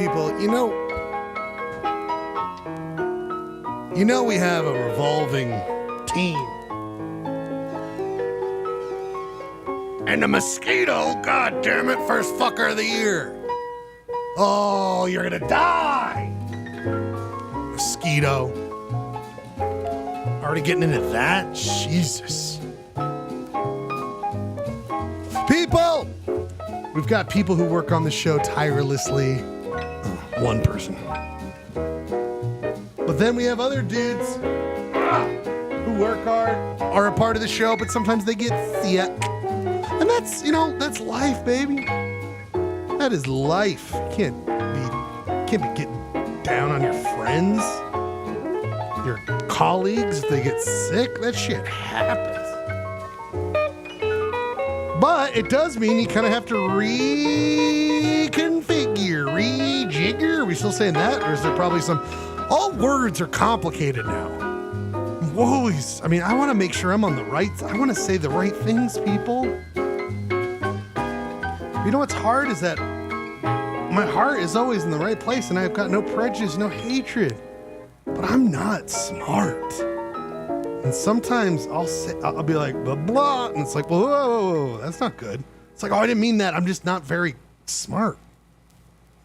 people, we have a revolving team. And the mosquito, god damn it, first fucker of the year. Oh, you're gonna die. Mosquito. Already getting into that? Jesus. People! We've got people who work on the show tirelessly. One person. But then we have other dudes who work hard, are a part of the show, but sometimes they get sick. And that's life, baby. That is life. You can't be getting down on your friends, your colleagues if they get sick. That shit happens. But it does mean you kind of have to reconfigure, rejigger. Are we still saying that? Or is there probably some... All words are complicated now. Always. I mean, I want to make sure I'm on the right... I want to say the right things, people. You know what's hard is that my heart is always in the right place and I've got no prejudice, no hatred. But I'm not smart. And sometimes I'll be like, blah, blah, and it's like, whoa, that's not good. It's like, oh, I didn't mean that. I'm just not very smart.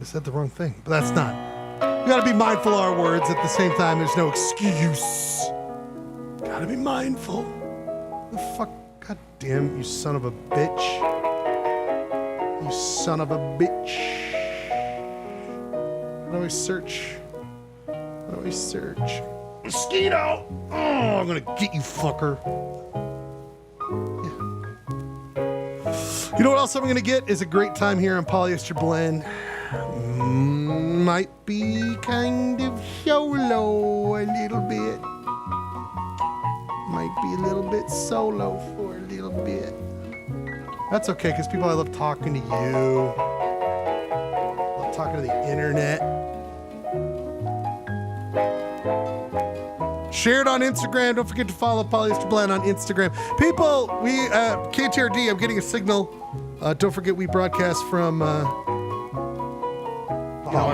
I said the wrong thing, but that's not. We gotta be mindful of our words at the same time. There's no excuse. Gotta be mindful. The fuck? God damn, you son of a bitch. You son of a bitch. How do I search? Mosquito! Oh, I'm gonna get you, fucker. Yeah. You know what else I'm gonna get is a great time here on Polyester Blend. Might be kind of solo a little bit. Might be a little bit solo for a little bit. That's okay, because people, I love talking to you. I love talking to the internet. Share it on Instagram. Don't forget to follow Polyester Blend on Instagram. People, KTRD, I'm getting a signal. Don't forget we broadcast from... our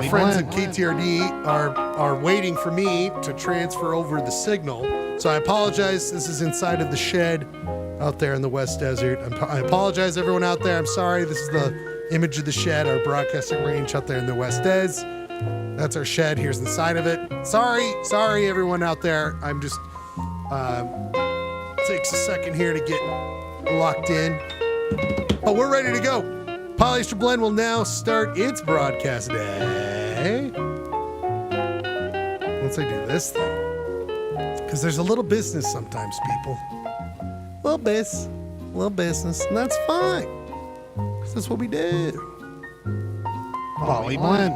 friends at KTRD are waiting for me to transfer over the signal. So I apologize. This is inside of the shed out there in the West Desert. I apologize, everyone out there. I'm sorry. This is the image of the shed, our broadcasting range out there in the West Des. That's our shed. Here's the side of it. Sorry, everyone out there. I'm just takes a second here to get locked in. But we're ready to go. Polyester Blend will now start its broadcast day. Once I do this thing. Because there's a little business sometimes, people. Little business, and that's fine. Because that's what we do. Poly Blend.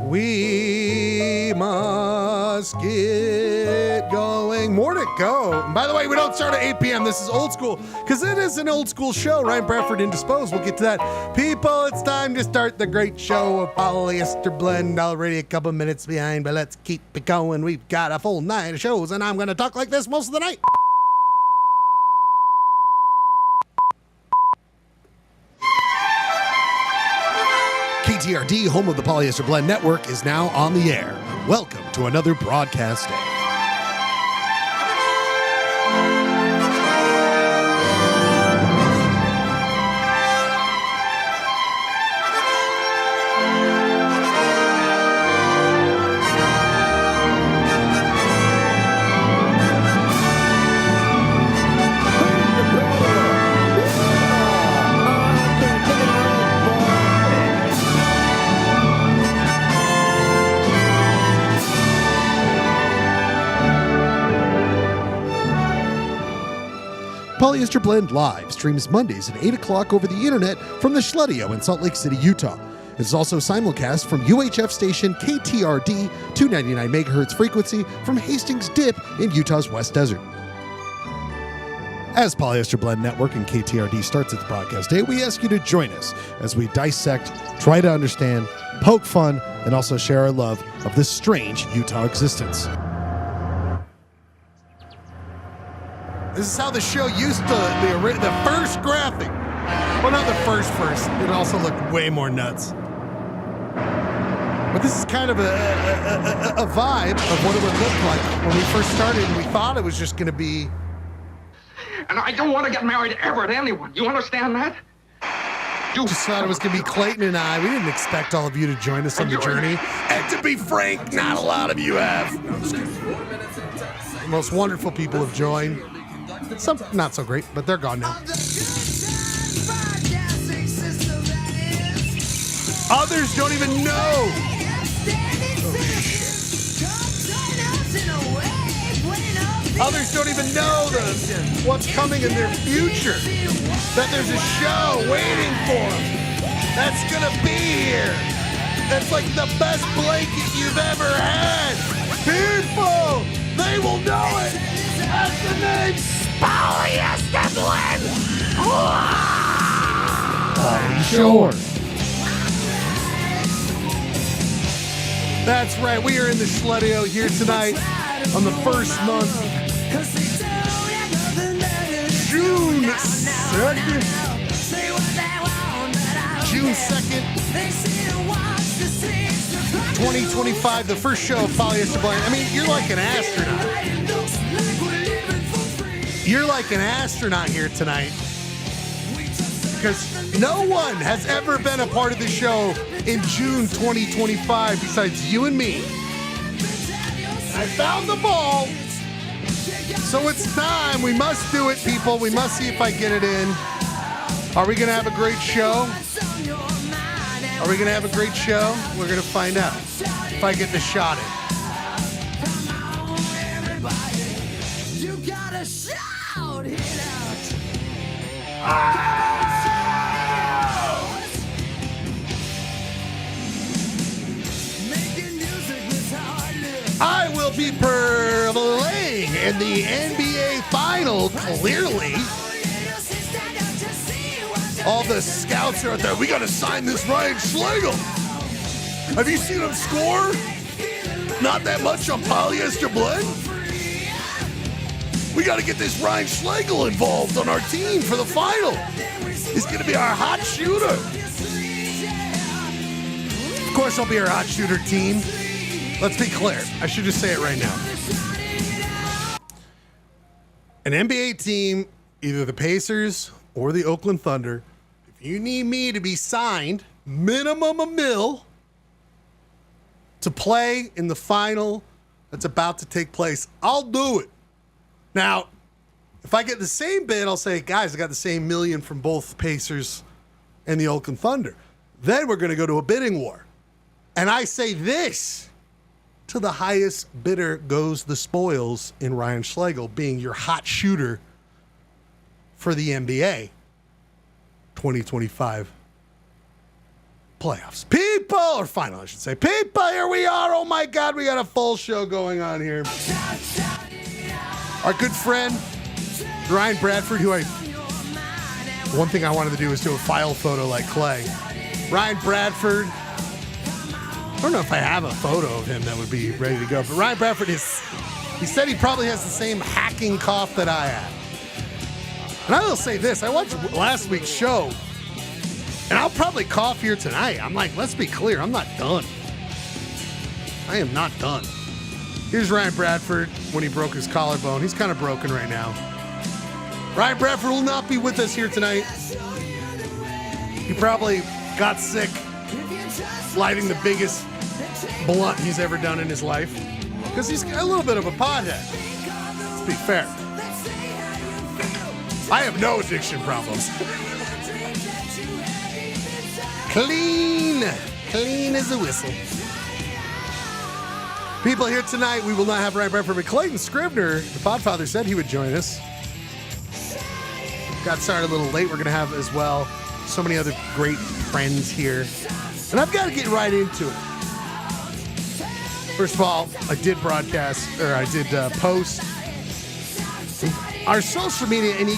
We must get going. More to go. And by the way, we don't start at 8 p.m. This is old school, because it is an old school show. Ryan Bradford Indisposed. We'll get to that. People, it's time to start the great show of Polyester Blend. Already a couple minutes behind, but let's keep it going. We've got a full night of shows, and I'm going to talk like this most of the night. KTRD, home of the Polyester Blend Network, is now on the air. Welcome to another broadcast day. Polyester Blend Live streams Mondays at 8 o'clock over the internet from the Schledio in Salt Lake City, Utah. It is also simulcast from UHF station KTRD, 299 MHz frequency from Hastings Dip in Utah's West Desert. As Polyester Blend Network and KTRD starts its broadcast day, we ask you to join us as we dissect, try to understand, poke fun, and also share our love of this strange Utah existence. This is how the show used to, the first graphic. Well, not the first. It also looked way more nuts. But this is kind of a vibe of what it would look like when we first started, and we thought it was just going to be... And I don't want to get married ever to anyone. You understand that? Just thought it was going to be Clayton and I. We didn't expect all of you to join us on the journey. And to be frank, not a lot of you have. The most wonderful people have joined. Some not so great, but they're gone now. Others don't even know. Others don't even know what's coming in their future. That there's a show waiting for them that's gonna be here. That's like the best blanket you've ever had. People, they will know it as the name Polyester Blend. Sure. That's right. We are in the Schledio here tonight on the first month, June 2nd. June 2nd, 2025, the first show of Polyester Blend. I mean, you're like an astronaut. You're like an astronaut here tonight. Because no one has ever been a part of the show in June 2025 besides you and me. I found the ball. So it's time. We must do it, people. We must see if I get it in. Are we going to have a great show? Are we going to have a great show? We're going to find out if I get the shot in. You gotta shout it out. I will be playing in the NBA Final, clearly. All the scouts are out there. We got to sign this Ryan Schlegel. Have you seen him score? Not that much on Polyester Blend. We got to get this Ryan Schlegel involved on our team for the final. He's going to be our hot shooter. Of course, I'll be our hot shooter team. Let's be clear. I should just say it right now. An NBA team, either the Pacers or the Oakland Thunder, if you need me to be signed, minimum $1 million, to play in the final that's about to take place, I'll do it. Now, if I get the same bid, I'll say, guys, I got the same $1 million from both Pacers and the Oakland Thunder. Then we're going to go to a bidding war. And I say this. To the highest bidder goes the spoils in Ryan Schlegel being your hot shooter for the NBA 2025 playoffs. People, or final, I should say. People, here we are. Oh my God, we got a full show going on here. Our good friend, Ryan Bradford, one thing I wanted to do was do a file photo like Clay. Ryan Bradford. I don't know if I have a photo of him that would be ready to go, but Ryan Bradford he said he probably has the same hacking cough that I have. And I will say this, I watched last week's show, and I'll probably cough here tonight. I'm like, let's be clear, I'm not done. I am not done. Here's Ryan Bradford when he broke his collarbone. He's kind of broken right now. Ryan Bradford will not be with us here tonight. He probably got sick lighting the biggest blunt he's ever done in his life because he's a little bit of a pothead. Let's be fair. I have no addiction problems. Clean as a whistle. People here tonight, we will not have Ryan Bradford, but Clayton Scribner, the Podfather, said he would join us. Got started a little late. We're going to have as well so many other great friends here. And I've got to get right into it. First of all, I did post our social media, and you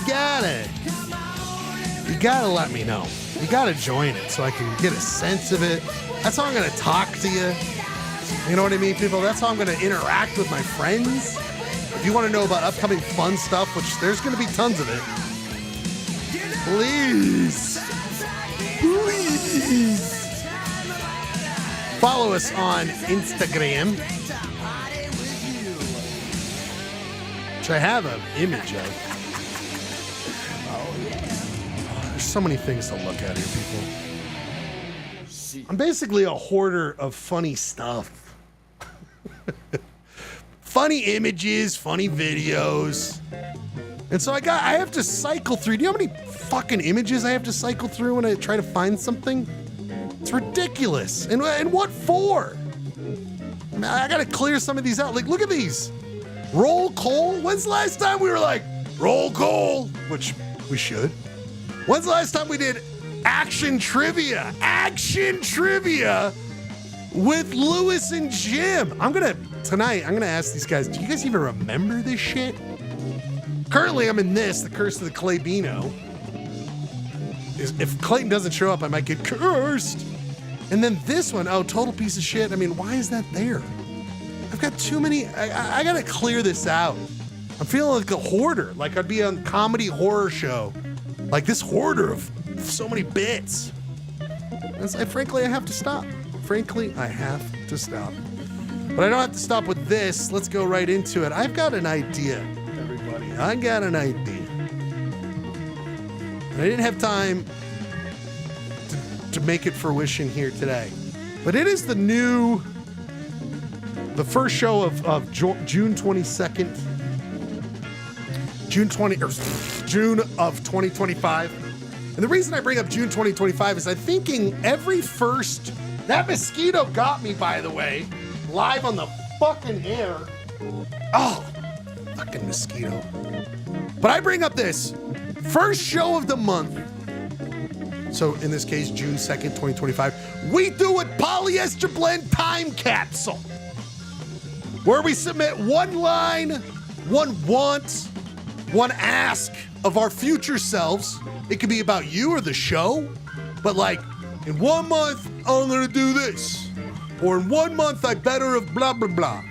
gotta let me know. You gotta join it so I can get a sense of it. That's how I'm gonna talk to you. You know what I mean, people? That's how I'm gonna interact with my friends. If you want to know about upcoming fun stuff, which there's gonna be tons of it, please. Follow us on Instagram, which I have an image of. There's so many things to look at here, people. I'm basically a hoarder of funny stuff. Funny images, funny videos. And so I have to cycle through. Do you know how many fucking images I have to cycle through when I try to find something? It's ridiculous. And what for? I mean, I gotta clear some of these out. Like, look at these. Roll call? When's the last time we were like, roll call? Which we should. When's the last time we did action trivia? Action trivia with Lewis and Jim. Tonight, I'm gonna ask these guys, do you guys even remember this shit? Currently, I'm in this, the Curse of the Claybino. If Clayton doesn't show up, I might get cursed. And then this one, oh, total piece of shit. I mean, why is that there? I've got too many. I gotta clear this out. I'm feeling like a hoarder, like I'd be on a comedy horror show. Like this hoarder of so many bits. Frankly, I have to stop. Frankly, I have to stop. But I don't have to stop with this. Let's go right into it. I've got an idea, everybody. I got an idea. I didn't have time to make it fruition here today. But it is the first show of June 22nd. June of 2025. And the reason I bring up June 2025 is I'm thinking that mosquito got me, by the way, live on the fucking air. Oh, fucking mosquito. But I bring up this first show of the month. So in this case, June 2nd, 2025, we do a Polyester Blend time capsule where we submit one line, one want, one ask of our future selves. It could be about you or the show, but like in 1 month, I'm gonna do this. Or in 1 month, I better have blah, blah, blah.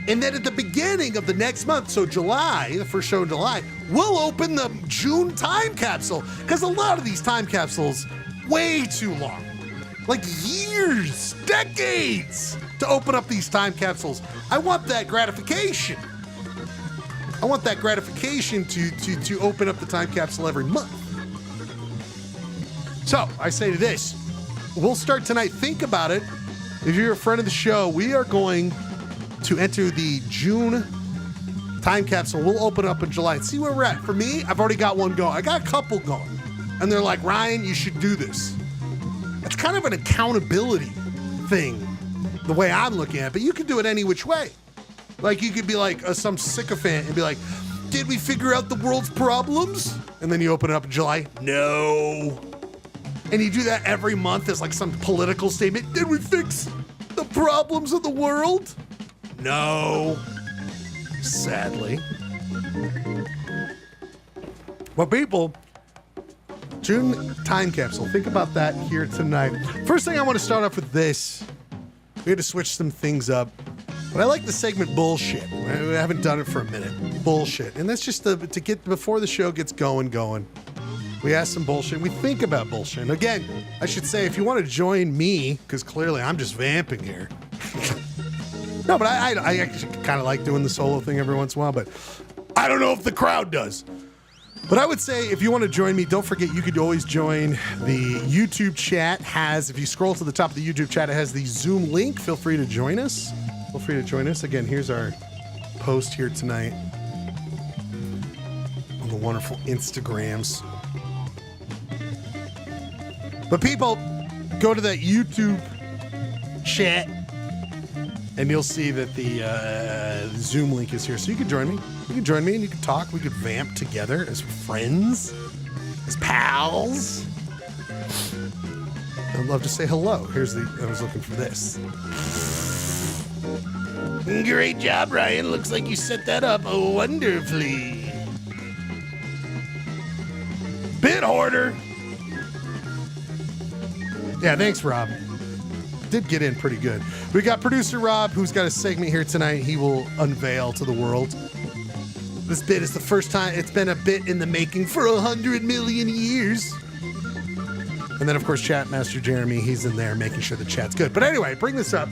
And then at the beginning of the next month, so July, the first show in July, we'll open the June time capsule. Because a lot of these time capsules, way too long. Like years, decades to open up these time capsules. I want that gratification. I want that gratification to open up the time capsule every month. So I say to this, we'll start tonight. Think about it. If you're a friend of the show, we are going to enter the June time capsule. We'll open up in July and see where we're at. For me, I've already got one going. I got a couple going. And they're like, Ryan, you should do this. It's kind of an accountability thing, the way I'm looking at it. But you can do it any which way. Like, you could be like some sycophant and be like, did we figure out the world's problems? And then you open it up in July. No. And you do that every month as like some political statement. Did we fix the problems of the world? No. Sadly. But people, June time capsule. Think about that here tonight. First thing I want to start off with this. We had to switch some things up. But I like the segment bullshit. We haven't done it for a minute. Bullshit. And that's just to get before the show gets going. We ask some bullshit. We think about bullshit. And again, I should say, if you want to join me, because clearly I'm just vamping here. No, but I actually kind of like doing the solo thing every once in a while, but I don't know if the crowd does. But I would say, if you want to join me, don't forget you could always join the YouTube chat. If you scroll to the top of the YouTube chat, it has the Zoom link. Feel free to join us. Again, here's our post here tonight on the wonderful Instagrams. But people, go to that YouTube chat and you'll see that the Zoom link is here. So you can join me. You can join me and you can talk. We could vamp together as friends, as pals. I'd love to say hello. I was looking for this. Great job, Ryan. Looks like you set that up wonderfully. Bit hoarder. Yeah, thanks, Rob. Did get in pretty good. We got producer Rob, who's got a segment here tonight he will unveil to the world. This bit is the first time it's been a bit in the making for 100 million years. And then, of course, Chat Master Jeremy, he's in there making sure the chat's good. But anyway, bring this up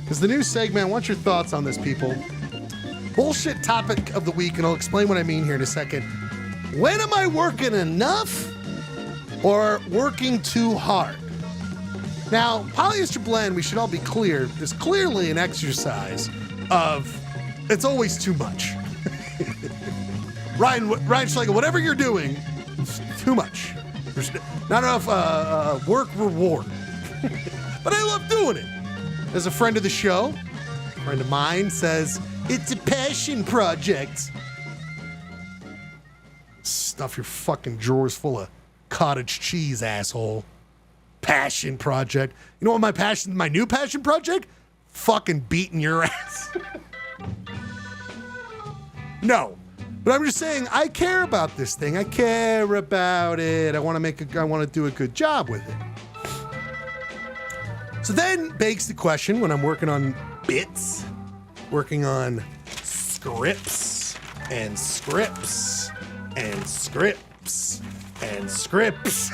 because the new segment, I want your thoughts on this, people. Bullshit topic of the week, and I'll explain what I mean here in a second. When am I working enough or working too hard? Now, Polyester Blend, we should all be clear, is clearly an exercise of it's always too much. Ryan Schlegel, whatever you're doing, it's too much. There's not enough work reward. But I love doing it. As a friend of the show, a friend of mine says, it's a passion project. Stuff your fucking drawers full of cottage cheese, asshole. Passion project. You know what my new passion project? Fucking beating your ass. No. But I'm just saying, I care about this thing. I care about it. I want to do a good job with it. So then begs the question when I'm working on bits, working on scripts and scripts and scripts and scripts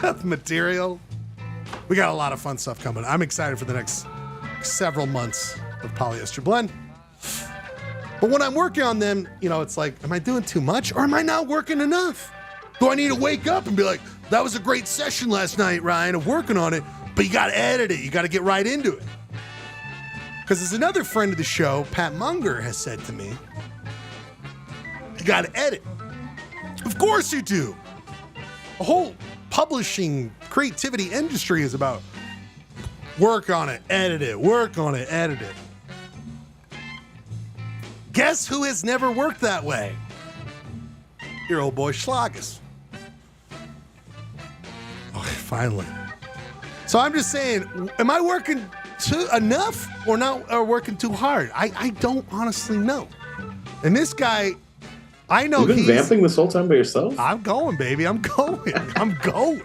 of material. We got a lot of fun stuff coming. I'm excited for the next several months of Polyester Blend. But when I'm working on them, it's like, am I doing too much or am I not working enough? Do I need to wake up and be like, that was a great session last night, Ryan, of working on it, but you got to edit it. You got to get right into it. Because as another friend of the show, Pat Munger, has said to me, you got to edit. Of course you do. The whole publishing creativity industry is about work on it, edit it, work on it, edit it. Guess who has never worked that way? Your old boy Schlagus. Oh, finally. So I'm just saying, am I working enough or working too hard? I don't honestly know. And this guy, I know You've been vamping this whole time by yourself? I'm going, baby. I'm going. I'm going.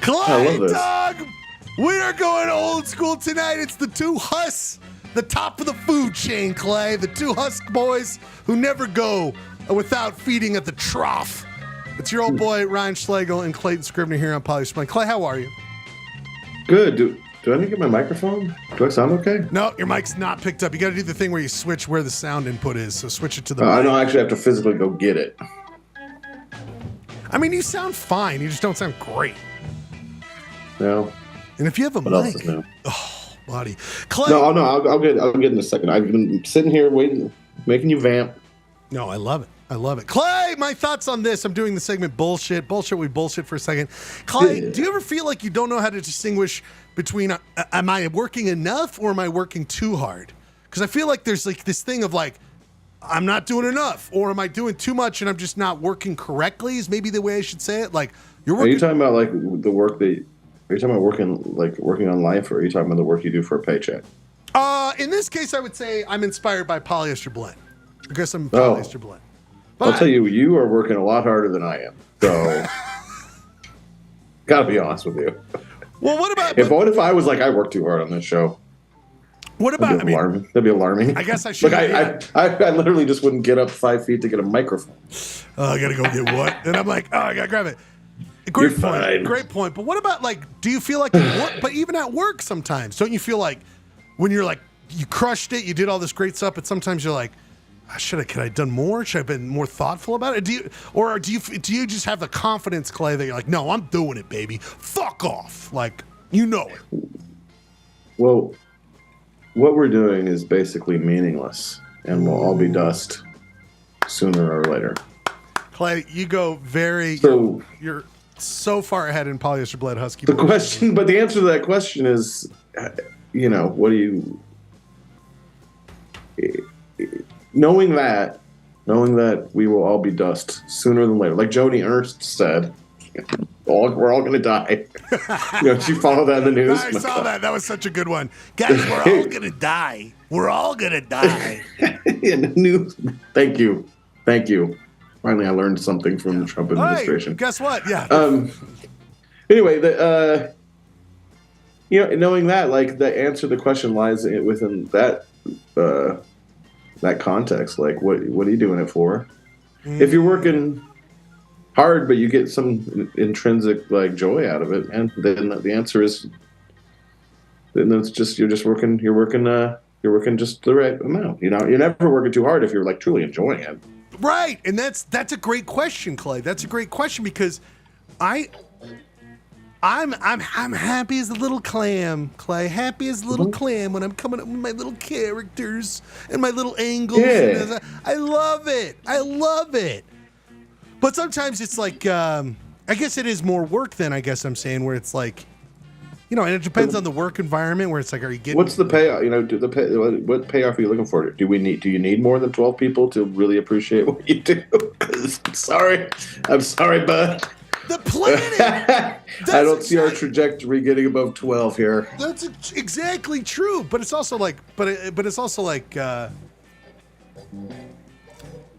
I love Clyde, this. dog, we are going old school tonight. It's the two Husks, the top of the food chain, Clay. The two Husk boys who never go without feeding at the trough. It's your old boy, Ryan Schlegel, and Clayton Scribner here on Polyester Blend. Clay, how are you? Good. Do I need to get my microphone? Do I sound okay? No, your mic's not picked up. You got to do the thing where you switch where the sound input is. So switch it to the I mic. don't actually have to physically go get it. I mean, you sound fine. You just don't sound great. No. And if you have a What mic, else is new? oh, buddy. Clay. No, I'll get in a second. I've been sitting here waiting, making you vamp. No, I love it. I love it. Clay, my thoughts on this. I'm doing the segment bullshit. We bullshit for a second. Clay, Yeah. do you ever feel like you don't know how to distinguish between am I working enough or am I working too hard? Because I feel like there's like this thing of like, I'm not doing enough, or am I doing too much and I'm just not working correctly is maybe the way I should say it. Like you're working. Are you talking about like the work that? Are you talking about working on life, or are you talking about the work you do for a paycheck? In this case, I would say I'm inspired by Polyester Blend. I guess I'm Polyester Blend. But I'll tell you, you are working a lot harder than I am. So, gotta be honest with you. Well, what about What if I was like, I work too hard on this show? what about? That'd be alarming. I guess I should. Like I literally just wouldn't get up 5 feet to get a microphone. Oh, I gotta go get what? And I'm like, oh, I gotta grab it. You're fine. Great point. But what about like, do you feel like you work, but even at work sometimes, don't you feel like when you're like, you crushed it, you did all this great stuff, but sometimes you're like, could I have done more? Should I have been more thoughtful about it? Do you just have the confidence, Clay, that you're like, no, I'm doing it, baby. Fuck off. Like, you know it. Well, what we're doing is basically meaningless, and we'll all be dust sooner or later. Clay, you go you're so far ahead in Polyester Blend Husky. The question, but the answer to that question is, what do you? Knowing that we will all be dust sooner than later, like Joni Ernst said, we're all going to die. Did you follow that in the news? I saw that. That was such a good one. Guys, we're all going to die. We're all going to die. In the news. Thank you. Finally, I learned something from the Trump administration. Hey, guess what? Yeah. Anyway, knowing that, like, the answer to the question lies within that context. Like, what are you doing it for? If you're working hard, but you get some intrinsic like joy out of it, and then the answer is, then it's just you're working just the right amount. You know, you're never working too hard if you're like truly enjoying it. Right, and that's a great question, Clay. That's a great question because I'm happy as a little clam, Clay. Happy as a little clam when I'm coming up with my little characters and my little angles. Yeah. I love it. I love it. But sometimes it's like, I guess it is more work than I guess I'm saying, where it's like, you know, and it depends on the work environment where it's like, are you getting... What's the payoff? You know, what payoff are you looking for? Do you need more than 12 people to really appreciate what you do? I'm sorry, bud. The planet. I don't see our trajectory getting above 12 here. That's exactly true. But it's also like, but it's also like, but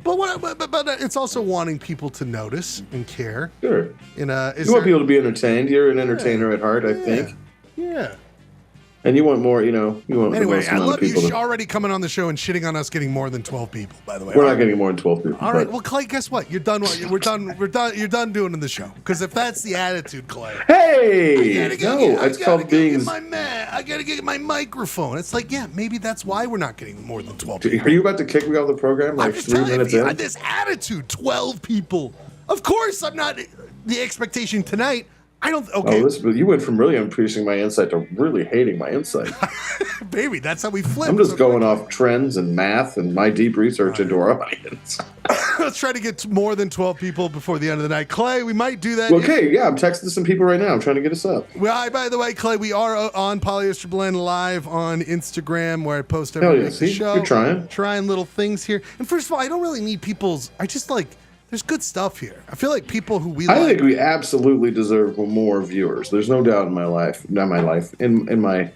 it's also wanting people to notice and care. Sure. You want people to be entertained. You're an entertainer at heart, I think. Yeah. And you want more, you want Anyway, the most I amount love of people you already coming on the show and shitting on us getting more than 12 people, by the way. We're not getting more than 12 people. All right. Well, Clay, guess what? You're done. We're done. You're done doing the show. Because if that's the attitude, Clay. Hey! It's called being... I got to get my microphone. It's like, yeah, maybe that's why we're not getting more than 12 people. Are you about to kick me off the program like 3 minutes in? This attitude, 12 people. Of course, I'm not the expectation tonight. I don't. Okay. But you went from really appreciating my insight to really hating my insight. Baby, that's how we flip. I'm just going off trends and math and my deep research into our audience. Let's try to get more than 12 people before the end of the night. Clay, we might do that. Okay, yeah, I'm texting some people right now. I'm trying to get us up. Well, by the way, Clay, we are on Polyester Blend live on Instagram where I post every show. You're trying little things here. And first of all, I don't really need people's. I just like. There's good stuff here. I feel like people who we. I think we absolutely deserve more viewers. There's no doubt in my life. Not my life. In my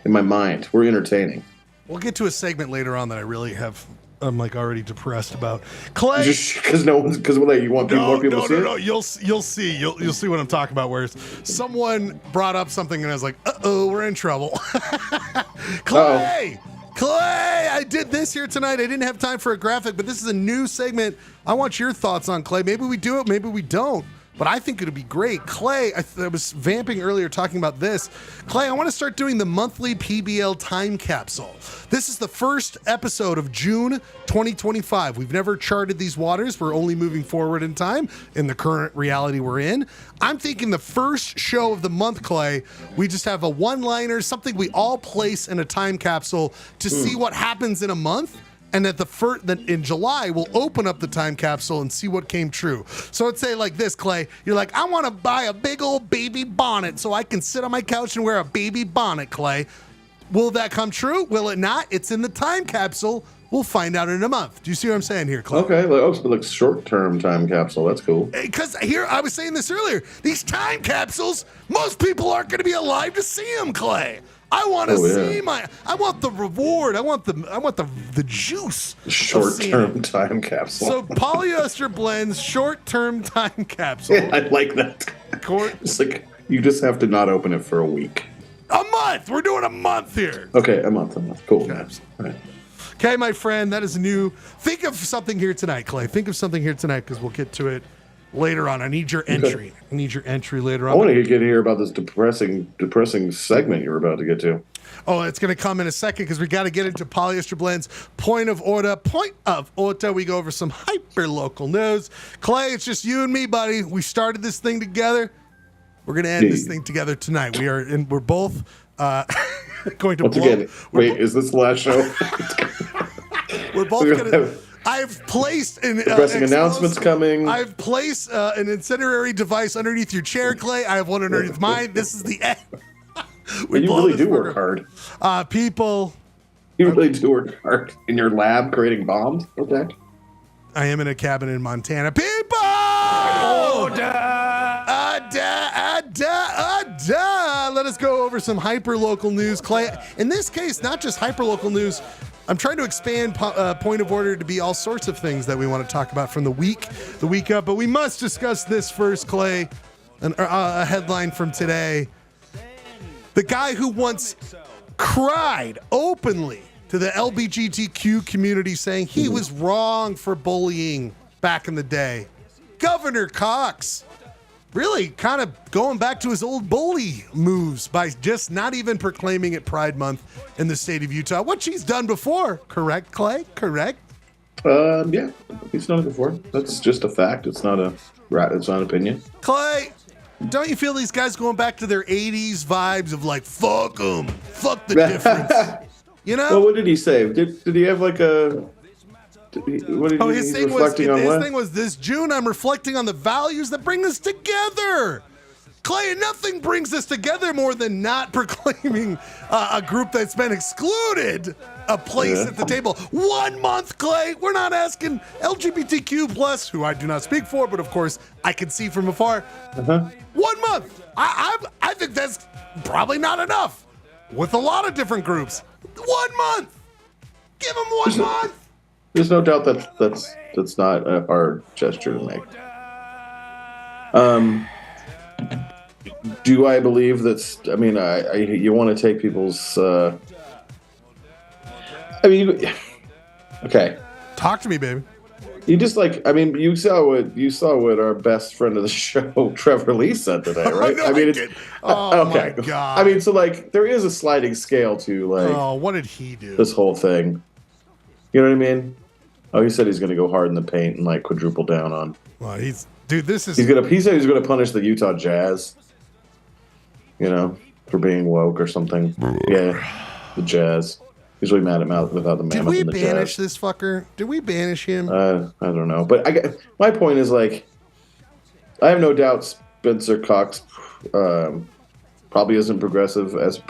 mind, we're entertaining. We'll get to a segment later on that I really have. I'm like already depressed about. Clay, just because you want more people to see it? No. You'll see. You'll see what I'm talking about. Where someone brought up something and I was like, we're in trouble. Clay. Clay, I did this here tonight. I didn't have time for a graphic, but this is a new segment. I want your thoughts on Clay. Maybe we do it, maybe we don't. But I think it'll be great. Clay, I was vamping earlier talking about this. Clay, I want to start doing the monthly PBL time capsule. This is the first episode of June 2025. We've never charted these waters. We're only moving forward in time in the current reality we're in. I'm thinking the first show of the month, Clay, we just have a one-liner, something we all place in a time capsule to see what happens in a month. And that in July, we'll open up the time capsule and see what came true. So let's say like this, Clay. You're like, I want to buy a big old baby bonnet so I can sit on my couch and wear a baby bonnet, Clay. Will that come true? Will it not? It's in the time capsule. We'll find out in a month. Do you see what I'm saying here, Clay? Okay, like short-term time capsule. That's cool. Because here, I was saying this earlier. These time capsules, most people aren't going to be alive to see them, Clay. I want to see I want the reward. I want the juice. Short-term time capsule. So Polyester Blend's short-term time capsule. Yeah, I like that. It's like you just have to not open it for a week. A month. We're doing a month here. Okay, a month. Cool. All right. Okay, my friend, that is new. Think of something here tonight, Clay. Think of something here tonight because we'll get to it later on. I need your entry. Okay. I need your entry later on. I want to get to hear about this depressing segment you're about to get to. Oh, it's going to come in a second because we got to get into Polyester Blend's Point of Order. Point of Order. We go over some hyper-local news. Clay, it's just you and me, buddy. We started this thing together. We're going to end this thing together tonight. We're both going to is this the last show? We're both going to... I've placed an depressing announcements coming. I've placed an incendiary device underneath your chair, Clay. I have one underneath mine. This is the end. You really do work hard. People. You really do work hard in your lab creating bombs. Okay. I am in a cabin in Montana. People. Let us go over some hyper-local news, Clay. In this case, not just hyper-local news. I'm trying to expand Point of Order to be all sorts of things that we want to talk about from the week up. But we must discuss this first, Clay. A headline from today. The guy who once cried openly to the LGBTQ community saying he was wrong for bullying back in the day Governor Cox really kind of going back to his old bully moves by just not even proclaiming it Pride Month in the state of Utah, which he's done before. Correct, Clay? Correct? Yeah, he's done it before. That's just a fact. It's not an opinion. Clay, don't you feel these guys going back to their 80s vibes of like, fuck them, fuck the difference? You know? Well, what did he say? Did he have like a... His thing was this June, I'm reflecting on the values that bring us together. Clay, nothing brings us together more than not proclaiming a group that's been excluded a place at the table. 1 month, Clay. We're not asking LGBTQ plus, who I do not speak for, but of course I can see from afar. 1 month. I think that's probably not enough with a lot of different groups. 1 month. Give them 1 month. There's no doubt that's not a hard gesture to make. Do I believe that's? I mean, you want to take people's. Okay. Talk to me, baby. You just like. I mean, you saw what our best friend of the show, Trevor Lee, said today, right? No, I mean, okay. My God. I mean, so like, there is a sliding scale to like. Oh, what did he do? This whole thing. You know what I mean? Oh, he said he's going to go hard in the paint and like quadruple down on. Well, he said he's going to punish the Utah Jazz. You know, for being woke or something. Yeah, the Jazz. He's really mad at without the Mammoth. Did we and the banish Jazz. this fucker? Did we banish him? I don't know, but my point is like, I have no doubt Spencer Cox probably isn't progressive as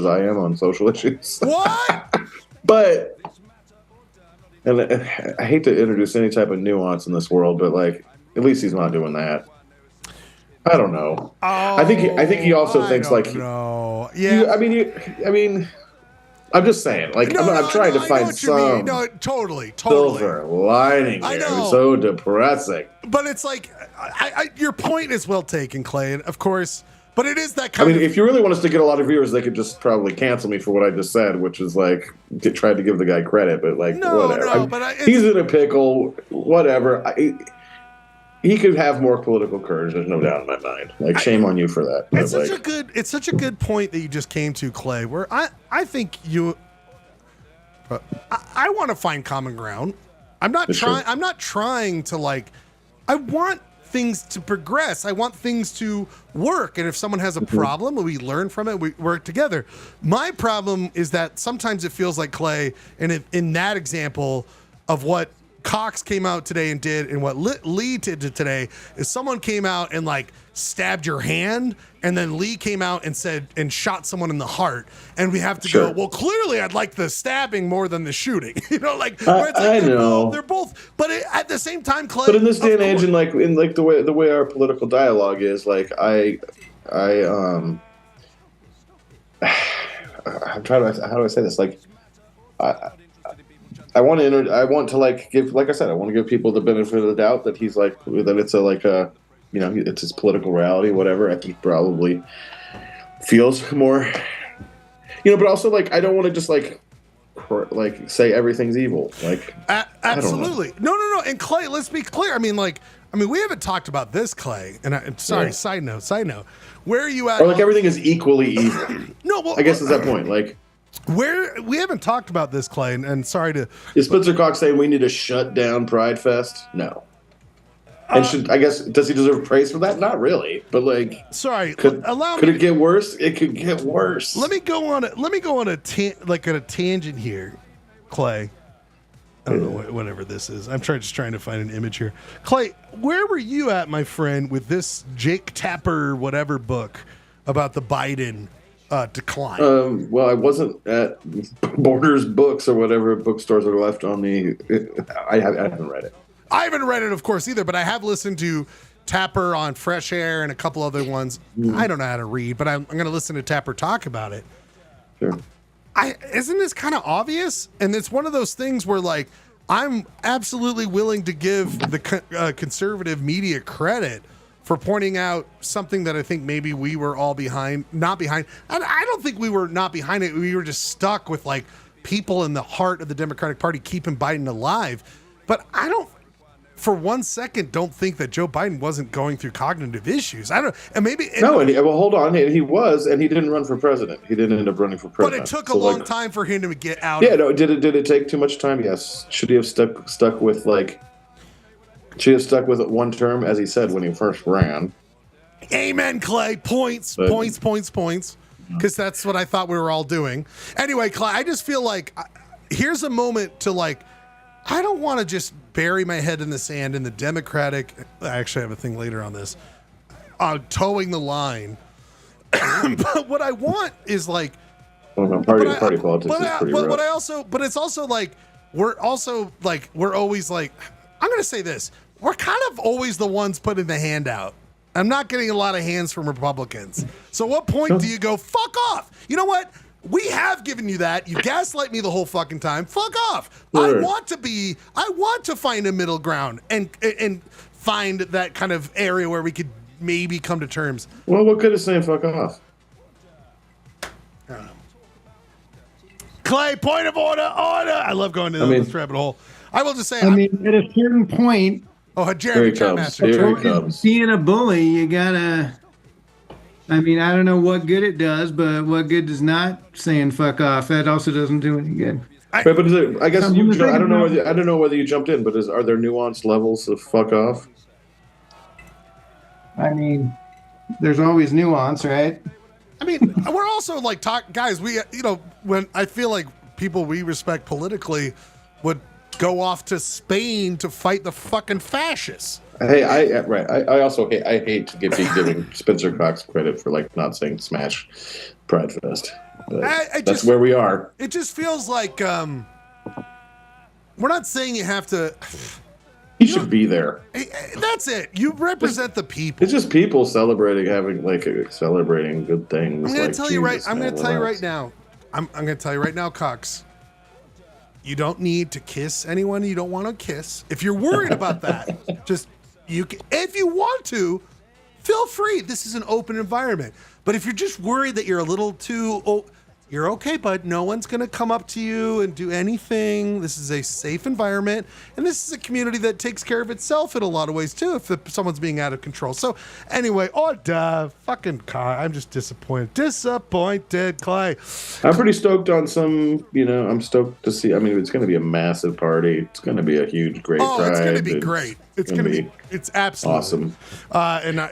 I am on social issues. What? But. And I hate to introduce any type of nuance in this world, but like, at least he's not doing that. I don't know. I think he also thinks like. No. Yeah. I mean, I'm just saying. Like, I'm trying to find some. No, totally. Silver lining here. It's so depressing. But it's like, your point is well taken, Clay. And of course. But it is that kind of... if you really want us to get a lot of viewers, they could just probably cancel me for what I just said, which is like, tried to give the guy credit, but like, whatever. No, but he's in a pickle, whatever. He could have more political courage, there's no doubt in my mind. Like, shame on you for that. It's such a good point that you just came to, Clay, where I think you... I want to find common ground. I'm not trying to like... I want things to progress. I want things to work. And if someone has a problem, we learn from it, we work together. My problem is that sometimes it feels like, Clay, and in that example of what Cox came out today and did, and what Lee did today, is someone came out and like stabbed your hand, and then Lee came out and said and shot someone in the heart, and we have to go, well, clearly I'd like the stabbing more than the shooting. You know, like, where it's like they're both, but at the same time, Clay. But in this day and age, and like in like the way our political dialogue is, like I'm trying to, how do I say this? Like, I want to like give, like I said, I want to give people the benefit of the doubt that he's like, that it's it's his political reality, whatever. I think he probably feels more, but also like, I don't want to just like say everything's evil. Like, absolutely. No. And Clay, let's be clear. I mean, we haven't talked about this, Clay. And side note, where are you at? Or like everything is equally evil. No, well, I guess it's that point. Like, where we haven't talked about this, Clay, and sorry to... Is Spencer Cox saying we need to shut down Pride Fest? No. And does he deserve praise for that? Not really, but like... Sorry, could it get worse? It could get worse. Let me go on a tangent here, Clay. I don't know, whatever this is. I'm just trying to find an image here. Clay, where were you at, my friend, with this Jake Tapper whatever book about the Biden... decline? Well, I wasn't at Borders Books or whatever bookstores are left on the... I haven't read it. I haven't read it, of course, either, but I have listened to Tapper on Fresh Air and a couple other ones. I don't know how to read, but I'm going to listen to Tapper talk about it. Sure. Isn't this kind of obvious? And it's one of those things where, like, I'm absolutely willing to give the conservative media credit for pointing out something that I think maybe we were all not behind. I don't think we were not behind it. We were just stuck with like people in the heart of the Democratic Party keeping Biden alive. But I don't for 1 second don't think that Joe Biden wasn't going through cognitive issues. I don't, and maybe well, hold on. He was, and he didn't run for president. He didn't end up running for president. But it took a long time for him to get out. Yeah, no. Did it take too much time? Yes. Should he have stuck with Should he have stuck with it one term, as he said when he first ran? Amen, Clay. Points. Because that's what I thought we were all doing. Anyway, Clay, I just feel like here's a moment to I don't want to just bury my head in the sand in the Democratic. I actually have a thing later on this. Towing the line. But what I want is party politics is pretty rough. But it's also we're always I'm going to say this. We're kind of always the ones putting the hand out. I'm not getting a lot of hands from Republicans. So what point do you go, fuck off? You know what? We have given you that. You gaslight me the whole fucking time. Fuck off. Sure. I want to find a middle ground and find that kind of area where we could maybe come to terms. Well, what good is saying fuck off? I don't know. Clay, point of order. I love going to this rabbit hole. I will just say. At a certain point. Oh, Jeremy, Here he comes. Being a bully, you gotta. I don't know what good it does, but what good does not saying fuck off? That also doesn't do any good. I guess I don't know whether you jumped in, but are there nuanced levels of fuck off? There's always nuance, right? We're also guys. We when I feel like people we respect politically would go off to Spain to fight the fucking fascists. Hey, I also hate to be giving Spencer Cox credit for not saying smash Pride Fest. That's where we are. It just feels like we're not saying you have to. He should be there. That's it. You represent the people. It's just people celebrating celebrating good things. I'm going to tell you right. I'm going to tell you right now. I'm going to tell you right now, Cox. You don't need to kiss anyone you don't want to kiss. If you're worried about that, if you want to, feel free. This is an open environment. But if you're just worried that you're a little too, you're okay, bud. No one's going to come up to you and do anything. This is a safe environment. And this is a community that takes care of itself in a lot of ways, too, if someone's being out of control. So, anyway, fucking Kai. I'm just disappointed. Disappointed, Clay. I'm pretty stoked on some, I'm stoked to see. It's going to be a massive party. It's going to be a huge, great Pride. It's going to be great. It's going to be it's absolutely awesome.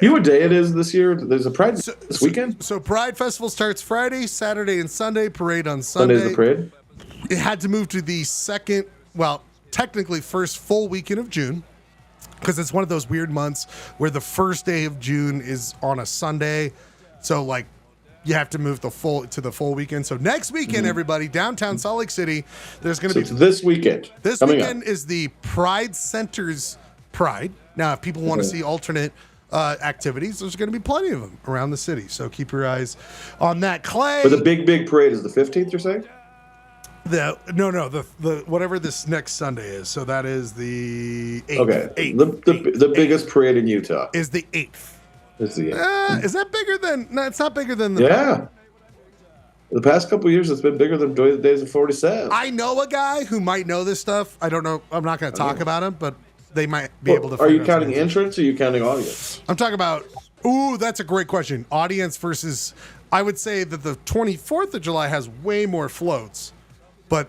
You know what day it is this year? There's a Pride this weekend? So Pride Festival starts Friday, Saturday, and Sunday. Parade on Sunday. Sunday's the parade? It had to move to the technically first full weekend of June, because it's one of those weird months where the first day of June is on a Sunday. So you have to move to the full weekend. So next weekend, everybody, downtown Salt Lake City, there's going to be this weekend. This weekend is the Pride Center's Pride. Now, if people want to see alternate activities, there's going to be plenty of them around the city. So keep your eyes on that. Clay. But the big parade is the 15th, you're saying? The whatever this next Sunday is. So that is the 8th. Okay. The biggest parade in Utah is the 8th. Is that bigger than? No, it's not bigger than the past couple of years, it's been bigger than Days of 47. I know a guy who might know this stuff. I don't know. I'm not going to talk about him, but they might be able to. Are you counting entrance or are you counting audience? I'm talking about. That's a great question. Audience versus. I would say that the 24th of July has way more floats, but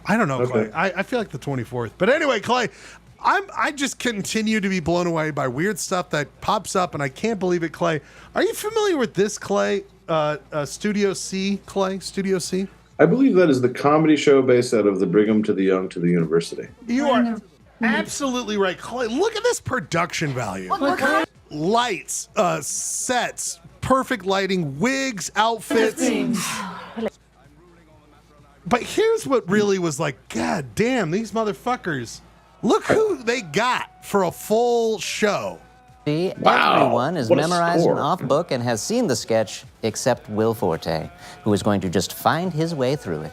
I don't know, Clay. I feel like the 24th. But anyway, Clay, I just continue to be blown away by weird stuff that pops up, and I can't believe it, Clay. Are you familiar with this, Clay? Studio C, Clay? Studio C? I believe that is the comedy show based out of the Brigham to the Young to the University. You are absolutely right, Clay. Look at this production value. Lights, sets, perfect lighting, wigs, outfits. But here's what really was God damn, these motherfuckers. Look who they got for a full show. Wow. Everyone has memorized an off-book and has seen the sketch except Will Forte, who is going to just find his way through it.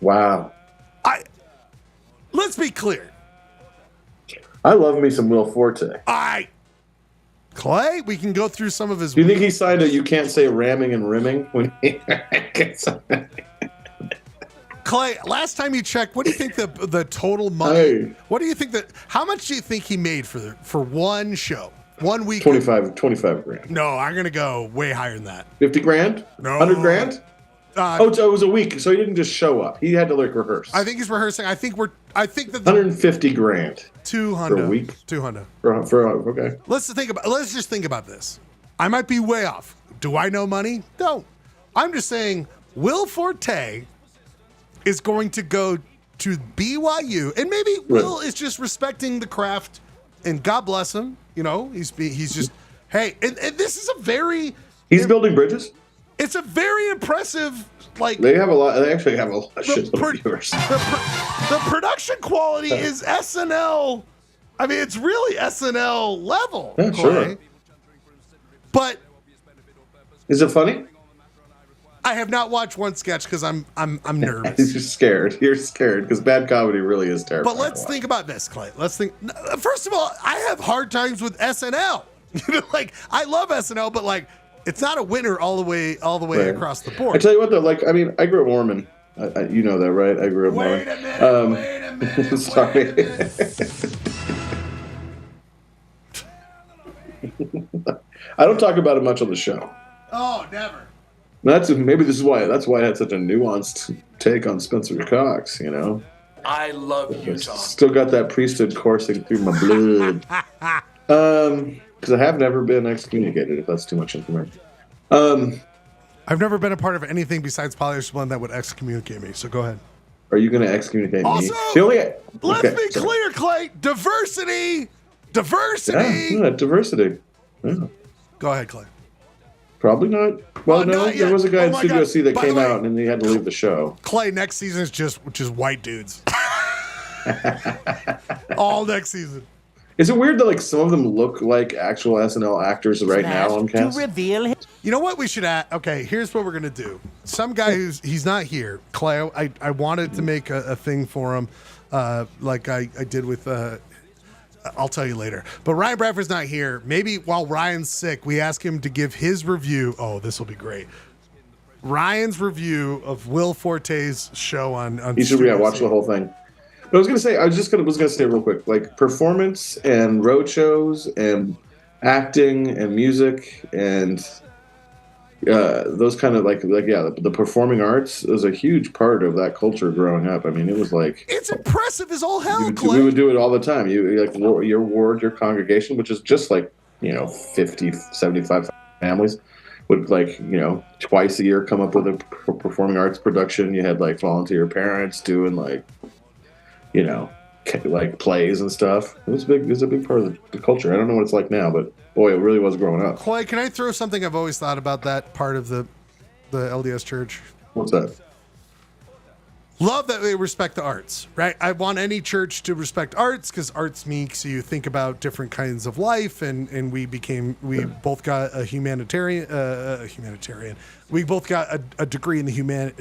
Wow. Let's be clear. I love me some Will Forte. Clay, we can go through some of his... Do you think he signed a "you can't say ramming and rimming" when he... Clay, last time you checked, what do you think the total money? Hey. What do you think how much do you think he made for one show, 1 week? 25 grand. No, I'm gonna go way higher than that. 50 grand? No. 100 grand? So it was a week, so he didn't just show up. He had to rehearse. I think he's rehearsing. I think that 150 grand. 200 for a week. 200. Okay. Let's just think about this. I might be way off. Do I know money? No. I'm just saying Will Forte is going to go to BYU, and maybe Will is just respecting the craft, and God bless him. You know, he's just hey, and this is a very building bridges. It's a very impressive, like they actually have a shitload of viewers. The production quality is SNL. I mean, it's really SNL level. Yeah, sure. But is it funny? I have not watched one sketch because I'm nervous. You're scared. You're scared because bad comedy really is terrible. But let's think about this, Clay. Let's think. First of all, I have hard times with SNL. Like I love SNL, but like it's not a winner all the way across the board. I tell you what, though, like I mean, I grew up Mormon. You know that, right? I grew up Mormon. Wait a minute. Sorry. I don't talk about it much on the show. Oh, never. That's why I had such a nuanced take on Spencer Cox. You know. I love Utah. Still got that priesthood coursing through my blood. Because I have never been excommunicated, if that's too much information. I've never been a part of anything besides Polyester Blend that would excommunicate me, so go ahead. Are you going to excommunicate also, me? Let's be clear, Clay. Diversity. Yeah, diversity. Yeah. Go ahead, Clay. Probably not. Well, no, there was a guy in Studio C that came out and he had to leave the show. Clay, next season is just white dudes. All next season. Is it weird that like some of them look like actual SNL actors right now on cast? Reveal. You know what we should add? Okay, here's what we're gonna do. Some guy he's not here, Clay. I wanted to make a thing for him, like I did with. I'll tell you later. But Ryan Bradford's not here. Maybe while Ryan's sick, we ask him to give his review. Oh, this will be great. Ryan's review of Will Forte's show on. You should watch the whole thing. But I was gonna say real quick, like performance and road shows and acting and music and those kind of the performing arts was a huge part of that culture growing up. I mean, it was like it's impressive as all hell. We would do it all the time. You like your ward, your congregation, which is just like 50, 75 families would twice a year come up with a performing arts production. You had like volunteer parents doing like plays and stuff. It was big. It was a big part of the culture. I don't know what it's like now, but boy, it really was growing up. Clay, can I throw something I've always thought about that part of the LDS church? What's that? Love that they respect the arts, right? I want any church to respect arts because arts makes you think about different kinds of life, and we both got a humanitarian. We both got a degree in the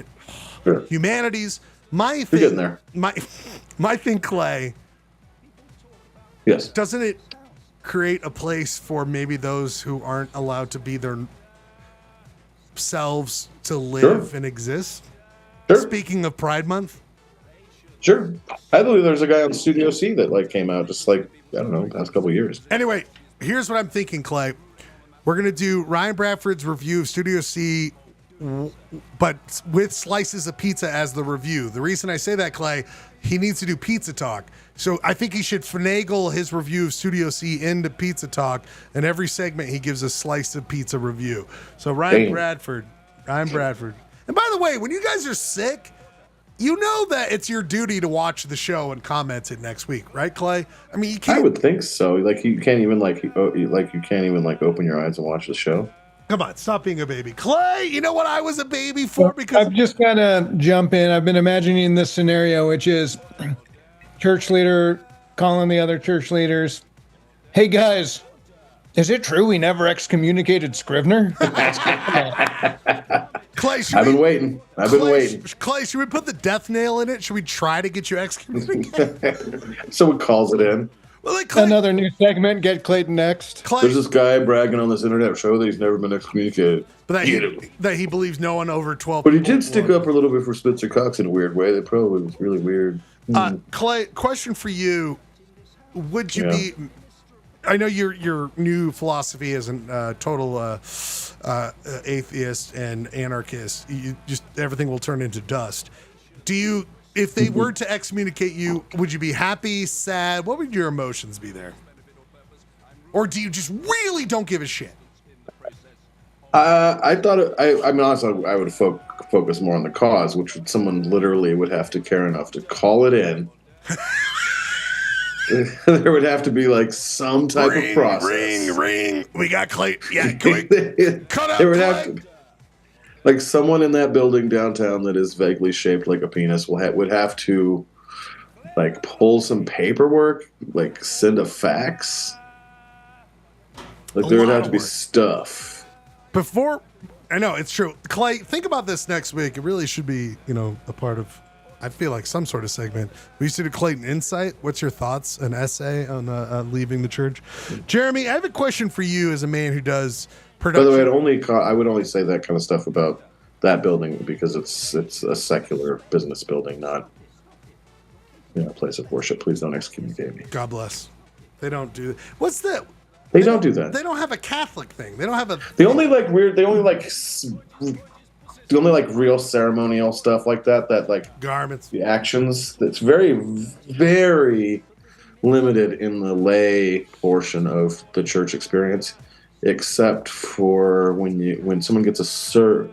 humanities. My thing, you're getting there. My thing, Clay. Yes. Doesn't it create a place for maybe those who aren't allowed to be their selves to live and exist? Sure. Speaking of Pride Month. Sure. I believe there's a guy on Studio C that came out just the past couple of years. Anyway, here's what I'm thinking, Clay. We're going to do Ryan Bradford's review of Studio C, but with slices of pizza as the review. The reason I say that, Clay, he needs to do Pizza Talk. So I think he should finagle his review of Studio C into Pizza Talk, and every segment he gives a slice of pizza review. So Ryan Bradford. And by the way, when you guys are sick, you know that it's your duty to watch the show and comment it next week, right, Clay? I mean, you can't. I would think so. Like you can't even open your eyes and watch the show. Come on, stop being a baby. Clay, you know what I was a baby for? Because I've just got to jump in. I've been imagining this scenario, which is church leader calling the other church leaders, "Hey, guys, is it true we never excommunicated Scrivener?" Clay, I've been waiting. Clay, should we put the death nail in it? Should we try to get you excommunicated? Someone calls it in. Well, like Clay, Another new segment. Get Clayton next. Clay, There's this guy bragging on this internet show that he's never been excommunicated. but that he believes no one over 12. But he people did stick will. up a little bit for Spencer Cox in a weird way. That probably was really weird. Clay, question for you: would you Yeah. be? I know your new philosophy is a total atheist and anarchist. You just everything will turn into dust. Do you? If they were to excommunicate you, would you be happy, sad? What would your emotions be there? Or do you just really don't give a shit? I thought. I mean, honestly, I would focus more on the cause, which someone literally would have to care enough to call it in. There would have to be like some type of process. Ring. We got Clay. Yeah, quick. Cut out There would Clay. have to, like, someone in that building downtown that is vaguely shaped like a penis would have to, like, pull some paperwork, like send a fax. Like, there would have to be stuff. Before, I know it's true. Clay, think about this next week. It really should be, a part of, I feel like, some sort of segment. We used to do Clayton Insight. What's your thoughts? An essay on leaving the church. Jeremy, I have a question for you as a man who does By production. the way, I would only say that kind of stuff about that building because it's a secular business building, not a place of worship. Please don't excommunicate me. God bless. They don't do. What's that? They don't do that. They don't have a Catholic thing. They don't have a. The only real ceremonial stuff like that like garments. The actions, that's very, very limited in the lay portion of the church experience, except for when someone gets a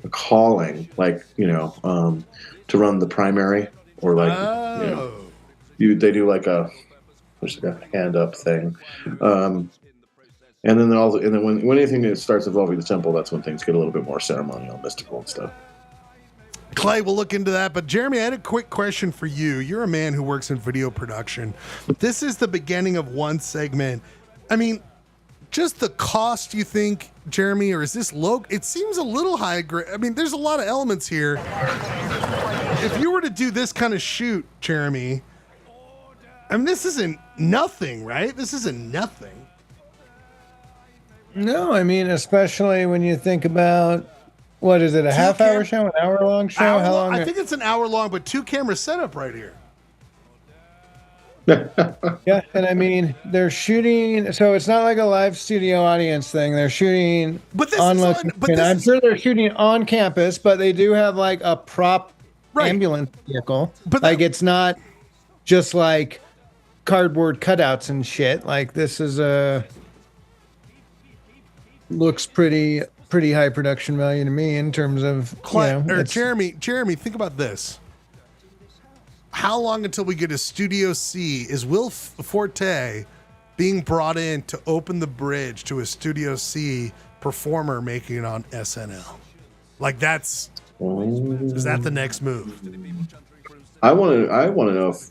calling, like, to run the primary, or like, they do like there's like a hand up thing. And then when anything starts involving the temple, that's when things get a little bit more ceremonial, mystical, and stuff. Clay, we'll look into that. But Jeremy, I had a quick question for you. You're a man who works in video production. This is the beginning of one segment. I mean, just the cost, you think, Jeremy, or is this low? It seems a little high grade. I mean, there's a lot of elements here. If you were to do this kind of shoot, Jeremy, I mean, this isn't nothing, right? This isn't nothing. No, I mean, especially when you think about, what is it, a half-hour show, an hour-long show? How long? I think it's an hour long, but 2 camera setup right here. Yeah, and I mean, they're shooting, so it's not like a live studio audience thing. They're shooting on location. I'm sure they're shooting on campus, but they do have like a prop ambulance vehicle. But like, it's not just like cardboard cutouts and shit. Like, this is looks pretty high production value to me in terms of Jeremy, think about this. How long until we get a Studio C? Is Will Forte being brought in to open the bridge to a Studio C performer making it on SNL? Like, is that the next move? I want to know if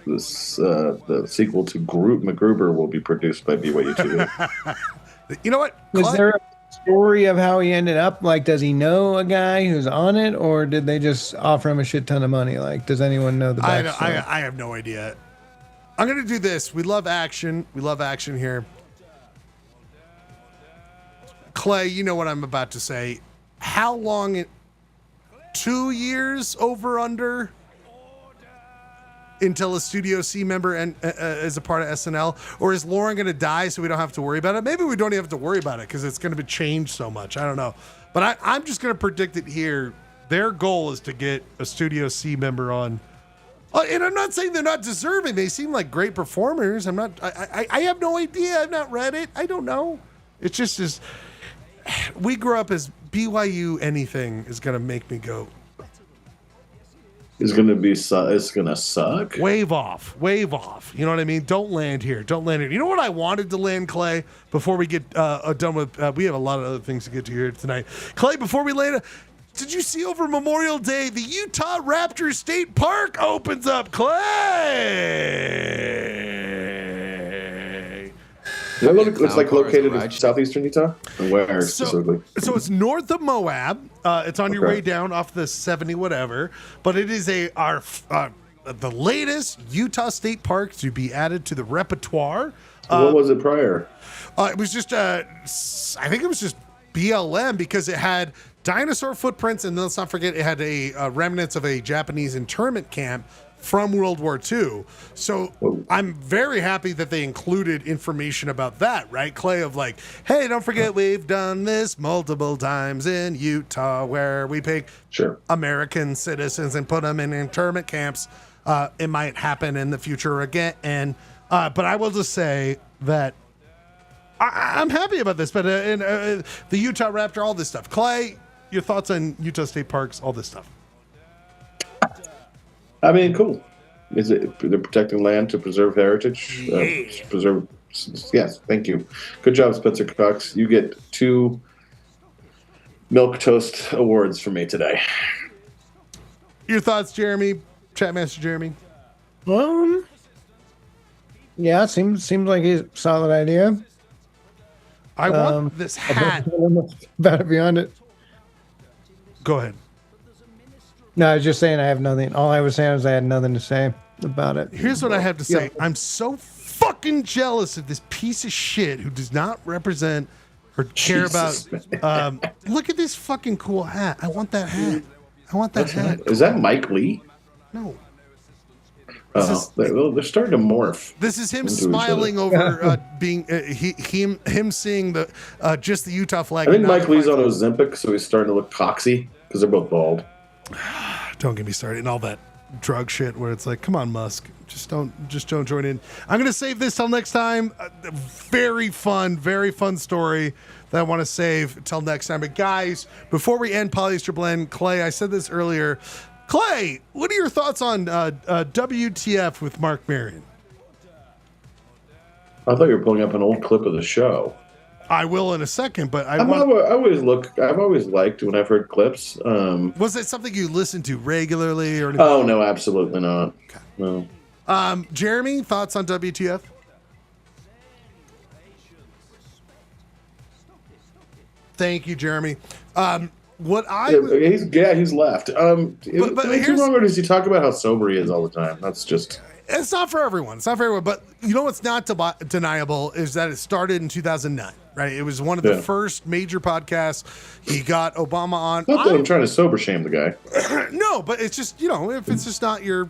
the sequel to MacGruber will be produced by BYU TV. You know what? Was there a story of how he ended up? Like, does he know a guy who's on it, or did they just offer him a shit ton of money? Like, does anyone know the backstory? I have no idea. I'm going to do this. We love action. We love action here. Clay, you know what I'm about to say. How long? 2 years over under until a Studio C member is a part of SNL? Or is Lauren going to die so we don't have to worry about it? Maybe we don't even have to worry about it because it's going to be changed so much. I don't know. But I'm just going to predict it here. Their goal is to get a Studio C member on. And I'm not saying they're not deserving. They seem like great performers. I have no idea. I've not read it. I don't know. It's just we grew up as BYU anything is going to make me go. It's gonna suck. Wave off. You know what I mean? Don't land here. You know what I wanted to land, Clay, before we get done with, we have a lot of other things to get to here tonight. Clay, before we land, did you see over Memorial Day, the Utah Raptors State Park opens up, Clay? It's like located in southeastern Utah? And where specifically? So it's north of Moab. It's on your way down off the 70 whatever. But it is our the latest Utah State Park to be added to the repertoire. What was it prior? It was just, I think it was just BLM because it had dinosaur footprints, and let's not forget it had a remnants of a Japanese internment camp from World War II. So I'm very happy that they included information about that, right, Clay? Of like, hey, don't forget we've done this multiple times in Utah where we pick American citizens and put them in internment camps. It might happen in the future again. And but I will just say that I'm happy about this. But the Utah Raptor, all this stuff. Clay, your thoughts on Utah State Parks, all this stuff? I mean, cool. Is it they're protecting land to preserve heritage? Yes, thank you. Good job, Spencer Cox. You get 2 Milk Toast awards from me today. Your thoughts, Jeremy? Chatmaster Jeremy? Yeah, seems like a solid idea. I want this hat. About it beyond it. Go ahead. No, I was just saying I have nothing. All I was saying was I had nothing to say about it. Here's what I have to say. I'm so fucking jealous of this piece of shit who does not represent or care about. Look at this fucking cool hat. I want that hat. I want that hat. Is that Mike Lee? No. They're starting to morph. This is him smiling over being him seeing the just the Utah flag. I think Mike Lee's on Ozempic, so he's starting to look coxy because they're both bald. Don't get me started and all that drug shit where it's like, come on, Musk, just don't join in. I'm gonna save this till next time. Very fun story that I want to save till next time. But guys, before we end Polyester Blend, Clay, I said this earlier. Clay, what are your thoughts on WTF with Mark Maron? I thought you were pulling up an old clip of the show. I will in a second, but I've always liked when I've heard clips. Was it something you listen to regularly or anything? Oh no, absolutely not. Okay. No. Jeremy, thoughts on WTF? Thank you, Jeremy. He's left. But too long, or does he talk about how sober he is all the time? That's just. It's not for everyone. But you know what's not deniable is that it started in 2009, right? It was one of the first major podcasts. He got Obama on. Not that I'm trying to sober shame the guy. No, but it's just, if it's just not your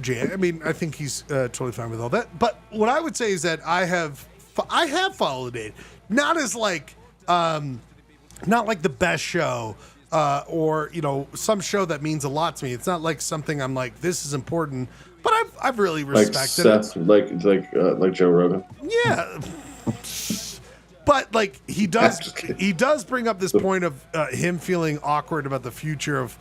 jam. I mean, I think he's totally fine with all that. But what I would say is that I have followed it, not as like, not like the best show. Or some show that means a lot to me. It's not like something I'm like, this is important. But I've really respected it. Like Joe Rogan. Yeah. But like he does bring up this point of him feeling awkward about the future of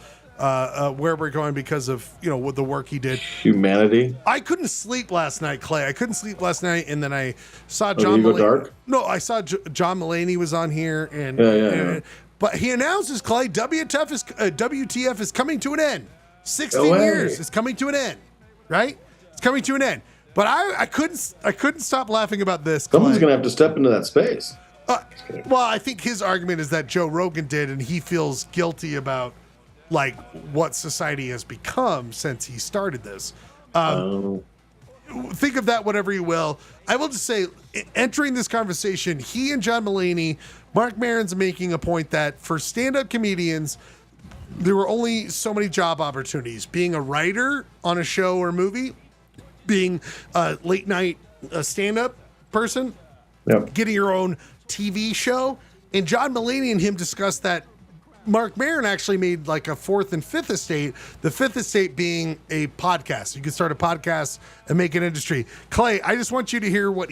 where we're going because of with the work he did. Humanity. I couldn't sleep last night, Clay. I couldn't sleep last night, and then I saw John. Did you go dark? No, I saw John Mulaney was on here, and yeah. But he announces, Clay, WTF is coming to an end. 16 years is coming to an end, right? It's coming to an end. But I couldn't stop laughing about this, Clay. Someone's going to have to step into that space. Well, I think his argument is that Joe Rogan did, and he feels guilty about like what society has become since he started this. Think of that whatever you will. I will just say, entering this conversation, he and John Mulaney, Mark Maron's making a point that for stand-up comedians, there were only so many job opportunities. Being a writer on a show or movie, being a late-night stand-up person, getting your own TV show. And John Mulaney and him discussed that Mark Maron actually made like a fourth and fifth estate, the fifth estate being a podcast. You can start a podcast and make an industry. Clay, I just want you to hear what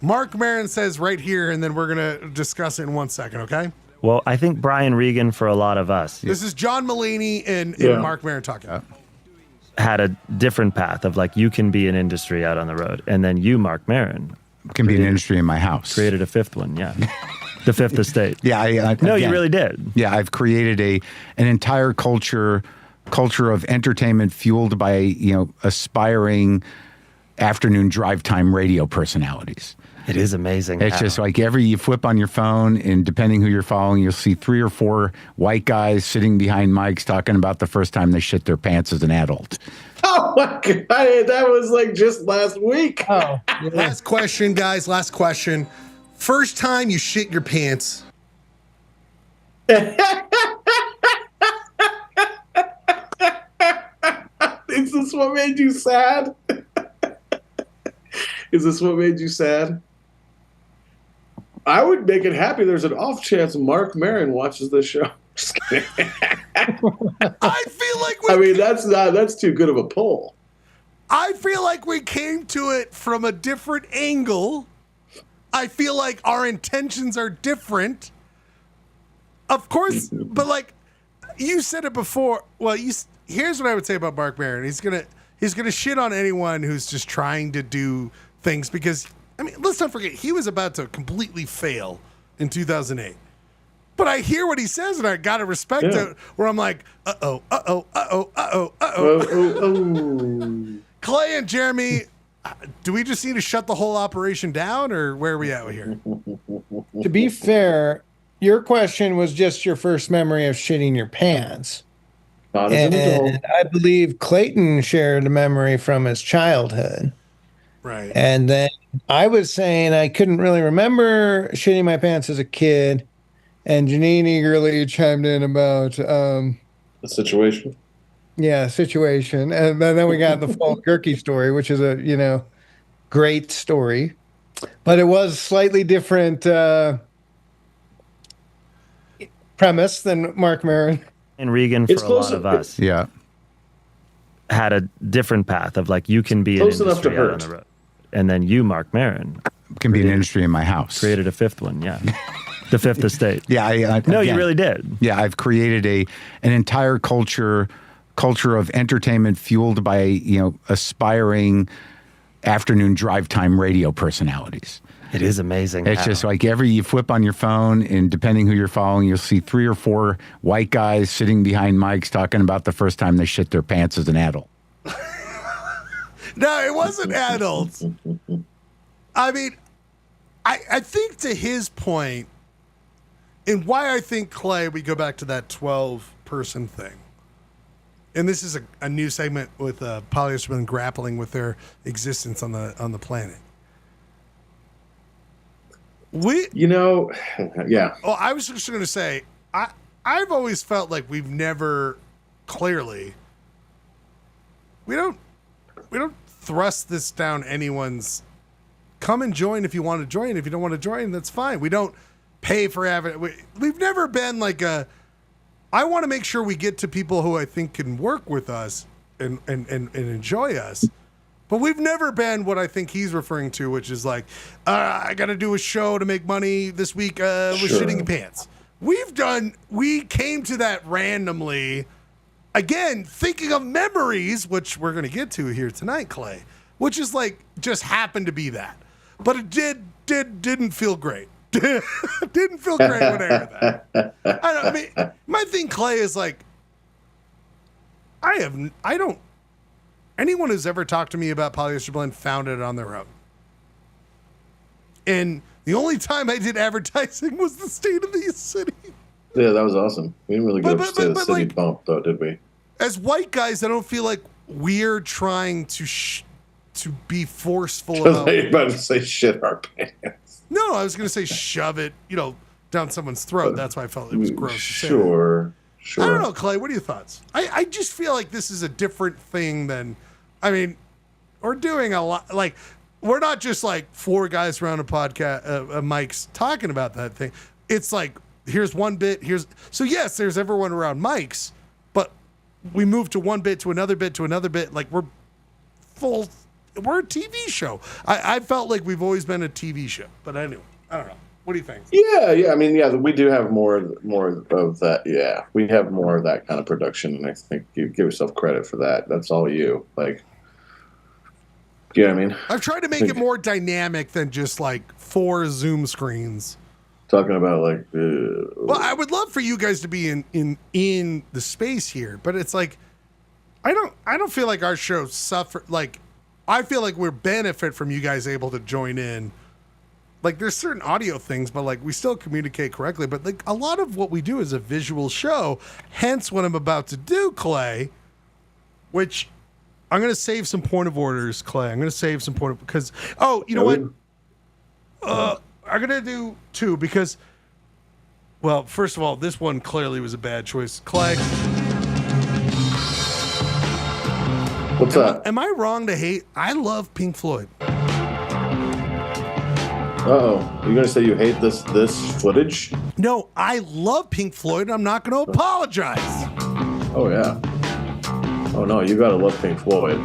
Mark Maron says right here, and then we're going to discuss it in 1 second, okay? Well, I think Brian Regan, for a lot of us, this is John Mulaney and Mark Maron talking. Had a different path of like, you can be an industry out on the road. And then you, Mark Maron, can be an industry in my house. Created a fifth one, yeah. The fifth estate. Yeah, you really did. Yeah, I've created an entire culture of entertainment fueled by aspiring afternoon drive time radio personalities. It is amazing. It's just like you flip on your phone, and depending who you're following, you'll see 3 or 4 white guys sitting behind mics talking about the first time they shit their pants as an adult. Oh my God, that was like just last week. Oh, Last question, guys. Last question. First time you shit your pants. Is this what made you sad? Is this what made you sad? I would make it happy. There's an off chance Mark Maron watches this show. Just kidding. I feel like that's too good of a pull. I feel like we came to it from a different angle. I feel like our intentions are different. Of course, but like you said it before. Well, here's what I would say about Mark Maron. He's gonna shit on anyone who's just trying to do things because, I mean, let's not forget, he was about to completely fail in 2008. But I hear what he says, and I gotta respect it. Where I'm like, uh-oh. Clay and Jeremy, do we just need to shut the whole operation down, or where are we at here? to be fair, your question was just your first memory of shitting your pants. Not as an adult. And I believe Clayton shared a memory from his childhood. Right. And then I was saying I couldn't really remember shitting my pants as a kid. And Janine eagerly chimed in about The situation. situation. And then we got the full Gehrke story, which is a great story. But it was slightly different premise than Mark Maron. And Regan, for a lot of us, Yeah. had a different path of like, you can be an Close enough to industry out on hurt. the road. And then you, Mark Maron, Can be an industry in my house. created a fifth one. Yeah. The fifth estate. Yeah. No, you again, really did. Yeah, I've created an entire culture of entertainment fueled by, aspiring afternoon drive time radio personalities. It is amazing. It's just like you flip on your phone, and depending who you're following, you'll see 3 or 4 white guys sitting behind mics talking about the first time they shit their pants as an adult. No, it wasn't adults. I mean, I think to his point, and why I think, Clay, we go back to that 12-person thing. And this is a new segment with Polyester Blend grappling with their existence on the planet. Yeah. Well, I was just going to say, I've always felt like we've never clearly, we don't thrust this down anyone's. Come and join if you want to join. If you don't want to join, that's fine. We don't pay for we've never been like I want to make sure we get to people who I think can work with us and enjoy us. But we've never been what I think he's referring to, which is like, I got to do a show to make money this week with shitting your pants. We came to that randomly, again, thinking of memories, which we're going to get to here tonight, Clay, which is like, just happened to be that. But it didn't feel great. Didn't feel great when I heard that. I mean, my thing, Clay, is like, anyone who's ever talked to me about Polyester Blend found it on their own. And the only time I did advertising was the State of the City. Yeah, that was awesome. We didn't really get a State of the City like, bump, though, did we? As white guys, I don't feel like we're trying to be forceful I was about to say shit our pants. No, I was going to say shove it, down someone's throat. That's why I felt it was gross. Sure. I don't know, Clay. What are your thoughts? I just feel like this is a different thing than, I mean, we're doing a lot. Like, we're not just like 4 guys around a podcast, mics talking about that thing. It's like, here's one bit, so yes, there's everyone around mics, but we move to one bit to another bit to another bit. Like, we're a TV show. I felt like we've always been a TV show, but anyway, I don't know. What do you think? Yeah. I mean, we do have more of that. Yeah, we have more of that kind of production, and I think you give yourself credit for that. That's all you. Like, you know what I mean? I've tried to make it more dynamic than just like 4 Zoom screens. Talking about like. Well, I would love for you guys to be in the space here, but it's like, I don't feel like our show suffer. Like, I feel like we're benefit from you guys able to join in like there's certain audio things, but like we still communicate correctly. But like a lot of what we do is a visual show. Hence what I'm about to do, Clay, which I'm going to save some point of orders, Clay. I'm going to save some point of, because, you know what? I'm going to do two because, well, first of all, this one clearly was a bad choice. Clay. What's that? Am I wrong to hate? I love Pink Floyd. You're gonna say you hate this footage? No, I love Pink Floyd. I'm not going to apologize. Oh yeah. Oh no, you gotta love Pink Floyd.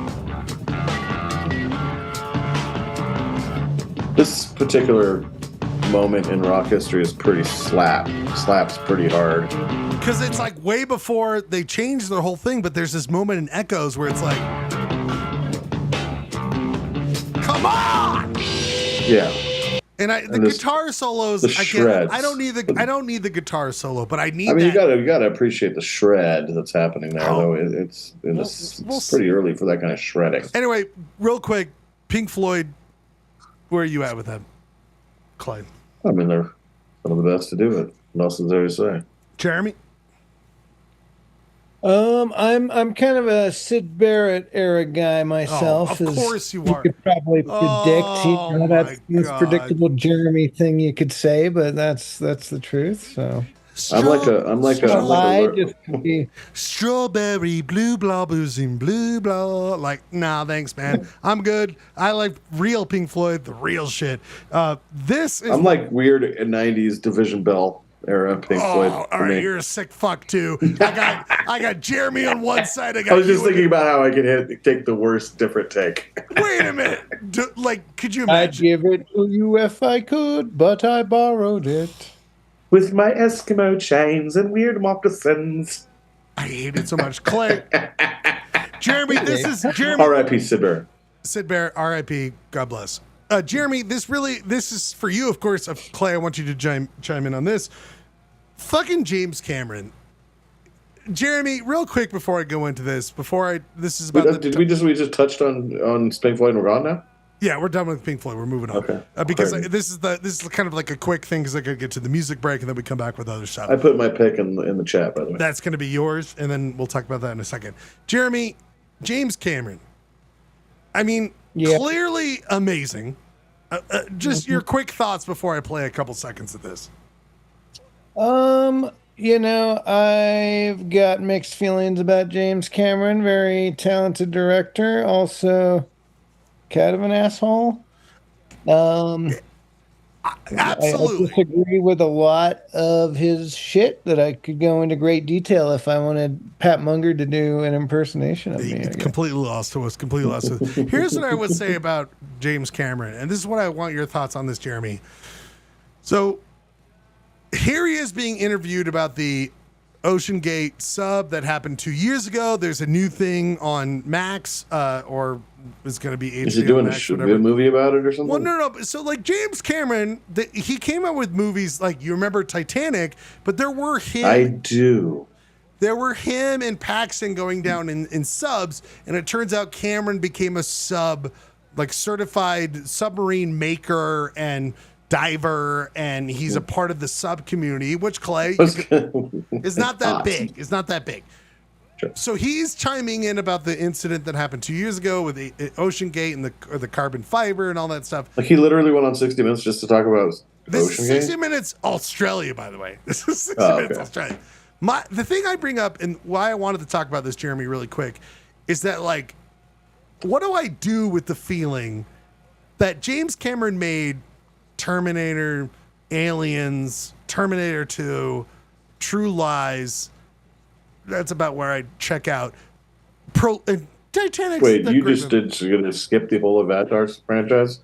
This particular moment in rock history is pretty slaps pretty hard. Because it's like way before they changed their whole thing, but there's this moment in Echoes where it's like, come on! Yeah. And the guitar solos, the shreds. I don't need the guitar solo, but I need. I mean, that. you gotta appreciate the shred that's happening there, though. It's pretty early for that kind of shredding. Anyway, real quick, Pink Floyd, where are you at with them, Clay? I mean, they're one of the best to do it. What else is there to say? Jeremy? I'm kind of a Sid Barrett era guy myself. Of course you are. You could probably predict. That's the most predictable Jeremy thing you could say, but that's the truth. So I'm like a strawberry blue blah boozing blue blah. Like, nah, thanks, man. I'm good. I like real Pink Floyd, the real shit. This is. I'm like weird '90s Division Bell era Pink Floyd. All right, you're a sick fuck too. I got Jeremy on one side. I was just thinking about how I could take the worst different take. Wait a minute. Could you imagine? I'd give it to you if I could, but I borrowed it. With my Eskimo chains and weird moccasins. I hate it so much. Clay. Jeremy, this is Jeremy. R.I.P. Sid Barrett. Sid Barrett, R.I.P. God bless. Jeremy, this is for you, of course. Clay, I want you to chime in on this. Fucking James Cameron. Jeremy, real quick before I go into this, this is about we just touched on Pink Floyd and we're gone now? Yeah, we're done with Pink Floyd. We're moving on. Okay. Because this is kind of like a quick thing because I got to get to the music break and then we come back with other stuff. I put my pick in the chat, by the way. That's going to be yours, and then we'll talk about that in a second. Jeremy, James Cameron. I mean, clearly amazing. Just your quick thoughts before I play a couple seconds of this. I've got mixed feelings about James Cameron. Very talented director. Also, kind of an asshole. Absolutely. I disagree with a lot of his shit that I could go into great detail if I wanted Pat Munger to do an impersonation of me. Completely lost to us. Completely lost to us. Here's what I would say about James Cameron, and this is what I want your thoughts on this, Jeremy. So here he is being interviewed about the Ocean Gate sub that happened 2 years ago. There's a new thing on Max, or it's going to be HBO. Is he doing Max, a movie about it or something? Well, no. So, like, James Cameron, he came out with movies like, you remember Titanic, but there were him. I do. There were him and Paxton going down in subs, and it turns out Cameron became a certified submarine maker and diver, and he's a part of the sub community, which Clay is not that big. It's not that big. Sure. So he's chiming in about the incident that happened 2 years ago with the Ocean Gate and the carbon fiber and all that stuff. Like, he literally went on 60 Minutes just to talk about this Ocean is 60 Gate? Minutes Australia, by the way. This is 60 Minutes Australia. The thing I bring up and why I wanted to talk about this, Jeremy, really quick, is that, like, what do I do with the feeling that James Cameron made Terminator, Aliens, Terminator 2, True Lies? That's about where I check out. Titanic's. Wait, you're going to skip the whole Avatar franchise?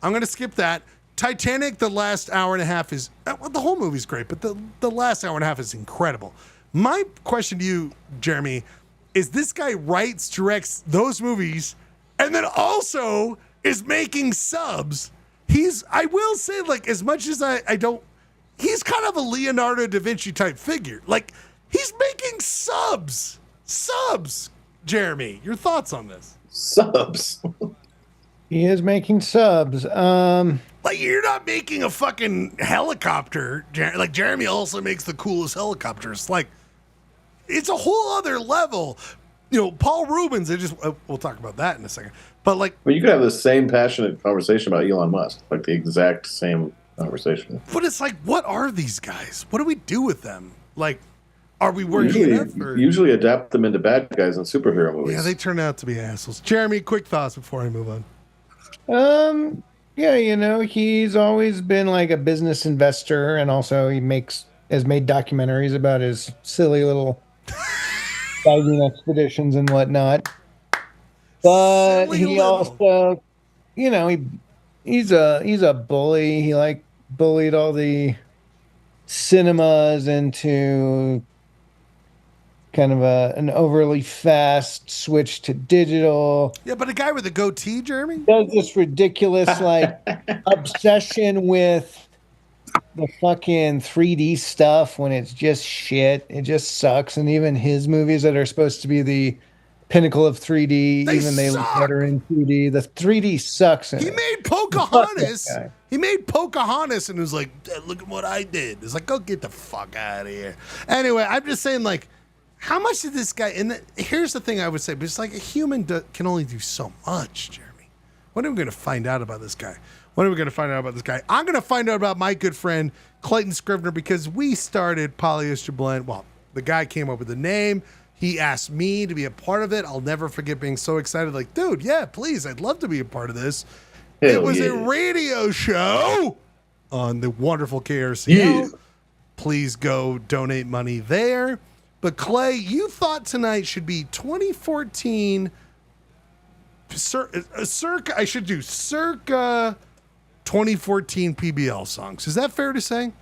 I'm going to skip that. Titanic, the last hour and a half is, well, the whole movie's great, but the last hour and a half is incredible. My question to you, Jeremy, is this guy writes, directs those movies, and then also is making subs. I will say, like, as much as I don't, he's kind of a Leonardo da Vinci type figure. Like, he's making subs. Jeremy, your thoughts on this? Subs. He is making subs. Like, you're not making a fucking helicopter. Like, Jeremy also makes the coolest helicopters. Like, it's a whole other level. You know, Paul Rubens, we'll talk about that in a second. But, like... Well, you could have the same passionate conversation about Elon Musk. Like, the exact same conversation. But it's like, what are these guys? What do we do with them? Like, are we working enough? Usually adapt them into bad guys in superhero movies. Yeah, they turn out to be assholes. Jeremy, quick thoughts before I move on. Yeah, you know, he's always been like a business investor, and also he has made documentaries about his silly little diving expeditions and whatnot. But he also, you know, he's a bully. He like bullied all the cinemas into kind of an overly fast switch to digital. Yeah, but a guy with a goatee, Jeremy? Does this ridiculous like obsession with the fucking 3D stuff when it's just shit. It just sucks. And even his movies that are supposed to be the pinnacle of 3D, they look better in 2D. The 3D sucks. He made Pocahontas. He made Pocahontas and was like, look at what I did. It's like, go get the fuck out of here. Anyway, I'm just saying, like, how much did this guy... And here's the thing I would say, but it's like a human can only do so much, Jeremy. When are we going to find out about this guy? I'm going to find out about my good friend, Clayton Scrivener, because we started Polyester Blend. Well, the guy came up with the name. He asked me to be a part of it. I'll never forget being so excited. Like, dude, yeah, please, I'd love to be a part of this. It was a radio show on the wonderful KRCL. Yeah. Please go donate money there. But Clay, you thought tonight should be 2014 Circa. I should do Circa 2014 PBL songs. Is that fair to say?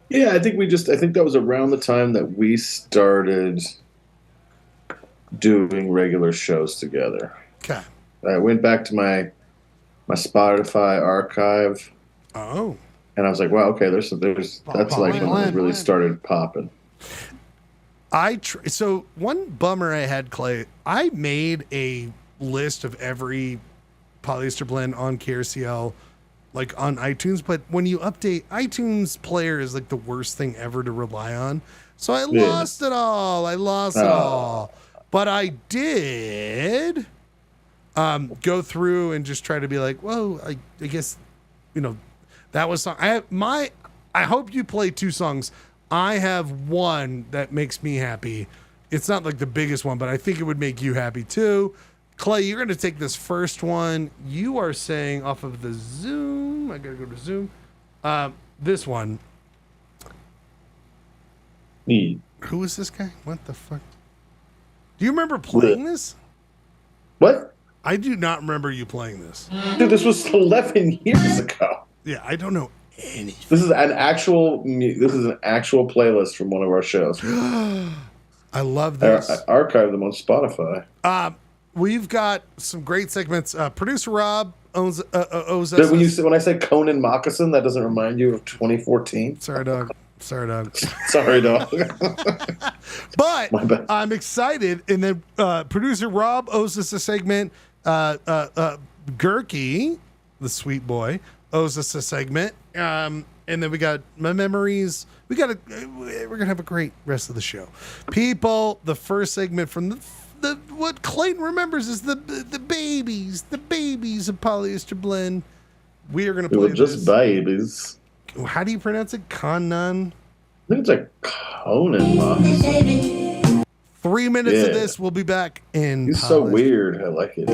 Yeah, I think that was around the time that we started doing regular shows together. Okay. I went back to my Spotify archive. Oh. And I was like, wow, okay, that's like when it really started popping. So one bummer I had, Clay, I made a list of every Polyester Blend on KRCL, like on iTunes, but when you update, iTunes Player is like the worst thing ever to rely on. So I lost it all. But I did go through and just try to be like, well, I guess, you know, that was song. I hope you play two songs. I have one that makes me happy. It's not like the biggest one, but I think it would make you happy too. Clay, you're going to take this first one. You are saying off of the Zoom. I got to go to Zoom. This one. Who is this guy? What the fuck? Do you remember playing this? What? I do not remember you playing this. Dude, this was 11 years ago. Yeah, I don't know anything. This is an actual playlist from one of our shows. I love this. I archived them on Spotify. We've got some great segments. Producer Rob owes us. When I say Conan Moccasin, that doesn't remind you of 2014? Sorry, dog. Sorry, dog. But I'm excited. And then producer Rob owes us a segment. Gehrke, the sweet boy, owes us a segment. And then we got my memories. We're gonna have a great rest of the show. People, the first segment from the what Clayton remembers is the babies of Polyester Blend. We are gonna play just babies. How do you pronounce it? Conan? I think it's like Conan Moccasin. 3 minutes of this. We'll be back in. He's so weird. I like it.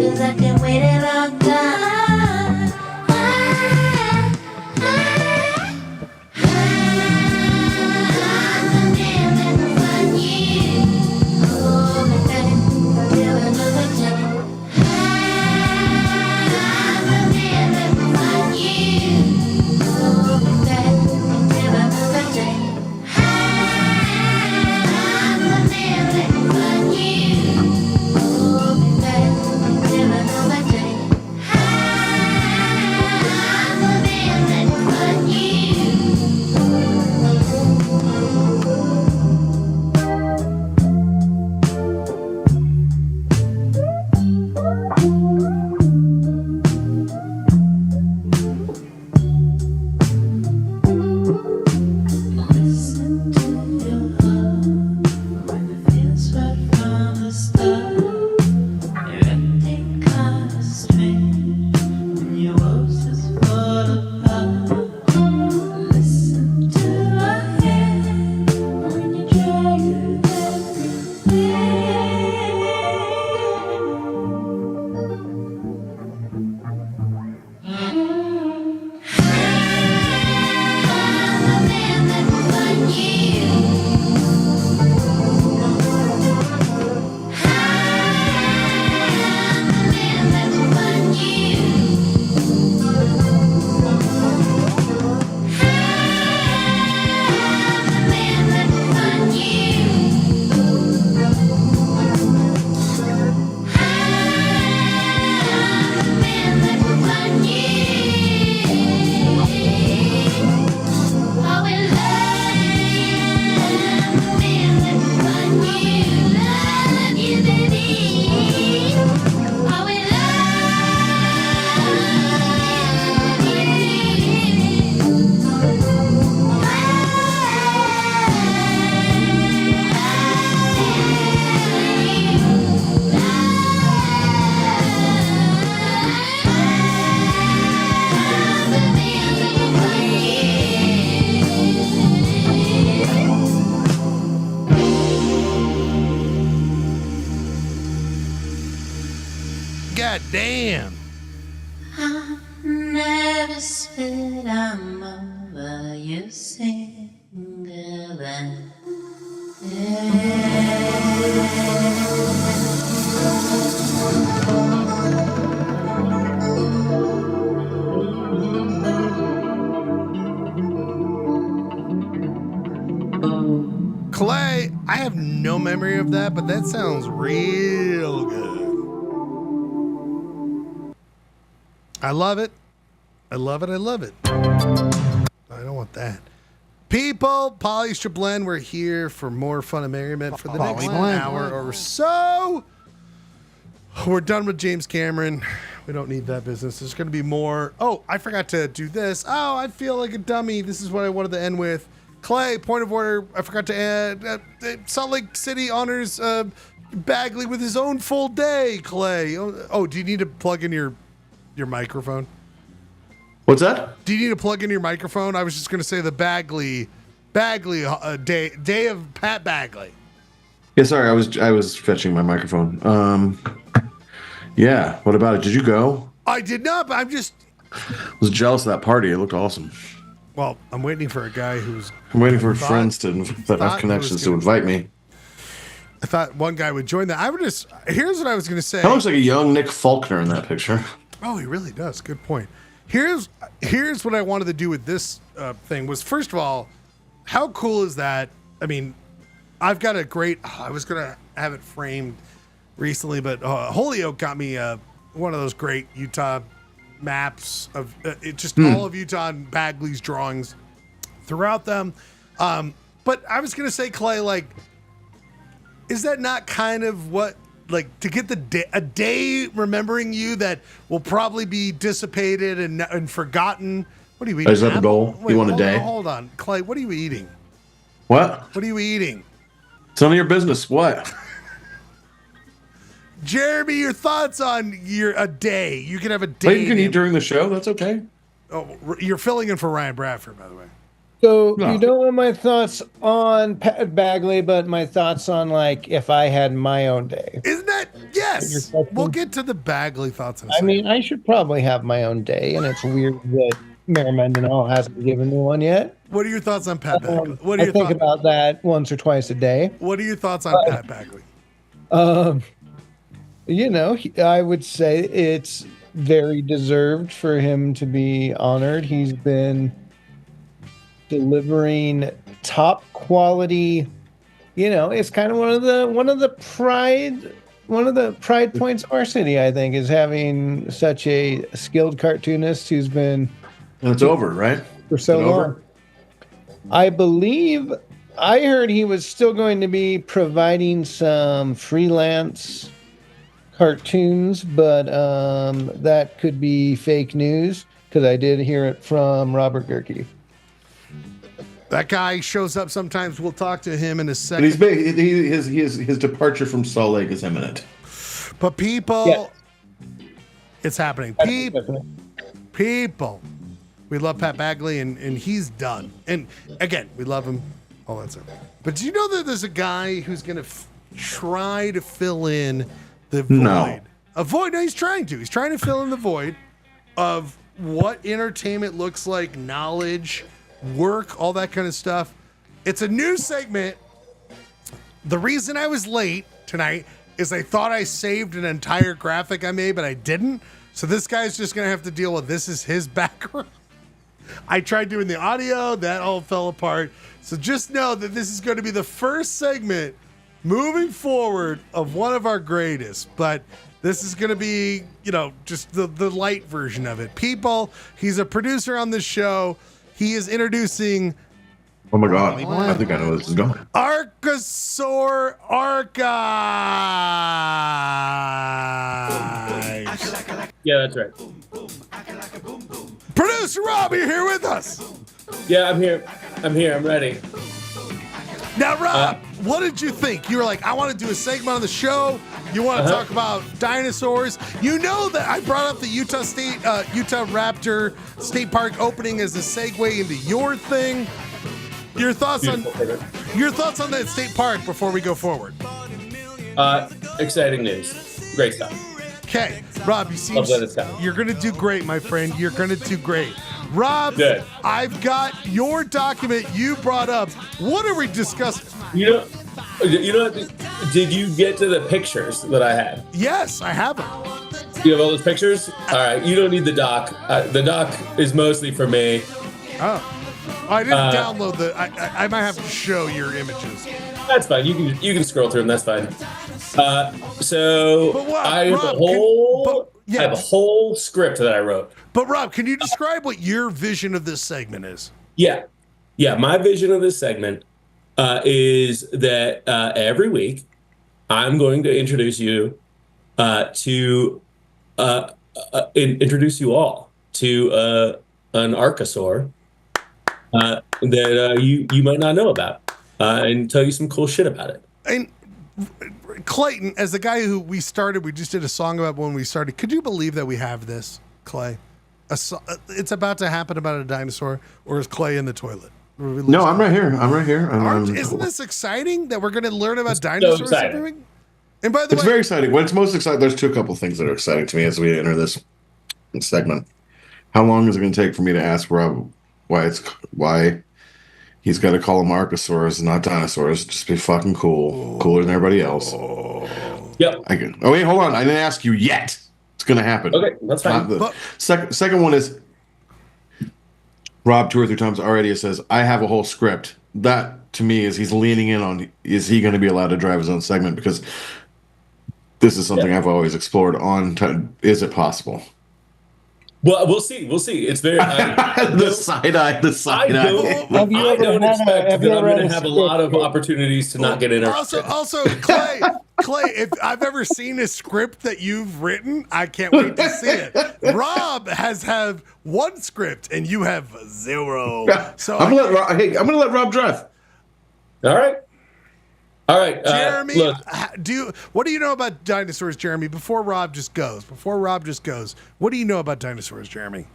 Damn. Never said I'm over you, single and Clay, I have no memory of that, but that sounds real good. I love it. I love it. I love it. I don't want that. People, Polyester Blend, we're here for more fun and merriment for the next hour or so. We're done with James Cameron. We don't need that business. There's going to be more. Oh, I forgot to do this. Oh, I feel like a dummy. This is what I wanted to end with. Clay, point of order. I forgot to add. Salt Lake City honors Bagley with his own full day. Clay. Oh, do you need to plug in your microphone? What's that? Do you need to plug in your microphone? I was just going to say the Bagley day of Pat Bagley. Yeah, sorry, I was fetching my microphone. Yeah. What about it? Did you go? I did not, but I'm just. I was jealous of that party. It looked awesome. Well, I'm waiting for a guy who's. I'm waiting for friends that have connections to invite me. I thought one guy would join that. Here's what I was going to say. That looks like a young Nick Faulkner in that picture. Oh, he really does. Good point. Here's what I wanted to do with this thing was, first of all, how cool is that? I mean, I've got a great. I was going to have it framed recently, but Holyoke got me one of those great Utah maps of all of Utah and Bagley's drawings throughout them. But I was gonna say, Clay, like, is that not kind of what, like, to get a day remembering you that will probably be dissipated and forgotten? What are you eating? Is that the goal? Wait, you want a day? Hold on, Clay. What are you eating? What? What are you eating? It's none of your business. What? Jeremy, your thoughts on a day? You can have a day. Oh, you can eat during the show. That's okay. Oh, you're filling in for Ryan Bradford, by the way. So No. you don't want my thoughts on Pat Bagley, but my thoughts on, like, if I had my own day. Isn't that? Yes. We'll get to the Bagley thoughts in a I second. mean, I should probably have my own day, and it's weird that Mayor Mendenhall hasn't given me one yet. What are your thoughts on Pat Bagley? What are I your think thoughts? about that once or twice a day. What are your thoughts on Pat Bagley? I would say it's very deserved for him to be honored. He's been delivering top quality. It's kind of one of the pride points of our city, I think, is having such a skilled cartoonist who's been. And it's over, right? For so long. Over? I believe I heard he was still going to be providing some freelance cartoons, but that could be fake news because I did hear it from Robert Gehrke. That guy shows up sometimes. We'll talk to him in a second. His departure from Salt Lake is imminent. But people, it's happening. People, we love Pat Bagley, and he's done. And again, we love him, all that stuff. But do you know that there's a guy who's going to try to fill in the void? No. A void? No, he's trying to. He's trying to fill in the void of what entertainment looks like, knowledge, work, all that kind of stuff. It's a new segment. The reason I was late tonight is I thought I saved an entire graphic I made, but I didn't. So this guy's just going to have to deal with this is his background. I tried doing the audio. That all fell apart. So just know that this is going to be the first segment moving forward of one of our greatest. But this is going to be, just the light version of it. People, he's a producer on this show. He is introducing... Oh my God. I think I know where this is going. Archosaur Archives. Yeah, that's right. Producer Rob, you're here with us. Yeah, I'm here. I'm ready. Now, Rob, what did you think? You were like, I want to do a segment on the show. You want to talk about dinosaurs. You know that I brought up the Utah Raptor State Park opening as a segue into your thing. Your thoughts on that state park before we go forward. Exciting news. Great stuff. Okay, Rob, you seem Love that it's coming. you're gonna do great, my friend. You're gonna do great. Rob, Good. I've got your document you brought up. What are we discussing? You know, did you get to the pictures that I had? Yes, I have them. You have all those pictures? All right, you don't need the doc. The doc is mostly for me. Oh, I didn't download the. I might have to show your images. That's fine. You can scroll through them. That's fine. So But what, I have Rob, I have a whole script that I wrote. But Rob, can you describe what your vision of this segment is? Yeah. My vision of this segment is that every week I'm going to introduce you introduce you all to an archosaur that you might not know about, and tell you some cool shit about it. And Clayton, as the guy who we just did a song about when we started. Could you believe that we have this, Clay? It's about to happen about a dinosaur, or is Clay in the toilet? No, I'm right here. Isn't this exciting that we're going to learn about dinosaurs every week? And by the it's way, very exciting. What's most exciting? There's a couple things that are exciting to me as we enter this segment. How long is it going to take for me to ask Rob why he's got to call them archosaurs and not dinosaurs? Just be fucking cooler than everybody else. Yep. Oh wait, hold on. I didn't ask you yet. It's going to happen. Okay, that's fine. Second one is Rob 2 or 3 times already says I have a whole script. That to me is he's leaning in on. Is he going to be allowed to drive his own segment? Because this is something I've always explored on. Is it possible? Well, we'll see. It's very the side eye. I don't expect that I'm going to have a lot of opportunities to not get interrupted. Also, Clay, if I've ever seen a script that you've written, I can't wait to see it. Rob has one script and you have 0. So I'm gonna let Rob drive. All right. Jeremy, look. what do you know about dinosaurs, Jeremy? Before Rob just goes, what do you know about dinosaurs, Jeremy?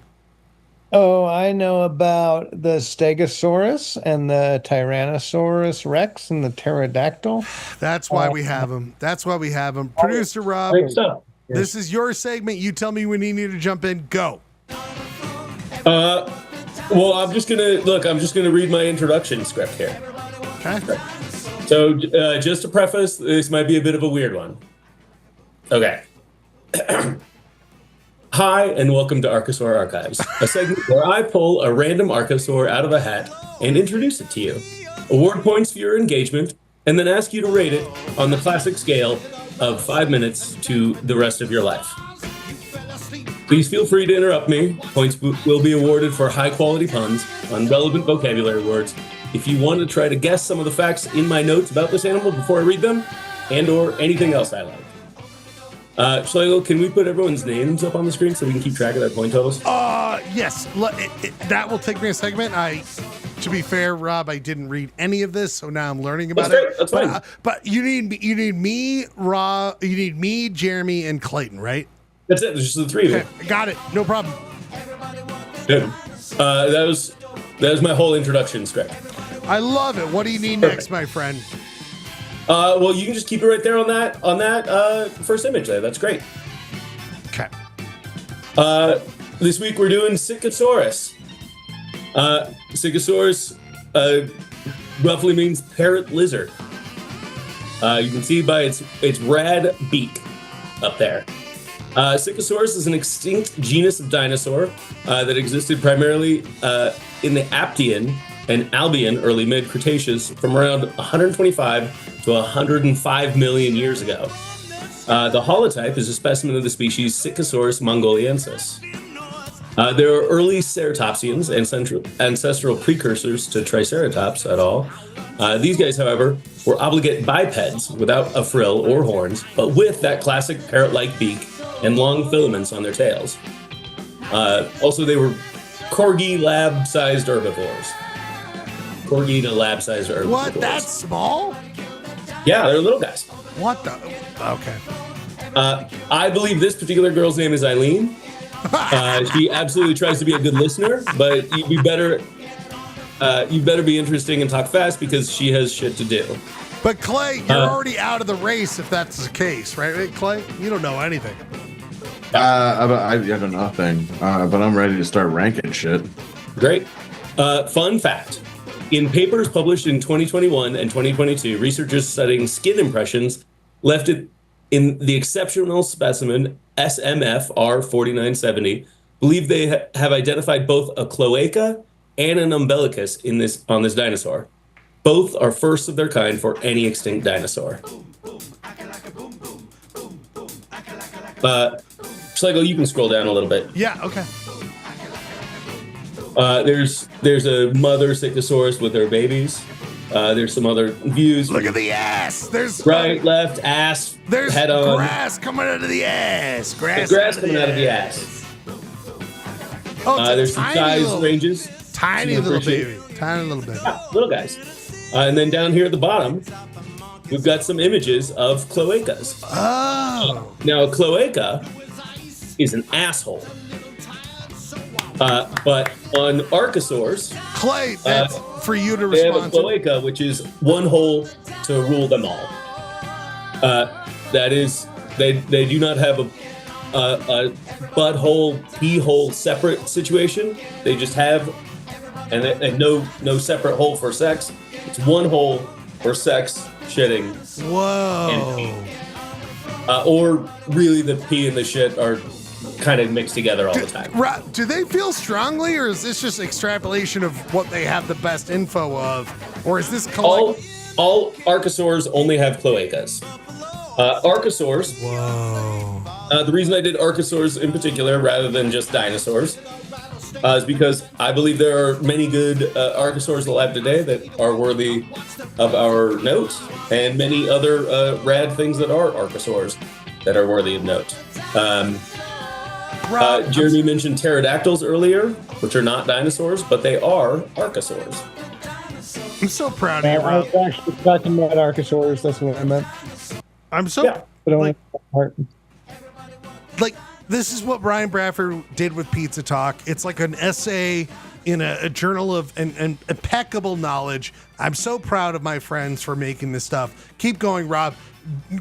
Oh, I know about the Stegosaurus and the Tyrannosaurus Rex and the pterodactyl. That's why we have them. Producer Rob, Great stuff. This is your segment. You tell me when you need to jump in. Go. Well, I'm just gonna read my introduction script here. Okay. So, just to preface, this might be a bit of a weird one. Okay. Hi, and welcome to Archosaur Archives, a segment where I pull a random archosaur out of a hat and introduce it to you, award points for your engagement, and then ask you to rate it on the classic scale of 5 minutes to the rest of your life. Please feel free to interrupt me. Points will be awarded for high-quality puns on relevant vocabulary words. If you want to try to guess some of the facts in my notes about this animal before I read them, and or anything else I like. Schlegel, can we put everyone's names up on the screen so we can keep track of their point totals? Yes. That will take me a segment. To be fair, Rob, I didn't read any of this, so now I'm learning about it. That's fine. But you need me, Rob. You need me, Jeremy, and Clayton, right? That's it. There's just the 3 of you. Okay, got it. No problem. Good. That was my whole introduction script. I love it. What do you need next, my friend? Well, you can just keep it right there on that first image there. That's great. Okay. This week we're doing Circosaurus. Circosaurus roughly means parrot lizard. You can see by its rad beak up there. Circosaurus is an extinct genus of dinosaur that existed primarily in the Aptian and Albian early mid-Cretaceous from around 125 to 105 million years ago. The holotype is a specimen of the species Circosaurus mongoliensis. There are early ceratopsians, ancestral precursors to Triceratops et al. These guys, however, were obligate bipeds without a frill or horns, but with that classic parrot-like beak and long filaments on their tails. Also, they were corgi lab-sized herbivores. Corgi to lab-sized herbivores. What? That's small? Yeah, they're little guys. What the? Okay. I believe this particular girl's name is Eileen. She absolutely tries to be a good listener, but you better be interesting and talk fast because she has shit to do. But Clay, you're already out of the race if that's the case, right, Clay? You don't know anything. I got nothing, but I'm ready to start ranking shit. Great. Fun fact. In papers published in 2021 and 2022, researchers studying skin impressions left it in the exceptional specimen SMF R4970 believe they have identified both a cloaca and an umbilicus on this dinosaur. Both are first of their kind for any extinct dinosaur. Schlegel, you can scroll down a little bit. Yeah, okay. There's a mother Cyclosaurus with her babies. There's some other views. Look at the ass. There's right, left, ass, there's head on. grass coming out of the ass. Grass coming out of the ass. Oh, there's some size ranges. Tiny little baby. Tiny little baby. Yeah, little guys. And then down here at the bottom, we've got some images of cloacas. Oh. Now, a cloaca is an asshole. But on archosaurs, Clay, that's for you to they have a respond to. cloaca, which is one hole to rule them all. That is, they do not have a butthole, pee hole separate situation. They just have, and no separate hole for sex. It's one hole for sex, shitting, Whoa. and pee. Or really, the pee and the shit are kind of mixed together all the time. Do they feel strongly, or is this just extrapolation of what they have the best info of, or is this all archosaurs only have cloacas? Archosaurs. Whoa. The reason I did archosaurs in particular rather than just dinosaurs is because I believe there are many good archosaurs alive today that are worthy of our note, and many other rad things that are archosaurs that are worthy of note. Jeremy mentioned pterodactyls earlier, which are not dinosaurs, but they are archosaurs. I'm so proud of you, I Rob. was actually talking about archosaurs. That's what I meant. I'm so like this is what Brian Bradford did with Pizza Talk. It's like an essay in a journal of an impeccable knowledge. I'm so proud of my friends for making this stuff. Keep going, Rob.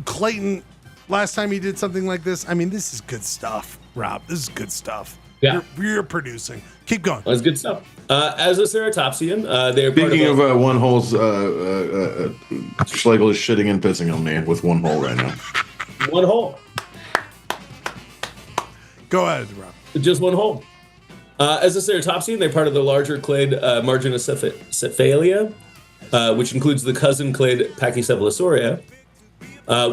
Clayton, last time you did something like this, I mean, this is good stuff, Rob. This is good stuff. Yeah. You're producing. Keep going. That's good stuff. As a ceratopsian, they're Speaking of one holes, Schlegel is shitting and pissing on me with one hole right now. One hole. Go ahead, Rob. Just one hole. As a ceratopsian, they're part of the larger clade Marginocephalia, which includes the cousin clade Pachycephalosauria,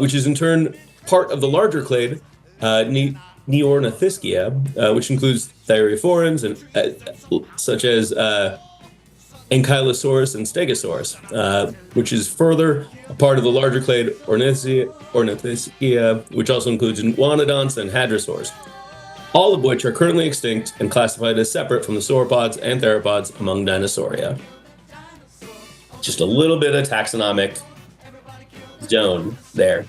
which is in turn part of the larger clade Neornithischia, which includes Thyreophorans and such as Ankylosaurus and Stegosaurus, which is further a part of the larger clade Ornithischia, which also includes Iguanodonts and Hadrosaurs, all of which are currently extinct and classified as separate from the sauropods and theropods among Dinosauria. Just a little bit of taxonomic zone there.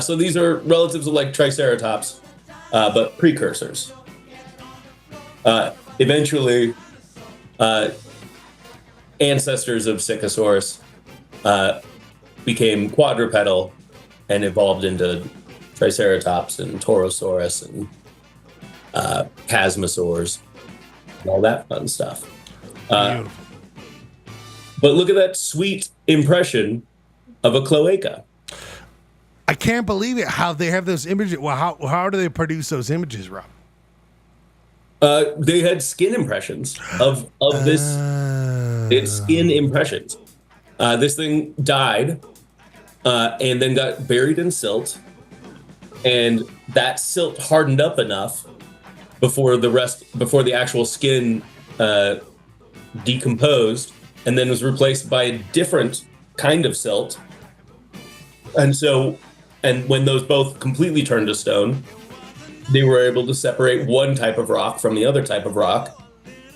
So these are relatives of like Triceratops, but precursors. Eventually, ancestors of Sycosaurus became quadrupedal and evolved into Triceratops and Torosaurus and Chasmosaurs and all that fun stuff. But look at that sweet impression of a cloaca. I can't believe it. How they have those images. Well, how do they produce those images, Rob? They had skin impressions of this. It's skin impressions. This thing died and then got buried in silt, and that silt hardened up enough before the actual skin decomposed, and then was replaced by a different kind of silt. And when those both completely turned to stone, they were able to separate one type of rock from the other type of rock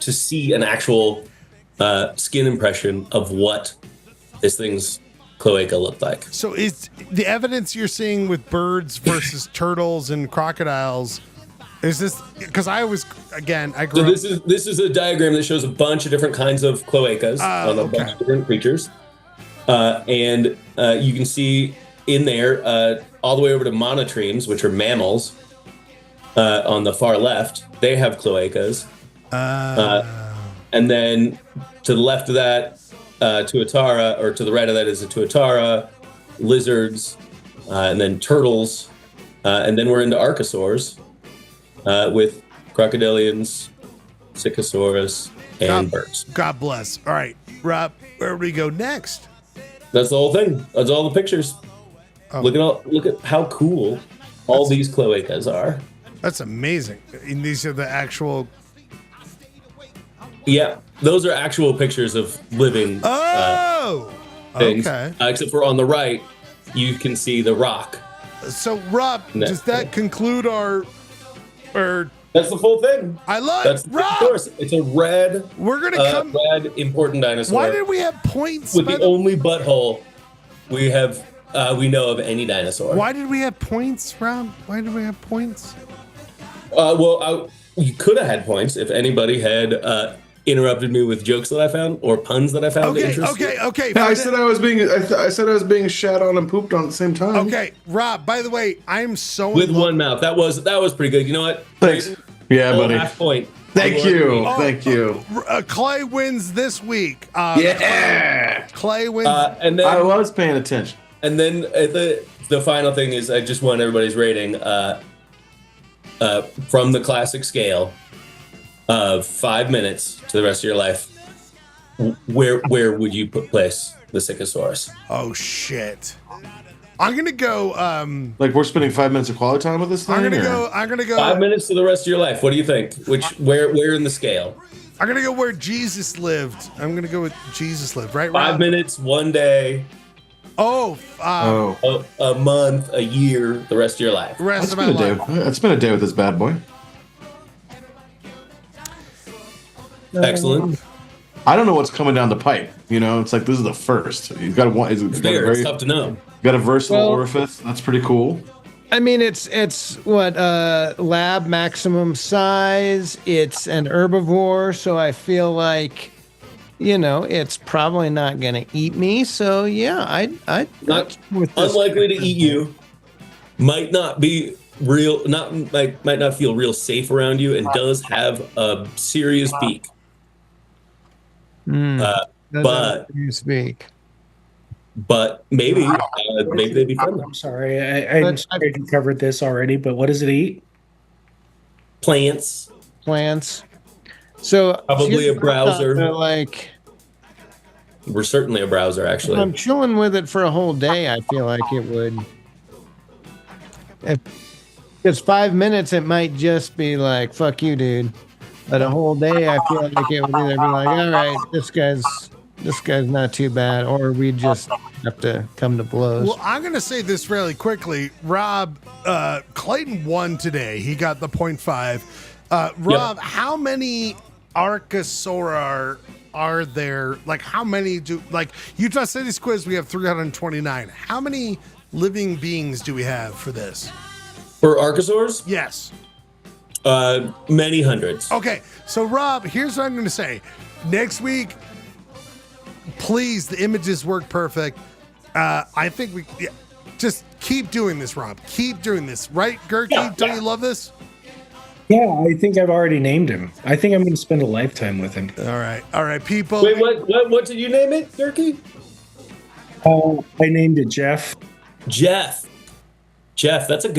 to see an actual skin impression of what this thing's cloaca looked like. So is the evidence you're seeing with birds versus turtles and crocodiles, is this because I grew up. This is a diagram that shows a bunch of different kinds of cloacas on a bunch of different creatures. And you can see in there all the way over to monotremes, which are mammals, on the far left, they have cloacas. And then to the left of that, tuatara, or to the right of that is a tuatara, lizards, and then turtles. And then we're into archosaurs with crocodilians, Cicosaurus, and birds. God bless. All right, Rob, where do we go next? That's the whole thing. That's all the pictures. Oh. Look at how cool all these cloacas are. That's amazing. And these are the actual. Yeah, those are actual pictures of living things. Okay. Except for on the right, you can see the rock. So, Rob, does that conclude our? That's the full thing. I love That's it. Rob! Of course, it's a red. We're gonna come. Red important dinosaur. Why did we have points? With the only butthole we have, we know of any dinosaur. Why did we have points, Rob? Why did we have points? You could have had points if anybody had interrupted me with jokes that I found or puns that I found interesting. Okay. Yeah, I said I was being shat on and pooped on at the same time. Okay, Rob. By the way, I'm so with one mouth. That was pretty good. You know what? Thanks. Yeah, buddy. Half point. Thank you. Thank you. Clay wins this week. Yeah. Clay wins. And then I was paying attention. And then the final thing is, I just want everybody's rating from the classic scale of 5 minutes to the rest of your life. Where would you place the Cicosaurus? Oh shit! I'm gonna go. Like we're spending 5 minutes of quality time with this thing. I'm gonna go. 5 minutes to the rest of your life. What do you think? Where in the scale? I'm gonna go where Jesus lived. I'm gonna go with Jesus lived. Right. 5 minutes, 1 day. A month, a year, the rest of your life. Rest of my life. It's been a day with this bad boy. Excellent. I don't know what's coming down the pipe. You know, it's like this is the first. You've got one. It's tough to know. Got a versatile orifice. That's pretty cool. I mean, it's what lab maximum size. It's an herbivore, so I feel like, it's probably not gonna eat me. So yeah, I not unlikely to eat you. Might not be real. Might not feel real safe around you, and does have a serious beak. But maybe they'd be friendly. I'm sorry, I'm sorry you covered this already, but what does it eat? Plants. So probably a browser. We're certainly a browser, actually. If I'm chilling with it for a whole day, I feel like it would. If it's 5 minutes, it might just be like, fuck you, dude. But a whole day, I feel like it would either be like, all right, this guy's not too bad, or we just have to come to blows. Well, I'm going to say this really quickly. Rob, Clayton won today. He got the 0.5. Rob, how many Archosaur are there? Like, how many Utah City's quiz, we have 329. How many living beings do we have for this? For Archosaurs? Yes. Many hundreds. Okay, so Rob, here's what I'm going to say. Next week, please, the images work perfect. I think just keep doing this, Rob. Keep doing this, right, Gehrke? Don't you love this? Yeah, I think I've already named him. I think I'm going to spend a lifetime with him. All right, people. Wait, what did you name it, Gehrke? I named it Jeff. Jeff, that's a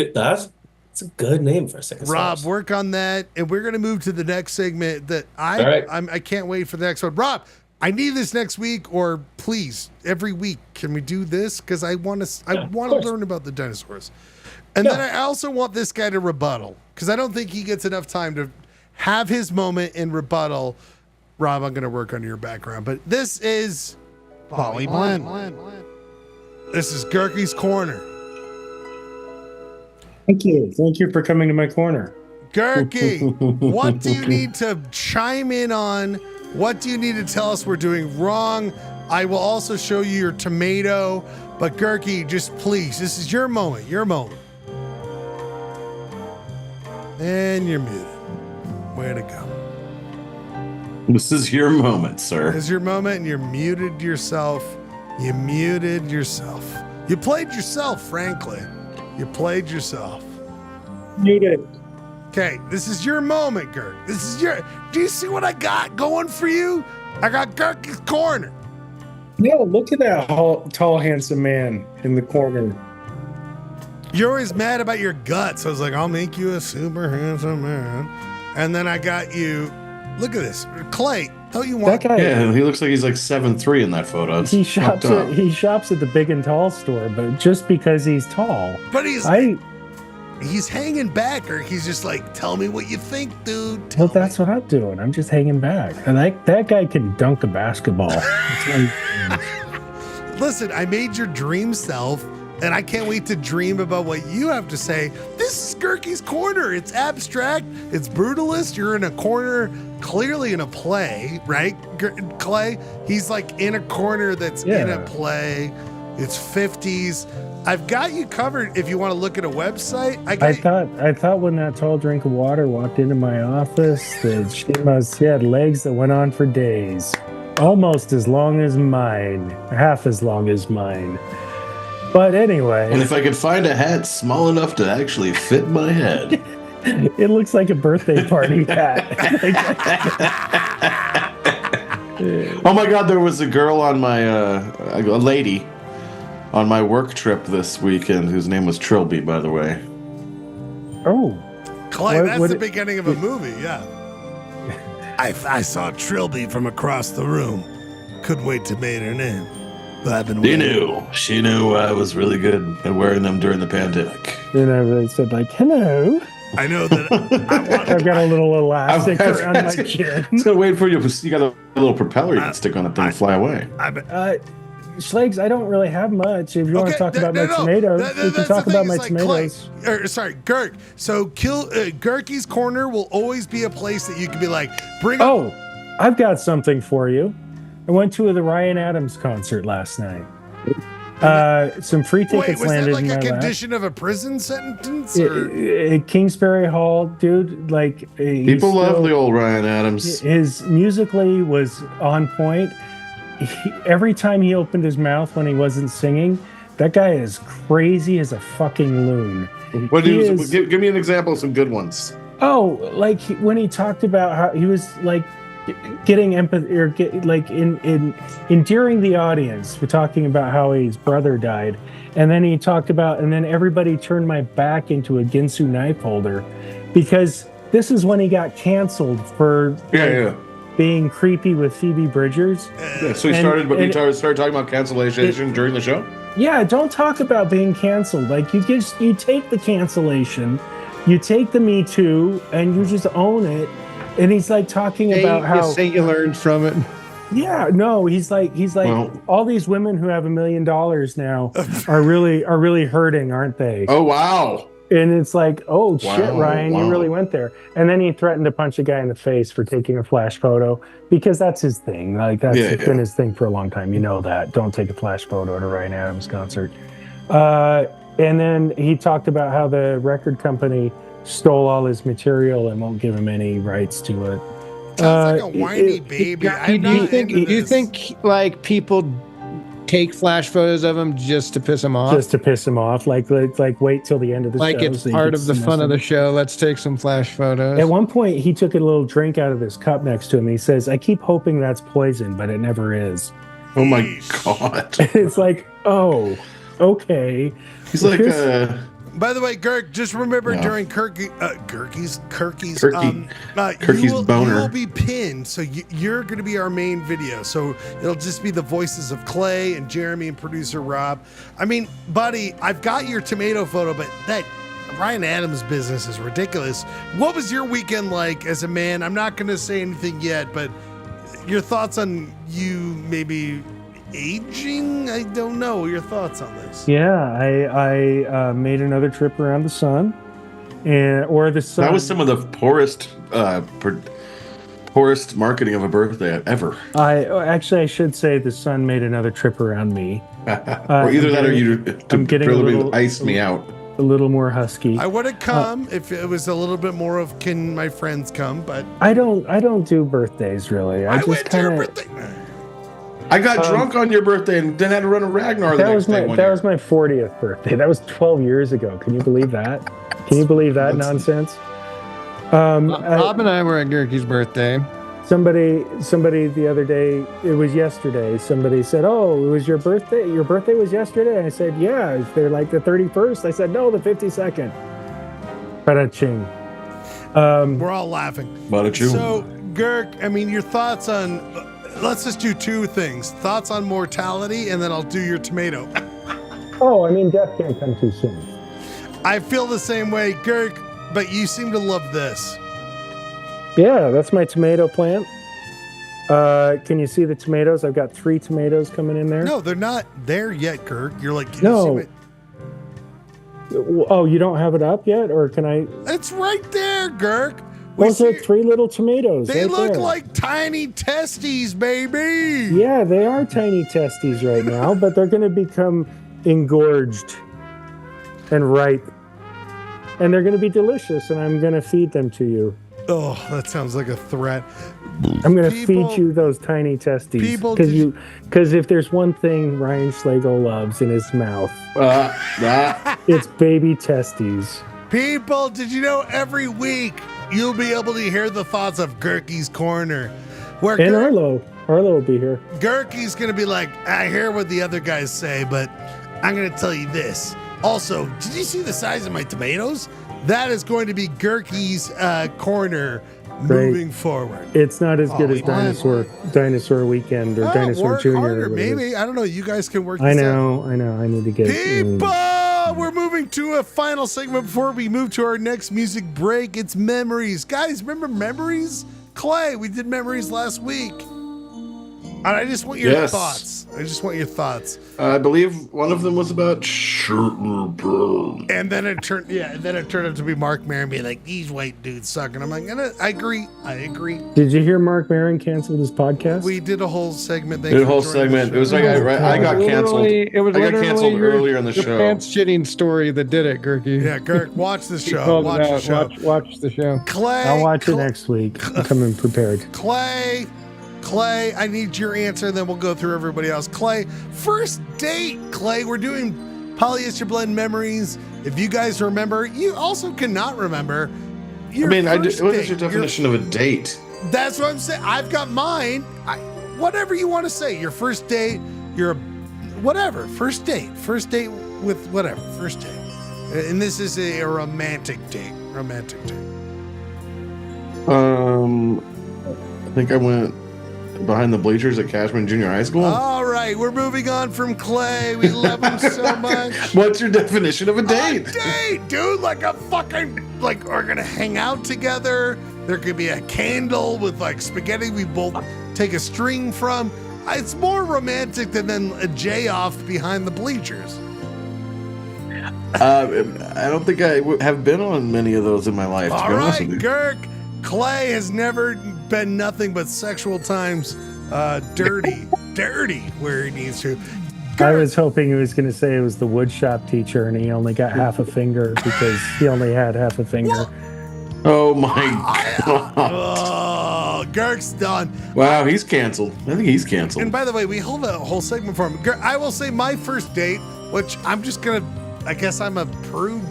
good name for a second. Rob, work on that, and we're going to move to the next segment. I can't wait for the next one. Rob, I need this next week, or please, every week, can we do this? Because I want to learn about the dinosaurs, and then I also want this guy to rebuttal, because I don't think he gets enough time to have his moment in rebuttal. Rob, I'm going to work on your background, but this is Poly Blend. This is Gehrke's Corner. Thank you for coming to my corner. Gehrke, what do you need to chime in on? What do you need to tell us we're doing wrong? I will also show you your tomato, but Gehrke, just please, this is your moment, And you're muted. Way to go. This is your moment, sir. This is your moment, and you're muted yourself. You muted yourself. You played yourself, frankly. You played yourself. Muted. Okay, this is your moment, Gehrke. This is your. Do you see what I got going for you? I got Gehrke's Corner. No, look at that tall, handsome man in the corner. You're always mad about your guts. I was like, I'll make you a super handsome man. And then I got you. Look at this, Clay. Don't you want? That guy? Yeah, he looks like he's like 7'3" in that photo. It's He shops fucked up. at the Big and Tall store, but just because he's tall. But he's hanging back, or he's just like, tell me what you think, dude. Well, that's what I'm doing. I'm just hanging back. And that guy can dunk a basketball. Listen, I made your dream self, and I can't wait to dream about what you have to say. This is Gehrke's Corner. It's abstract. It's brutalist. You're in a corner, clearly in a play, right, Clay? He's like in a corner that's in a play. It's 50s. I've got you covered if you want to look at a website. I thought when that tall drink of water walked into my office that she had legs that went on for days. Almost as long as mine. Half as long as mine. But anyway. And if I could find a hat small enough to actually fit my head. It looks like a birthday party hat. Oh my God, there was a girl on my, a lady on my work trip this weekend whose name was Trilby, by the way. Oh. Clay, that's the beginning of a movie, yeah. I saw Trilby from across the room. Couldn't wait to meet her name. But I've been waiting. She knew I was really good at wearing them during the pandemic. And I really said like, hello. I know that I've got a little elastic around my chin. It's gonna wait for you. You got a little propeller you can stick on it and fly away. Schlegs, I don't really have much. If you want to talk about my tomatoes, we can talk about my tomatoes. Sorry, Gehrke. So Gehrke's Corner will always be a place that you can be like, I've got something for you. I went to the Ryan Adams concert last night. Some free tickets landed in my lap. Was that like a condition of a prison sentence? Kingsbury Hall, dude. Like people love the old Ryan Adams. His musically was on point. Every time he opened his mouth when he wasn't singing, that guy is crazy as a fucking loon. Give me an example of some good ones. Oh, like when he talked about how he was like getting empathy or endearing the audience. We're talking about how his brother died, and then he talked about, and then everybody turned my back into a Ginsu knife holder, because this is when he got canceled for being creepy with Phoebe Bridgers. Yeah, so he started talking about cancellation during the show. Yeah, don't talk about being canceled. Like you take the cancellation, you take the Me Too, and you just own it. And he's like talking about how you learned from it. Yeah, no, he's like all these women who have $1 million now are really hurting, aren't they? Oh wow. And it's like, oh shit, Ryan, you really went there. And then he threatened to punch a guy in the face for taking a flash photo, because that's his thing. Like that's been his thing for a long time. You know that. Don't take a flash photo at a Ryan Adams concert. And then he talked about how the record company stole all his material and won't give him any rights to it. Sounds like a whiny baby. Do you think like people take flash photos of him just to piss him off? Just to piss him off, like wait till the end of the show. Like it's part of the fun of the show. Let's take some flash photos. At one point, he took a little drink out of his cup next to him. He says, "I keep hoping that's poison, but it never is." Oh my God! It's like, oh, okay. He's like, by the way, Gehrke, just remember during Gehrke's boner. you will be pinned, so you're going to be our main video. So it'll just be the voices of Clay and Jeremy and producer Rob. I mean, buddy, I've got your tomato photo, but that Ryan Adams business is ridiculous. What was your weekend like as a man? I'm not going to say anything yet, but your thoughts on you maybe aging? I don't know. Your thoughts on this? Yeah, I made another trip around the sun, or the sun. That was some of the poorest marketing of a birthday ever. I should say the sun made another trip around me. Or either that, or you to ice me out. A little more husky. I would have come if it was a little bit more of can my friends come, but I don't do birthdays really. I just kind of. I got drunk on your birthday and then had to run a Ragnar the next day. That was my 40th birthday. That was 12 years ago. Can you believe that? Can you believe that nonsense? Rob and I were at Gehrke's birthday. Somebody the other day, it was yesterday, somebody said, "Oh, it was your birthday? Your birthday was yesterday?" I said, "Yeah." Is there like the 31st? I said, "No, the 52nd. Ba-da-ching. We're all laughing. Ba-da-ching. So, Gehrke, I mean, your thoughts on, let's just do two things. Thoughts on mortality, and then I'll do your tomato. Oh, I mean, death can't come too soon. I feel the same way, Gehrke, but you seem to love this. Yeah, that's my tomato plant. Can you see the tomatoes? I've got 3 tomatoes coming in there. No, they're not there yet, Gehrke. You're like, can No. you see Oh, you don't have it up yet? Or can I? It's right there, Gehrke. Those are 3 little tomatoes. They right look there. like tiny testes, baby. Yeah, they are tiny testes right now, but they're going to become engorged and ripe. And they're going to be delicious, and I'm going to feed them to you. Oh, that sounds like a threat. I'm going to feed you those tiny testes. Because if there's one thing Ryan Schlegel loves in his mouth, it's baby testes. People, did you know every week you'll be able to hear the thoughts of Gehrke's Corner? Where And Arlo will be here. Gehrke's going to be like, I hear what the other guys say, but I'm going to tell you this. Also, did you see the size of my tomatoes? That is going to be Gehrke's Corner moving forward. It's not as good as Dinosaur Weekend or Dinosaur work Junior. harder, or whatever. maybe. I don't know. You guys can work I this out. know. I need to get People, we're moving to a final segment before we move to our next music break. It's Memories. Guys, remember Memories? Clay, we did Memories last week. And I just want your thoughts. I believe one of them was about shooting. And then it turned out to be Mark Maron being like, these white dudes suck. And I'm like, I agree. Did you hear Mark Maron canceled his podcast? We did a whole segment. It was like I got canceled. It was I got canceled earlier in the show. Pants shitting story that did it, Gehrke. Yeah, Gehrke, watch the show. Watch the show. Clay, I'll watch it next week. I'm coming prepared. Clay, I need your answer, and then we'll go through everybody else. Clay, first date. Clay, we're doing Polyester Blend Memories. If you guys remember, you also cannot remember. What is your definition of a date? That's what I'm saying. I've got mine. Whatever you want to say. Your first date, whatever. First date with whatever. First date. And this is a romantic date. I think I went behind the bleachers at Cashman Junior High School. All right, we're moving on from Clay. We love him so much. What's your definition of a date? A date, dude, like a fucking, like, we're gonna hang out together. There could be a candle with like spaghetti we both take a string from. It's more romantic than a J off behind the bleachers. I don't think I have been on many of those in my life. All right, Gehrke. Clay has never been nothing but sexual times dirty where he needs to. I was hoping he was going to say it was the woodshop teacher and he only got half a finger because he only had half a finger. Oh my God. Oh, Gehrke's done. Wow, he's canceled. I think he's canceled. And by the way, we hold a whole segment for him. I will say my first date, which I'm just going to, I guess I'm a prude.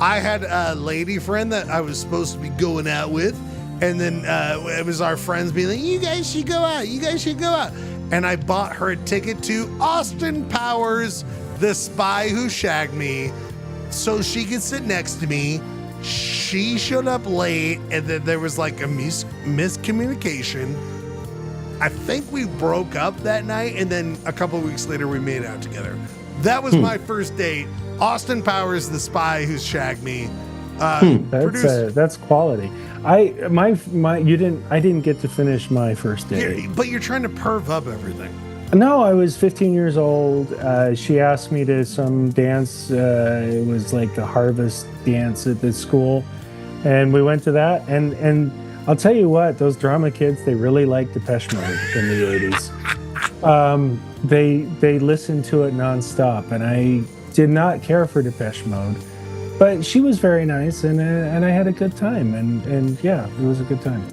I had a lady friend that I was supposed to be going out with, and then it was our friends being like, you guys should go out. And I bought her a ticket to Austin Powers, The Spy Who Shagged Me, so she could sit next to me. She showed up late, and then there was like a miscommunication. I think we broke up that night, and then a couple of weeks later we made out together. That was my first date. Austin Powers, The Spy Who Shagged Me. That's quality. I didn't get to finish my first date. But you're trying to perv up everything. No, I was 15 years old. She asked me to some dance. It was like the harvest dance at the school, and we went to that. And I'll tell you what, those drama kids, they really liked Depeche Mode in the 80s. They listened to it nonstop, and I did not care for Depeche Mode, but she was very nice, and I had a good time, and yeah, it was a good time.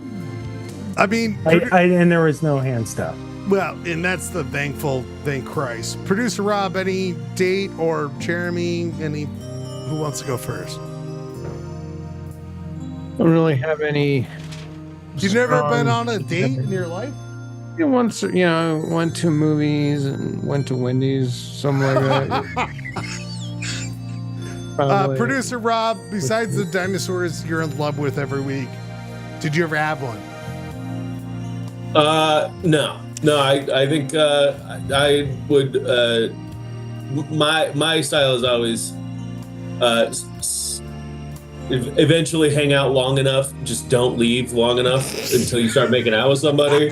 I mean, and there was no hand stuff. Well, and that's the thankful, thank Christ. Producer Rob, any date, or Jeremy, who wants to go first? don't really have any. You've never been on a date in your life? Yeah, once, went to movies and went to Wendy's, something like that. Producer Rob, besides the dinosaurs you're in love with every week, did you ever have one? No. I think I would. My style is always eventually hang out long enough. Just don't leave long enough until you start making out with somebody,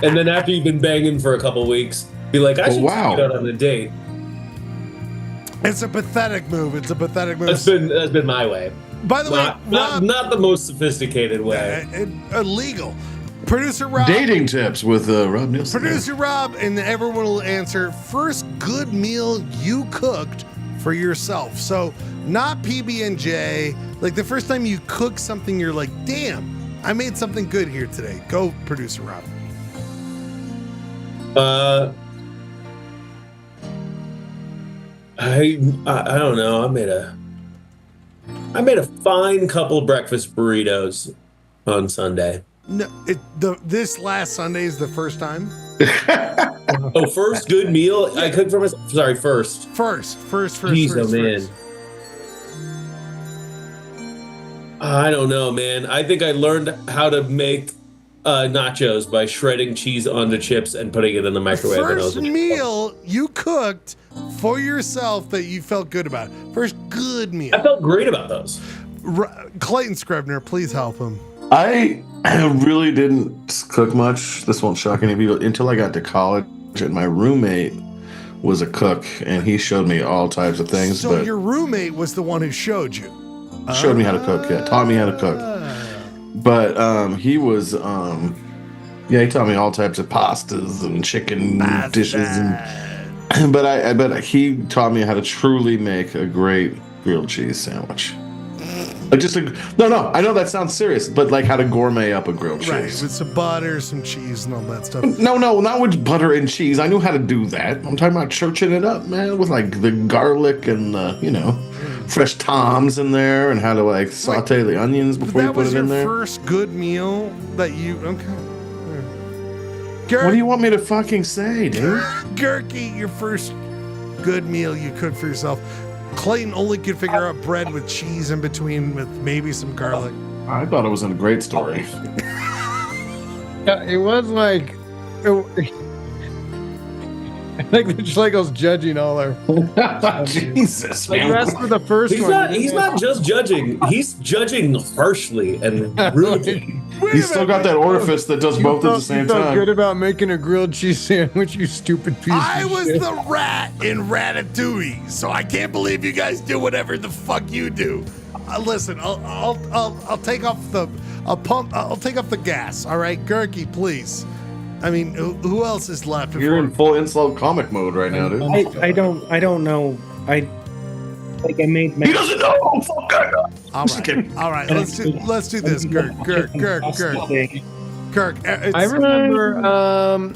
and then after you've been banging for a couple weeks, be like, I should take you out on a date. It's a pathetic move. That's been my way. By the way, not the most sophisticated way. Illegal. Producer Rob. Dating tips with Rob Nielsen. Producer Rob, and everyone will answer first good meal you cooked for yourself. So not PB&J. Like the first time you cook something, you're like, damn, I made something good here today. Go, Producer Rob. I don't know. I made a fine couple breakfast burritos on Sunday. No, this last Sunday is the first time. First good meal I cooked for myself. Sorry, first. Jeez, man. I don't know, man. I think I learned how to make nachos by shredding cheese onto chips and putting it in the microwave. First meal you cooked for yourself that you felt good about. First good meal. I felt great about those. Clayton Scribner, please help him. I really didn't cook much. This won't shock any people until I got to college, and my roommate was a cook, and he showed me all types of things. So your roommate was the one who showed you? Showed me how to cook, taught me how to cook. But he was, he taught me all types of pastas and chicken dishes, but he taught me how to truly make a great grilled cheese sandwich. I know that sounds serious, but like how to gourmet up a grilled cheese. Right, with some butter, some cheese, and all that stuff. No, not with butter and cheese. I knew how to do that. I'm talking about churching it up, man, with like the garlic and fresh toms in there, and how to like saute the onions before you put it in there. That was your first good meal that you. Okay. What do you want me to fucking say, dude? Gehrke, your first good meal you cooked for yourself. Clayton only could figure out bread with cheese in between with maybe some garlic. I thought it was a great story. It was like... I think the Schlegel's judging all our... Jesus, man. The rest of the first one. He's not just judging. He's judging harshly and rudely. He's still got that orifice that does both at the same time. You felt good about making a grilled cheese sandwich, you stupid piece of shit. I was the rat in Ratatouille, so I can't believe you guys do whatever the fuck you do. Listen, I'll take off the I'll take off the gas. All right, Gehrke, please. I mean, who else is left? You're in full insult comic mode right now, dude. I don't know. I made. He doesn't know. Fuck that. All right. Let's do this, Gehrke. I remember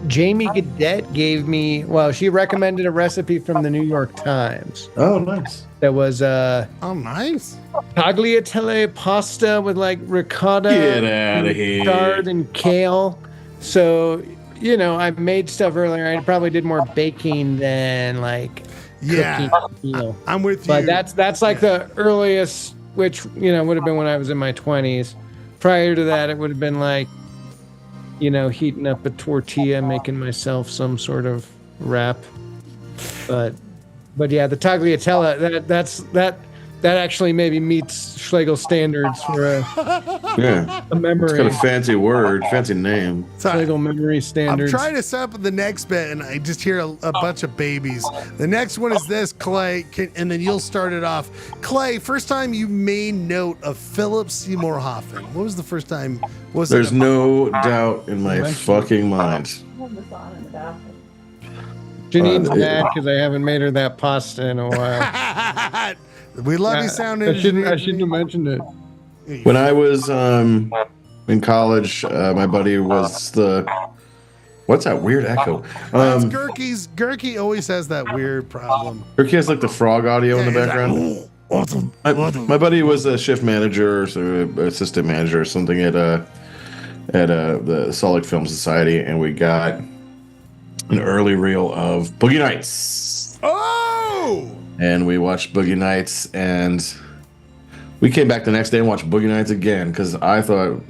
Jamie Gadet gave me. Well, she recommended a recipe from the New York Times. Oh, nice. That was nice. Tagliatelle pasta with like ricotta, get out of here, chard and kale. So, I made stuff earlier. I probably did more baking than like cooking. I'm with you. But that's like the earliest, which would have been when I was in my 20s. Prior to that, it would have been like, heating up a tortilla, making myself some sort of wrap. But yeah, the tagliatelle that actually maybe meets Schlegel standards for a memory. It's got a fancy word, fancy name. Schlegel memory standards. I'm trying to set up the next bit, and I just hear a bunch of babies. The next one is this, Clay, and then you'll start it off. Clay, first time you made note of Philip Seymour Hoffman. What was the first time? There's no doubt in my fucking mind. Janine's mad because I haven't made her that pasta in a while. We love you, sound engineer. I shouldn't have mentioned it. When I was in college, my buddy was the... What's that weird echo? Gehrke always has that weird problem. Gehrke has like the frog audio in the background. Like, Awesome. My buddy was a shift manager or assistant manager or something at the Salt Lake Film Society, and we got an early reel of Boogie Nights. Oh! And we watched Boogie Nights, and we came back the next day and watched Boogie Nights again because I thought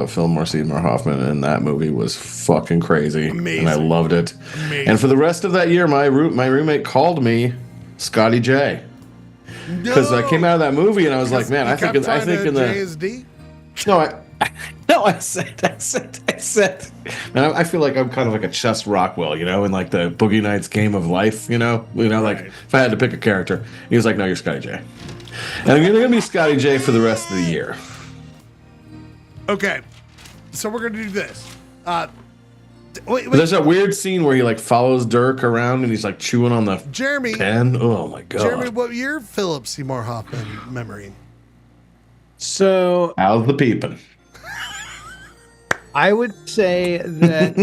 Fillmore Seymour Hoffman in that movie was fucking crazy. Amazing. And I loved it. Amazing. And for the rest of that year, my roommate called me Scotty J. Because I came out of that movie and I was like, man, I think in the JSD? I said, man, I feel like I'm kind of like a Chess Rockwell, in like the Boogie Nights Game of Life, like if I had to pick a character. He was like, no, you're Scotty J. And you're gonna be Scotty J for the rest of the year. Okay, so we're gonna do this. Wait. There's that weird scene where he like follows Dirk around and he's like chewing on the pen. Oh my god. Jeremy, what your Philip Seymour Hoffman memory? So how's the peeping? I would say that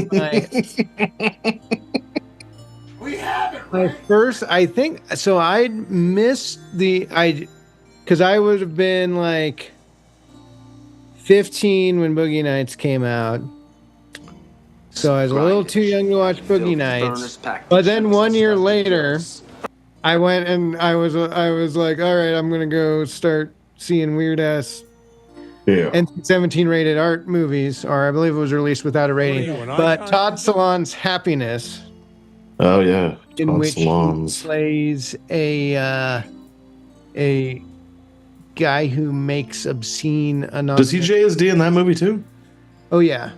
we have it. My first, I think so. I missed because I would have been like 15 when Boogie Nights came out. So I was a little too young to watch Boogie Nights. But then 1 year later, I went and I was like, all right, I'm gonna go start seeing weird ass NC-17 rated art movies, or I believe it was released without a rating. But Todd Solondz Happiness. Oh yeah, in Todd which Solondz. he plays a guy who makes obscene anonymous. Does he JSD in that movie too? Oh yeah.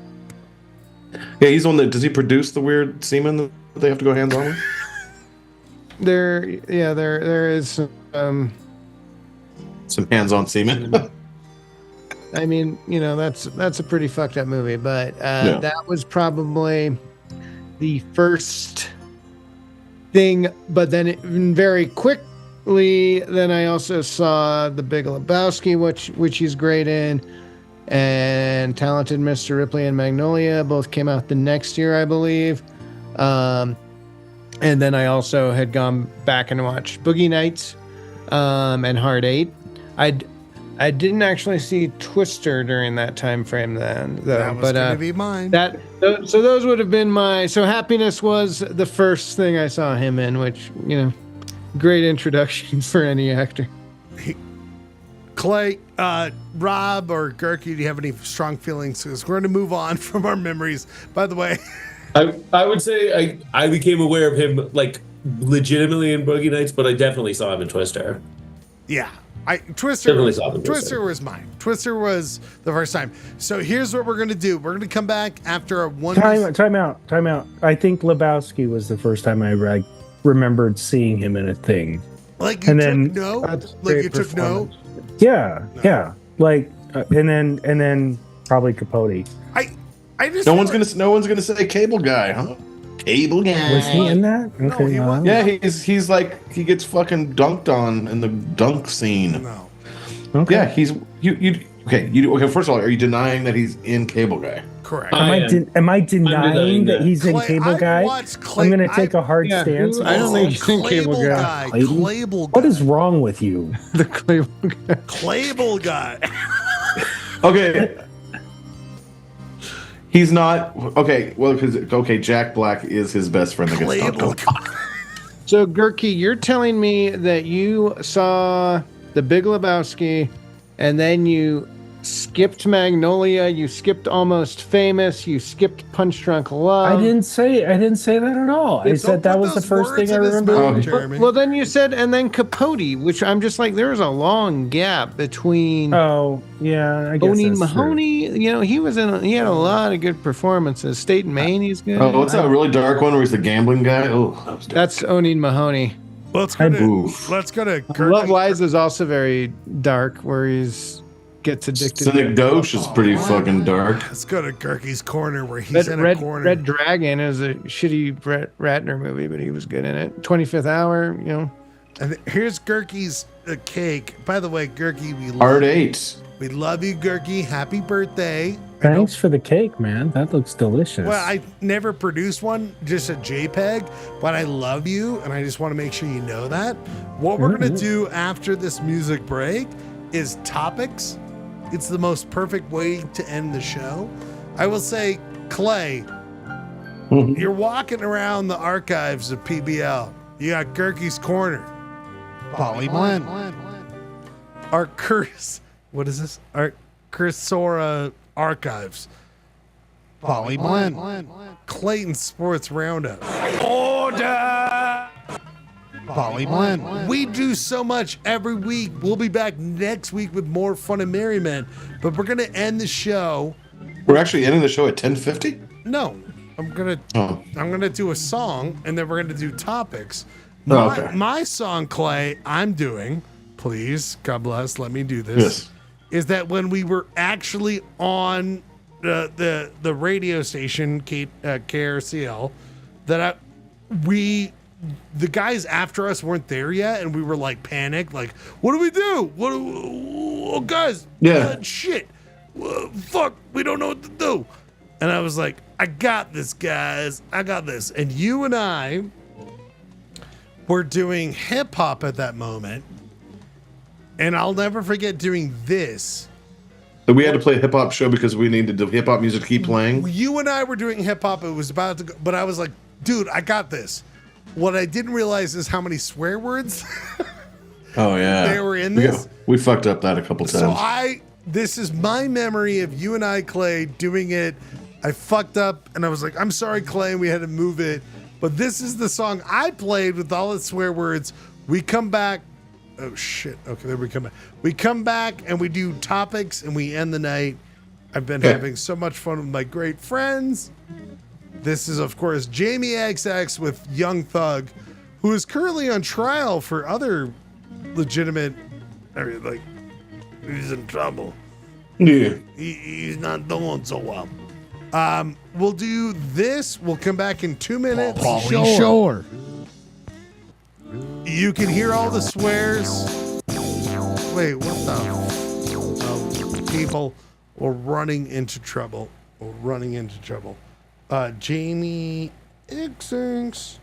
Yeah, he's on the. Does he produce the weird semen that they have to go hands on with? There is some hands-on semen. I mean, that's a pretty fucked up movie, but that was probably the first thing. But then very quickly, then I also saw The Big Lebowski, which he's great in, and Talented Mr. Ripley and Magnolia both came out the next year, I believe. And then I also had gone back and watched Boogie Nights and Hard Eight. I didn't actually see Twister during that time frame then, though. That was going to be mine. So those would have been my. So Happiness was the first thing I saw him in, which great introduction for any actor. Clay, Rob, or Gehrke, do you have any strong feelings? Because we're going to move on from our memories. By the way, I would say I became aware of him like legitimately in Boogie Nights, but I definitely saw him in Twister. Yeah. Twister was mine. Twister was the first time. So here's what we're going to do. We're going to come back after a one. Time out. I think Lebowski was the first time I remembered seeing him in a thing. Like you took no. Yeah. Like and then probably Capote. I just no one's gonna say Cable Guy, huh? Cable Guy. Was he in that? Okay, no, he wasn't. Yeah, he's like he gets fucking dunked on in the dunk scene. No. Okay. Yeah, he's okay. First of all, are you denying that he's in Cable Guy? Correct. Am I denying that he's in Cable Guy? I'm going to take a hard stance. I don't think he's in Cable Guy. Clayble Guy. What is wrong with you? The Clayble Guy. Clayble Guy. Okay. He's not okay. Well, because Jack Black is his best friend that gets dunked on. So Gehrke, you're telling me that you saw The Big Lebowski, and then you skipped Magnolia, you skipped Almost Famous, you skipped Punch Drunk Love. I didn't say that at all. I said that was the first thing I remember. Well, then you said, and then Capote, which I'm just like, there was a long gap between. Oh yeah, I guess Onin Mahoney. True. He had a lot of good performances. State and Maine, he's good. Oh, what's that really dark one where he's the gambling guy? Oh, that's Onin Mahoney. Let's go to Gehrke. Love Lies is also very dark, where he's gets addicted. Cynic Doche is pretty fucking dark. Let's go to Gehrke's Corner where he's in a corner. Red Dragon is a shitty Brett Ratner movie, but he was good in it. 25th Hour, And here's Gehrke's cake. By the way, Gehrke, Hard Eight. We love you, Gehrke. Happy birthday. Thanks for the cake, man. That looks delicious. Well, I never produced one, just a JPEG, but I love you, and I just want to make sure you know that. What we're going to do after this music break is topics. It's the most perfect way to end the show. I will say, Clay, you're walking around the archives of PBL. You got Gehrke's Corner. Poly Blend. Our what is this? Our Cursora archives. Poly Blend. Clayton Sports Roundup. Order. Poly Blend. We do so much every week. We'll be back next week with more fun and merriment. But we're gonna end the show. We're actually ending the show at 10:50. No, I'm gonna do a song, and then we're gonna do topics. Okay. My song, Clay, I'm doing. Please, God bless, let me do this. Yes. Is that when we were actually on the radio station, KRCL, that the guys after us weren't there yet, and we were like panicked, like, what do we do? Oh, guys, shit, fuck, we don't know what to do. And I was like, I got this, guys, I got this. And you and I were doing hip hop at that moment, and I'll never forget doing this. So we had to play a hip hop show because we needed the hip hop music to keep playing. You and I were doing hip hop. It was about to go, but I was like, dude, I got this. What I didn't realize is how many swear words Oh yeah, they were in this. We fucked up that a couple times. So this is my memory of you and I, Clay, doing it. I fucked up, and I was like, I'm sorry, Clay, and we had to move it. But this is the song I played with all its swear words. We come back. Oh shit. Okay, there we come back. We come back and we do topics and we end the night. I've been having so much fun with my great friends. This is, of course, Jamie XX with Young Thug, who is currently on trial for other legitimate, like, he's in trouble. Yeah. He's not doing so well. We'll do this. We'll come back in 2 minutes. Sure. You can hear all the swears. Wait, what the? People were running into trouble. Jamie XX.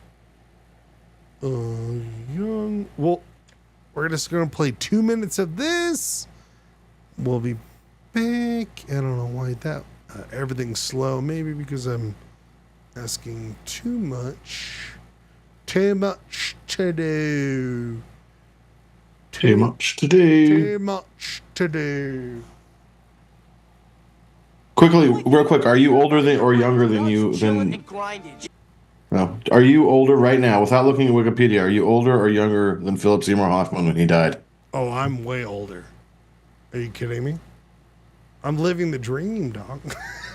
Young. Well, we're just going to play 2 minutes of this. We'll be back. I don't know why that. Everything's slow. Maybe because I'm asking too much. Too much to do. Too much to do. Too much to do. Quickly, real quick, are you older than or younger than you? No. Are you older right now, without looking at Wikipedia, are you older or younger than Philip Seymour Hoffman when he died? Oh, I'm way older. Are you kidding me? I'm living the dream, dog.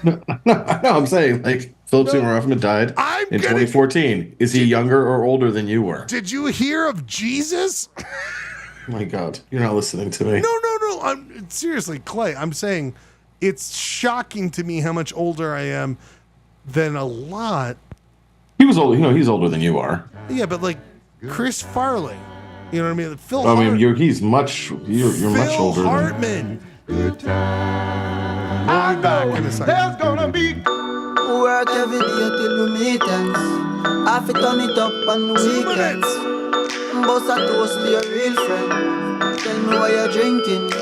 No, I'm saying, like, Philip Seymour Hoffman died in 2014. Is he younger or older than you were? Did you hear of Jesus? My God, you're not listening to me. No. I'm seriously, Clay. I'm saying it's shocking to me how much older I am than a lot. He was older. He's older than you are. Yeah, but like Chris Farley, you know what I mean? Phil. He's much. You're much older. Phil Hartman. Good time. I'll be back in a second. There's gonna be work every day till we meet ends. I fi turn it up on the weekends. Boss a toast to your real friend. Tell me why you're drinking. I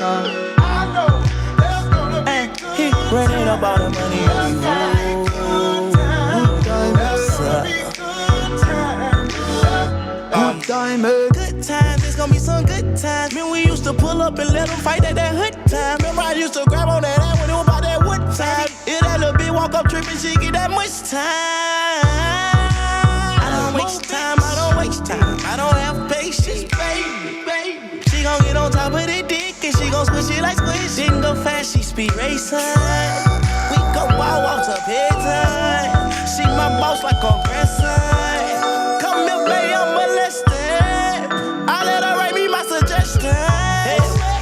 know there's gonna be he running about the money. Good times, it's gonna be some good times. Man, we used to pull up and let them fight at that hood time. Remember I used to grab on that ass when it was about that wood time. If that little bitch walk up tripping, she get that much time. I don't waste time, I don't have patience, baby. She gon' get on top of the dick and she gon' squish it like squish. Didn't go fast, she speed racing. We go wild walks up head time. She my boss like a grandson. Come here, play, I'm molested. I let her write me my suggestions.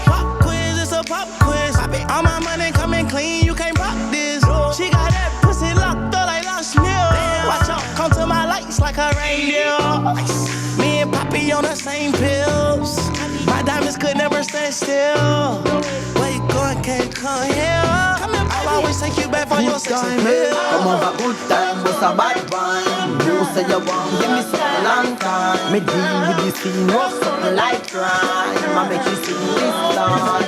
Pop quiz, it's a pop quiz. All my money coming clean, you can't pop this. She got that pussy locked up like Lost Mill. Watch out, come to my lights like a reindeer. Me and Poppy on the same pills. My diamonds could never stand still. Where you going? can't come here. I'll always take you back for your sex appeal. Come on, a good time, what's a bad one? You say you want, give me some long time. Me deal with this thing, no something like crime. I make you sing this line.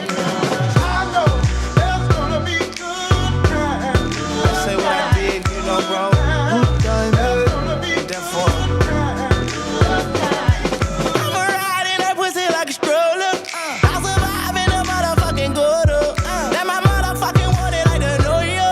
I know there's gonna be good times. Say what I did, you know, bro. Good times, there's gonna be therefore. I'ma ride in that pussy like a stroller. I'll survive in a motherfucking gutter. That my motherfucking wanted like the know you.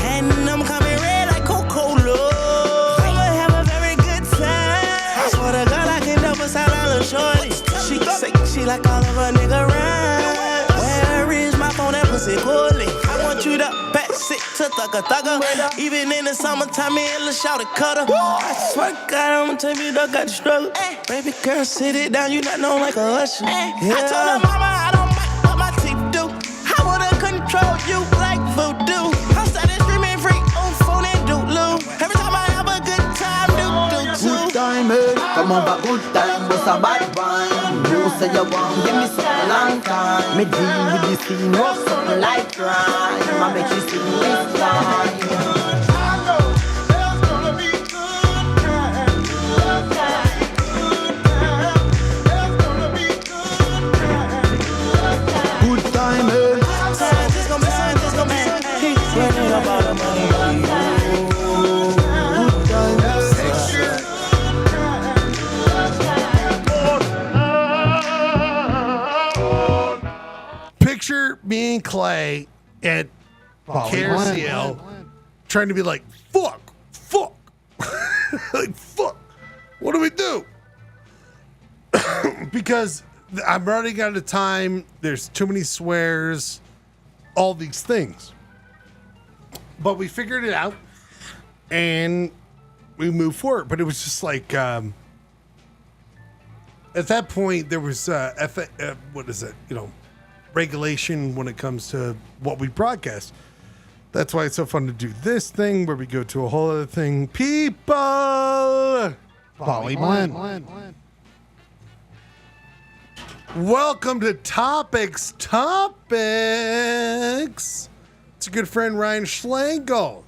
And I'm coming red like Coca-Cola. I'ma have a very good time. I swear to God I can never sound like a shorty. She say she like all of a nigga rhyme. Where is my phone that pussy poorly? I want you to pass it to thugga. Even in the summertime, me and Lil' Shawty cutter. I swear to God, I'ma tell you, dog got the struggle. Baby girl, sit it down, you not known like a usher. I told her mama I don't mind what my teeth do. I wanna control you like voodoo. I'm starting screaming free on phone and doodloo. Every time I have a good time, do too. Good time, come on, a good time, what's a bad one? You say you want, give me some long time. Me deal with this thing, no something like crime. I make you sing this line. Picture me and Clay at KRCL trying to be like, fuck, like, fuck. What do we do? Because I'm running out of time. There's too many swears, all these things. But we figured it out and we moved forward. But it was just like, at that point, there was, what is it? Regulation when it comes to what we broadcast. That's why it's so fun to do this thing where we go to a whole other thing. People! Poly Blend. Welcome to Topics. It's your good friend Ryan Schlegel.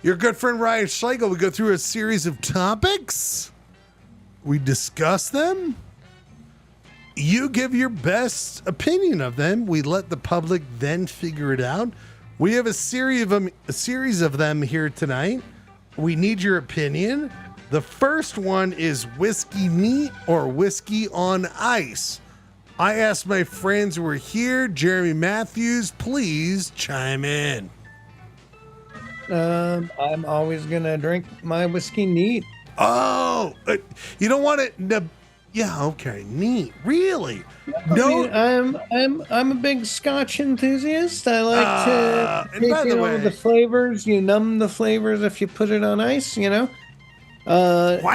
Your good friend Ryan Schlegel. We go through a series of topics. We discuss them. You give your best opinion of them. We let the public then figure it out. We have a series of them here tonight. We need your opinion. The first one is whiskey neat or whiskey on ice. I asked my friends who are here. Jeremy Matthews, please chime in. I'm always gonna drink my whiskey neat. Oh, you don't want it. Yeah, okay, neat. Really? No, I'm a big Scotch enthusiast. I like to and by take the way, the flavors. You numb the flavors if you put it on ice. Why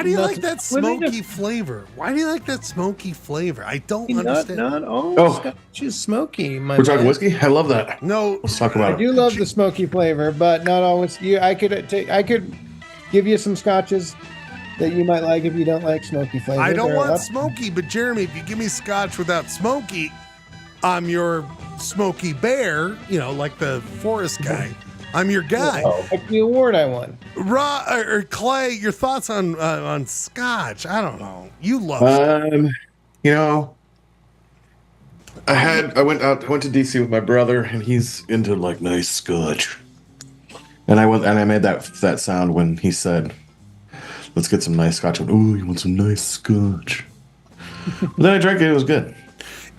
do you like that smoky flavor? Why do you like that smoky flavor? I don't understand. Not all Scotch is smoky. We're talking whiskey? I love that. No, let's talk about it. I do love the smoky flavor, but not all whiskey. I could give you some Scotches that you might like if you don't like smoky flavor. I don't want smoky, but Jeremy, if you give me Scotch without smoky, I'm your smoky bear, like the forest guy. I'm your guy. Like the award I won. Clay, your thoughts on Scotch? I don't know. You love I went to DC with my brother, and he's into like nice Scotch. And I made that sound when he said, "Let's get some nice Scotch." Ooh, you want some nice Scotch? Then I drank it. It was good.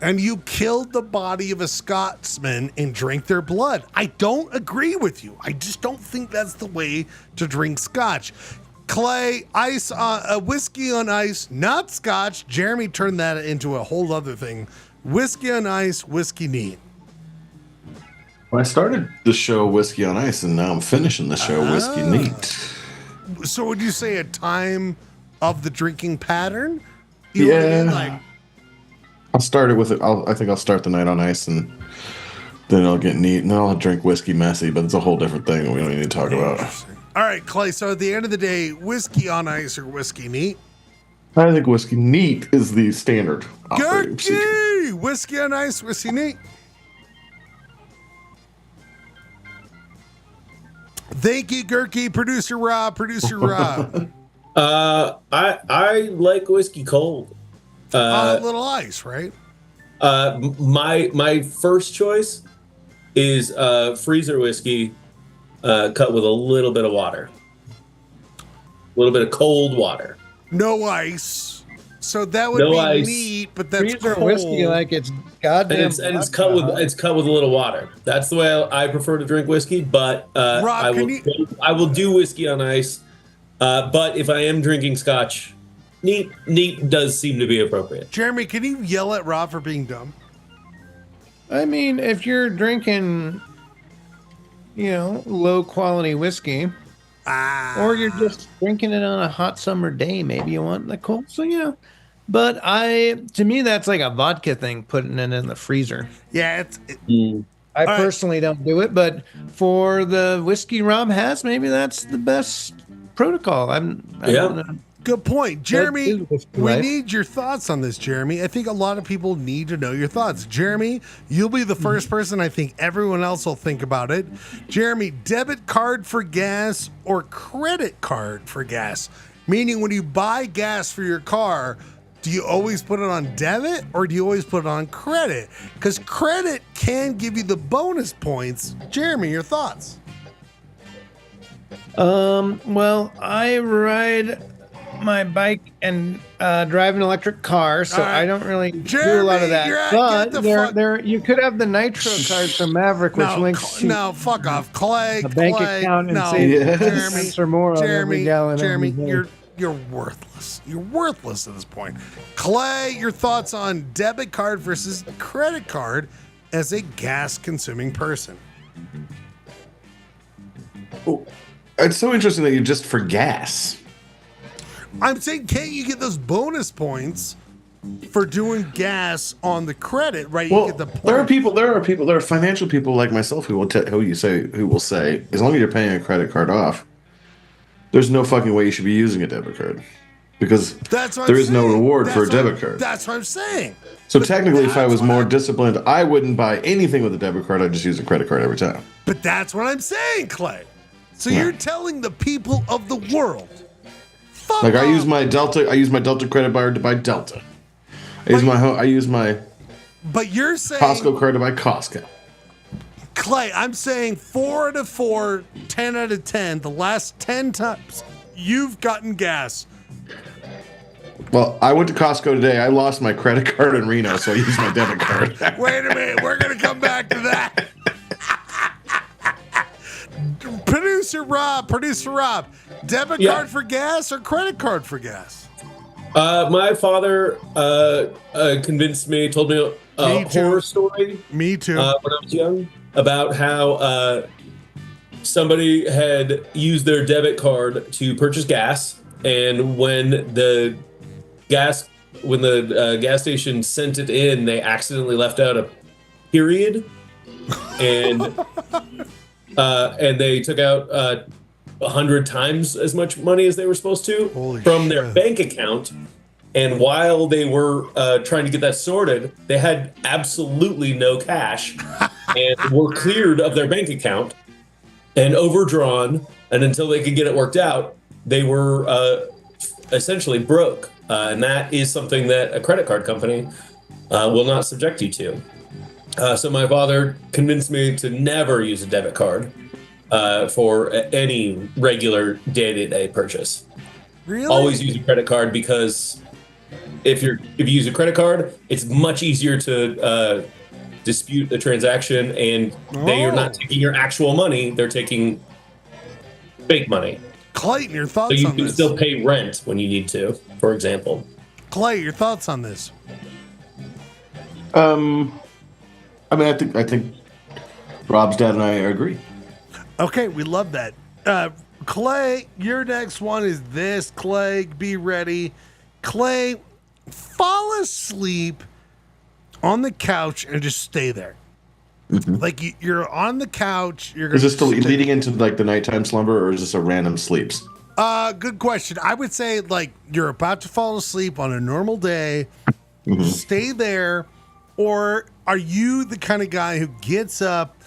And you killed the body of a Scotsman and drank their blood. I don't agree with you. I just don't think that's the way to drink Scotch. Clay, whiskey on ice, not Scotch. Jeremy turned that into a whole other thing. Whiskey on ice, whiskey neat. Well, I started the show Whiskey on Ice, and now I'm finishing the show Whiskey Neat. So would you say a time of the drinking pattern? I'll start it with it. I think I'll start the night on ice, and then I'll get neat, and then I'll drink whiskey messy. But it's a whole different thing we don't need to talk about. All right, Clay. So at the end of the day, whiskey on ice or whiskey neat? I think whiskey neat is the standard operating procedure. Gehrke! Whiskey on ice, whiskey neat. Thank you, Gehrke. Producer Rob. I like whiskey cold. A little ice, right? My first choice is freezer whiskey cut with a little bit of water. A little bit of cold water. No ice. So that would No be ice. neat, but that's Freezer cold. whiskey like it's goddamn. And it's cut with a little water. That's the way I prefer to drink whiskey. But Rob, I will do whiskey on ice. But if I am drinking scotch, neat does seem to be appropriate. Jeremy, can you yell at Rob for being dumb? I mean, if you're drinking, low quality whiskey, or you're just drinking it on a hot summer day, maybe you want the cold. So but to me, that's like a vodka thing, putting it in the freezer. Yeah, I personally don't do it, but for the whiskey Rob has, maybe that's the best protocol. I don't know. Good point. Jeremy, we life. need your thoughts on this, Jeremy. I think a lot of people need to know your thoughts. Jeremy, you'll be the first person. I think everyone else will think about it. Jeremy, debit card for gas or credit card for gas? Meaning when you buy gas for your car, do you always put it on debit or do you always put it on credit? Because credit can give you the bonus points. Jeremy, your thoughts? Well, I ride my bike and drive an electric car, so I don't really do a lot of that. But you could have the Nitro card from Maverick, which links to fuck off, Clay. a bank account and save Jeremy, or more on every gallon. Jeremy, every day. you're worthless. You're worthless at this point. Clay, your thoughts on debit card versus credit card as a gas-consuming person? Oh, it's so interesting that you just for gas. I'm saying, can't you get those bonus points for doing gas on the credit? Right? Well, you get the point. there are financial people like myself who will say, as long as you're paying a credit card off, there's no fucking way you should be using a debit card because there is no reward for a debit card. That's what I'm saying. So technically, if I was more disciplined, I wouldn't buy anything with a debit card. I'd just use a credit card every time. But that's what I'm saying, Clay. So you're telling the people of the world. Like I use my Delta credit card to buy Delta. I use my But you're saying Costco card to buy Costco. Clay, I'm saying 4 out of 4, 10 out of 10. The last 10 times you've gotten gas. Well, I went to Costco today. I lost my credit card in Reno, so I used my debit card. Wait a minute. We're going to come back to that. Producer Rob, debit card for gas or credit card for gas? My father convinced me, told me a horror story. Me too. When I was young, about how somebody had used their debit card to purchase gas, and when the gas station sent it in, they accidentally left out a period, and they took out 100 times as much money as they were supposed to from their bank account. And while they were trying to get that sorted, they had absolutely no cash and were cleared of their bank account and overdrawn. And until they could get it worked out, they were essentially broke. And that is something that a credit card company will not subject you to. So my father convinced me to never use a debit card for any regular day-to-day purchase. Really? Always use a credit card because if you use a credit card, it's much easier to dispute the transaction, and they are not taking your actual money; they're taking fake money. Clayton, your thoughts on this? So on you can still pay rent when you need to, for example. Clay, your thoughts on this? I mean, I think Rob's dad and I agree. Okay, we love that. Clay, your next one is this. Clay, be ready. Clay, fall asleep on the couch and just stay there. Mm-hmm. You're on the couch. Is this still leading into like the nighttime slumber, or is this a random sleeps? Good question. I would say, like, you're about to fall asleep on a normal day, stay there, or are you the kind of guy who gets up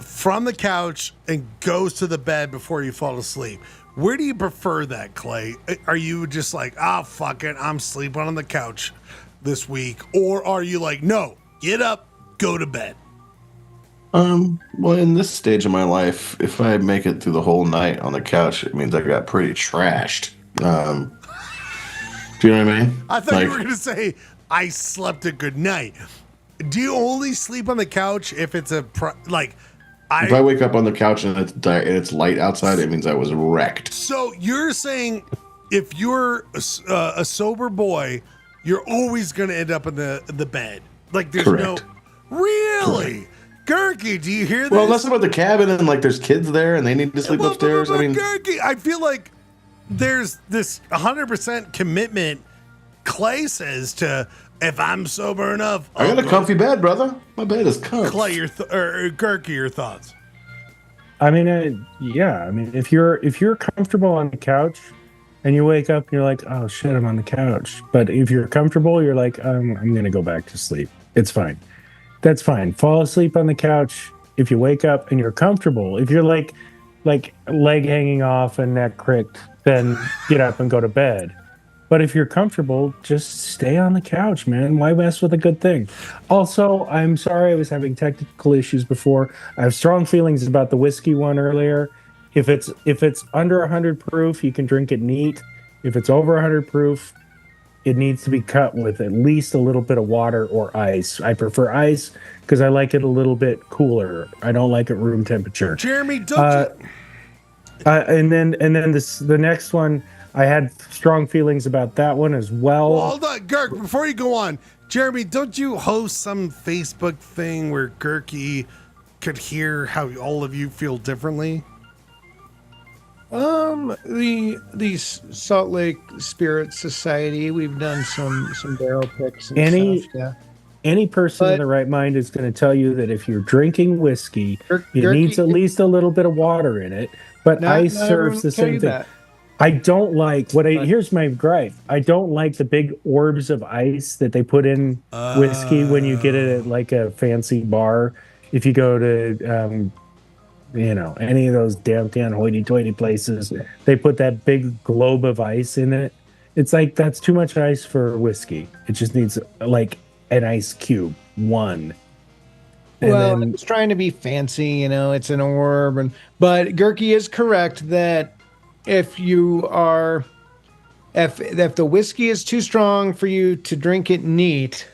from the couch and goes to the bed before you fall asleep? Where do you prefer that, Clay? Are you just like, fuck it, I'm sleeping on the couch this week? Or are you like, no, get up, go to bed? Well, in this stage of my life, if I make it through the whole night on the couch, it means I got pretty trashed. Do you know what I mean? I thought you were going to say, I slept a good night. Do you only sleep on the couch if it's if I wake up on the couch and it's light outside, it means I was wrecked. So you're saying if you're a sober boy, you're always going to end up in the bed. Like there's Correct. no... Really? Gehrke, do you hear this? Well, unless I'm at the cabin and like there's kids there and they need to sleep upstairs. I mean, Gehrke, I feel like there's this 100% commitment Clay says to, if I'm sober enough, I got a comfy bed, brother. My bed is comfy. Clay, Gehrke, your thoughts? I mean, yeah. I mean, if you're comfortable on the couch and you wake up and you're like, oh shit, I'm on the couch. But if you're comfortable, you're like, I'm gonna go back to sleep. It's fine. That's fine. Fall asleep on the couch. If you wake up and you're comfortable, if you're like leg hanging off and neck cricked, then get up and go to bed. But if you're comfortable, just stay on the couch, man. Why mess with a good thing? Also, I'm sorry I was having technical issues before. I have strong feelings about the whiskey one earlier. If it's under 100 proof, you can drink it neat. If it's over 100 proof, it needs to be cut with at least a little bit of water or ice. I prefer ice because I like it a little bit cooler. I don't like it room temperature. Jeremy, don't you... And then the next one, I had strong feelings about that one as well. Well, hold on, Gehrke, before you go on, Jeremy, don't you host some Facebook thing where Gehrke could hear how all of you feel differently? The Salt Lake Spirit Society, we've done some barrel picks and stuff. Yeah. Any person in the right mind is going to tell you that if you're drinking whiskey, it Gehrke, needs at least a little bit of water in it. But ice serves the same thing. I don't like here's my gripe. I don't like the big orbs of ice that they put in whiskey when you get it at like a fancy bar. If you go to any of those downtown hoity-toity places, they put that big globe of ice in it. It's like that's too much ice for whiskey. It just needs like an ice cube, one. Well, it's trying to be fancy, it's an orb, but Gehrke is correct that if the whiskey is too strong for you to drink it neat,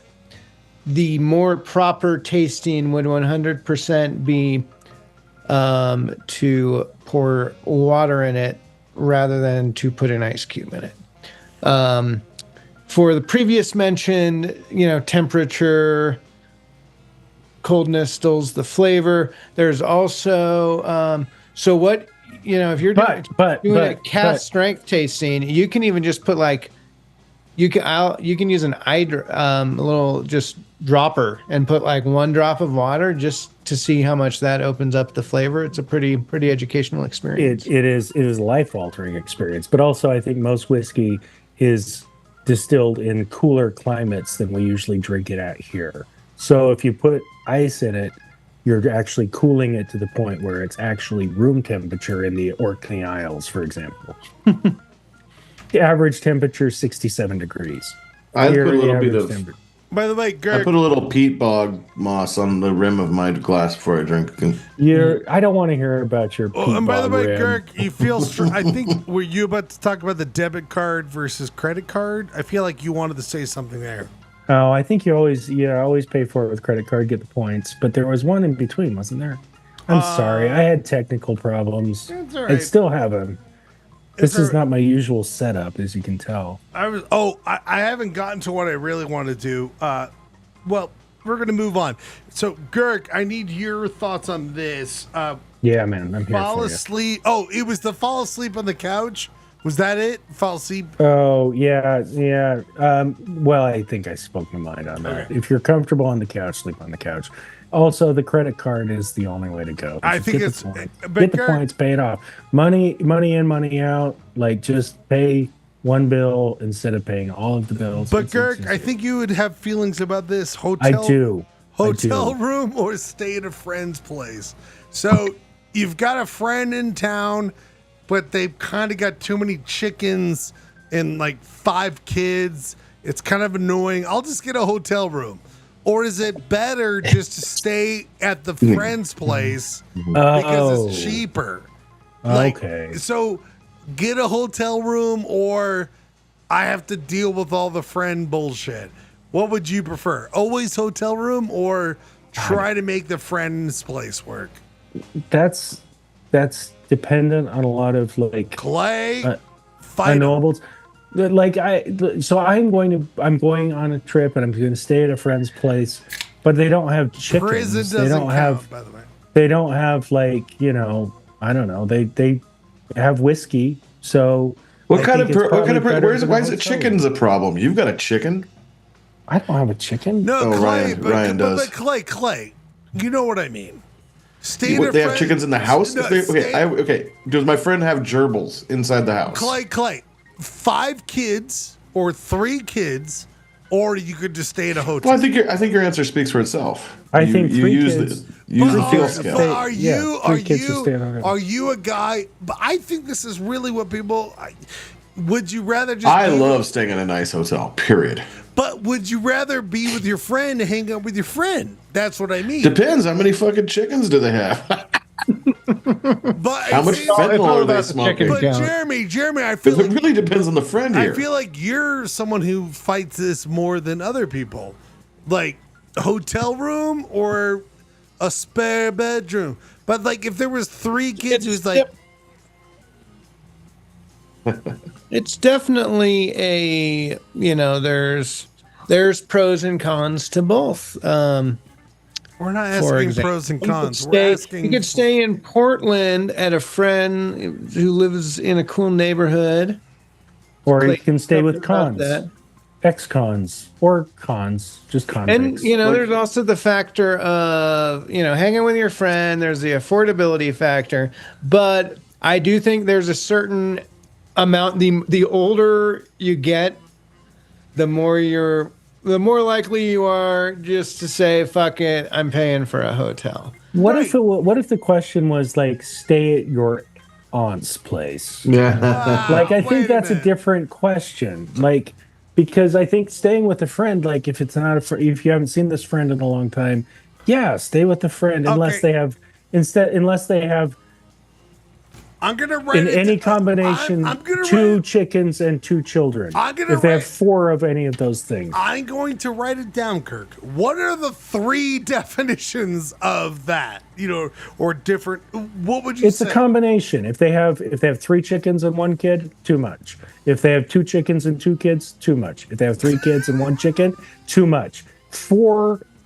the more proper tasting would 100% be to pour water in it rather than to put an ice cube in it. For the previous mentioned, temperature, coldness stills the flavor. There's also if you're doing a cast strength tasting, you can even just put you can use a little just dropper and put like one drop of water just to see how much that opens up the flavor. It's a pretty educational experience. It is a life altering experience, but also I think most whiskey is distilled in cooler climates than we usually drink it at here. So if you put ice in it, you're actually cooling it to the point where it's actually room temperature in the Orkney Isles, for example. The average temperature is 67 degrees. I put a little bit of... By the way, Gehrke, I put a little peat bog moss on the rim of my glass before I drink. I don't want to hear about your peat and by the bog way, rim. Gehrke, you feel... I think, were you about to talk about the debit card versus credit card? I feel like you wanted to say something there. Oh, I think you always pay for it with credit card, get the points. But there was one in between, wasn't there? I'm sorry. I had technical problems. It's all right. I still have them. This is not my usual setup, as you can tell. I haven't gotten to what I really want to do. Well, we're going to move on. So, Gehrke, I need your thoughts on this. Yeah, man, I'm here fall for you. asleep. Oh, it was the fall asleep on the couch? Was that it? Fall asleep? Oh, yeah. Well, I think I spoke my mind on that. Okay. If you're comfortable on the couch, sleep on the couch. Also, the credit card is the only way to go. I Just think get it's the points. but Get the Gehrke, points, pay it off. Money in, money out. Like just pay one bill instead of paying all of the bills. But It's Gehrke, just- I think you would have feelings about this I hotel. do. Hotel room or stay at a friend's place. So you've got a friend in town, but they've kind of got too many chickens and like 5 kids. It's kind of annoying. I'll just get a hotel room. Or is it better just to stay at the friend's place because it's cheaper? Okay. So get a hotel room or I have to deal with all the friend bullshit. What would you prefer? Always hotel room or try to make the friend's place work? That's dependent on a lot of like Clay, unknowables. Like I'm going on a trip and I'm going to stay at a friend's place, but they don't have chickens. Prison They doesn't don't count, have. by the way. They don't have like I don't know. They have whiskey. So What kind of why why is it chickens a problem? You've got a chicken. I don't have a chicken. No, Clay, Ryan does. But Clay, you know what I mean. Stay They have chickens in the house. No, Okay. Does my friend have gerbils inside the house? Clay, 5 kids or 3 kids, or you could just stay at a hotel. Well, I think your answer speaks for itself. I think you 3 use kids. use the feel But scale. are Are you a guy? But I think this is really what people. Would you rather just? I love staying in a nice hotel. Period. But would you rather be with your friend and hang out with your friend? That's what I mean. Depends. How many fucking chickens do they have? But How much fentanyl are they smoking? But Jeremy, I feel it really depends on the friend here. I feel like you're someone who fights this more than other people. Like hotel room or a spare bedroom. But like if there was 3 kids who's like It's definitely a, there's pros and cons to both. We're not asking pros and cons. We're asking you could stay in Portland at a friend who lives in a cool neighborhood. Or you can stay with about cons. that. Ex-cons or cons, just convicts. And there's also the factor of hanging with your friend. There's the affordability factor, but I do think there's a certain amount. The older you get, the more likely you are just to say, "Fuck it, I'm paying for a hotel." What if the question was like, stay at your aunt's place? Yeah. Like I think that's a different question. Like. Because I think staying with a friend, like if it's not if you haven't seen this friend in a long time, yeah, stay with the friend unless they have I'm gonna write in any combination I'm gonna 2 chickens and 2 children. If they have 4 of any of those things. I'm going to write it down, Kirk. What are the 3 definitions of that? Or different. What would you say? It's a combination. If they have 3 chickens and 1 kid, too much. If they have 2 chickens and 2 kids, too much. If they have 3 kids and 1 chicken, too much.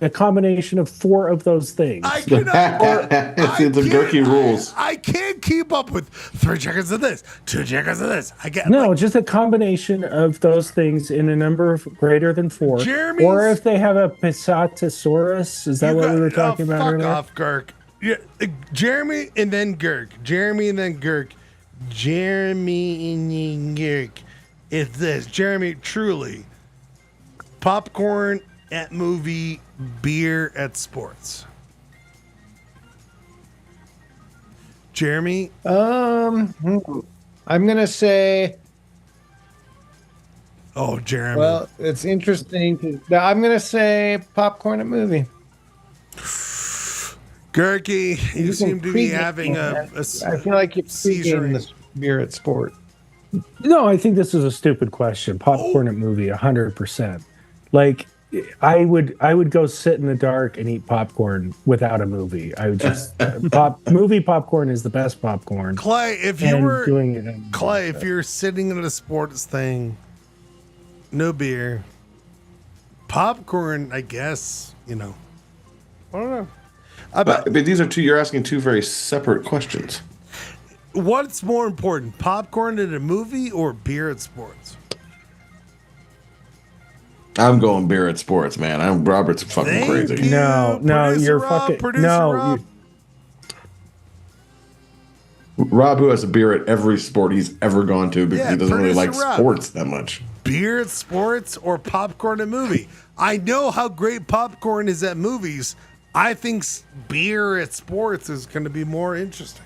A combination of 4 of those things. I cannot. It's the Gehrke rules. I can't keep up with 3 chickens of this, 2 chickens of this. I get just a combination of those things in a number of greater than 4. Jeremy's- Or if they have a Pisatosaurus, is that what we were talking about fuck earlier? off, Gehrke. Yeah, Jeremy and then Gehrke. Jeremy and then Gehrke. Jeremy and then Gehrke. It's this. Jeremy, truly. Popcorn at movie, beer at sports. Jeremy? I'm gonna say. Oh, Jeremy. Well, it's interesting. I'm gonna say popcorn at movie. Gehrke, you seem to be pregame having a I feel like you're seizure. pregame this beer at sport. No, I think this is a stupid question. Popcorn at movie, 100%. Like, I would go sit in the dark and eat popcorn without a movie. I would just movie popcorn is the best popcorn. Clay, if you're sitting at a sports thing, no beer, popcorn, I guess, I don't know. But these are you're asking 2 very separate questions. What's more important, popcorn at a movie or beer at sports? I'm going beer at sports, man. Robert's fucking crazy. No, you're fucking no. Rob, who has a beer at every sport he's ever gone to because he doesn't really like sports that much. Beer at sports or popcorn at movie? I know how great popcorn is at movies. I think beer at sports is going to be more interesting.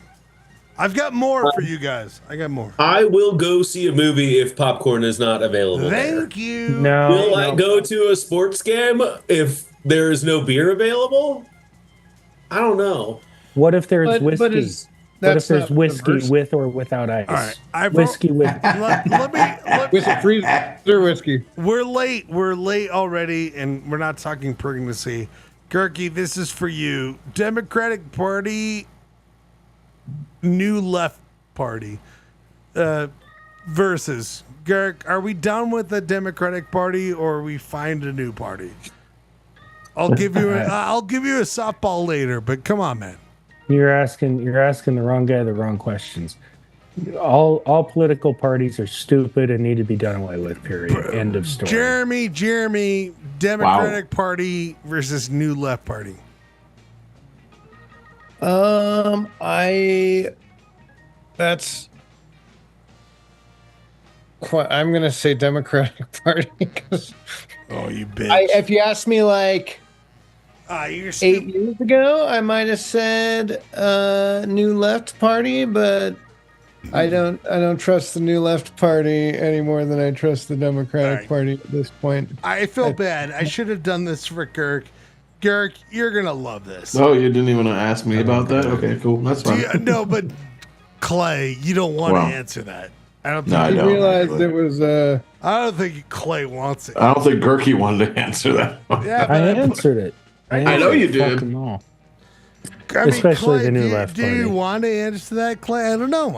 I've got more for you guys. I got more. I will go see a movie if popcorn is not available. Thank you. No. Will I go to a sports game if there is no beer available? I don't know. What if there's whiskey? What if That's there's not whiskey diverse. with or without ice? All right, whiskey with. let me With a freezer whiskey. We're late. We're late already, and we're not talking pregnancy. Gehrke, this is for you. Democratic Party, New Left Party, versus Gehrke. Are we done with the Democratic Party, or we find a new party? I'll give you a softball later, but come on, man. You're asking the wrong guy the wrong questions. All political parties are stupid and need to be done away with. Period. End of story. Jeremy, Democratic Party versus New Left Party. I'm gonna say Democratic Party because you bitch. If you asked me like you're 8 years ago, I might have said New Left Party, but I don't trust the New Left Party any more than I trust the Democratic Party at this point. I feel bad. I should have done this for Gehrke. Gehrke, you're gonna love this. Oh, you didn't even ask me about that? Okay, cool. That's fine. No, but Clay, you don't want to answer that. I don't think I realized it was. I don't think Clay wants it. I don't think Gehrke wanted to answer that. Yeah, I answered it. I know you did. Especially Clay, the New Left do Party. you want to answer that, Clay? I don't know.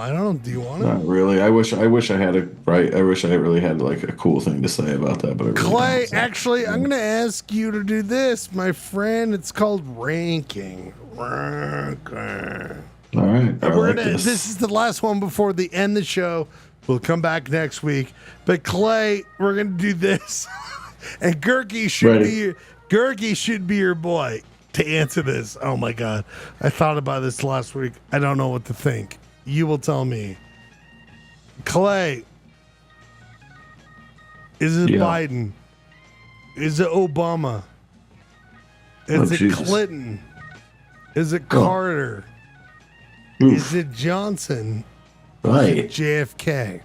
Do you want to? Not really. I wish I had a right. I wish I really had like a cool thing to say about that, but I really Clay, don't, so. actually, I'm going to ask you to do this, my friend. It's called ranking. All right. This is the last one before the end of the show. We'll come back next week. But Clay, we're going to do this. And Gehrke should be your boy to answer this. Oh my God. I thought about this last week. I don't know what to think. You will tell me. Clay, is it Biden? Is it Obama? Is it Jesus. Clinton? Is it Carter? Is it Johnson? Right. Is it JFK?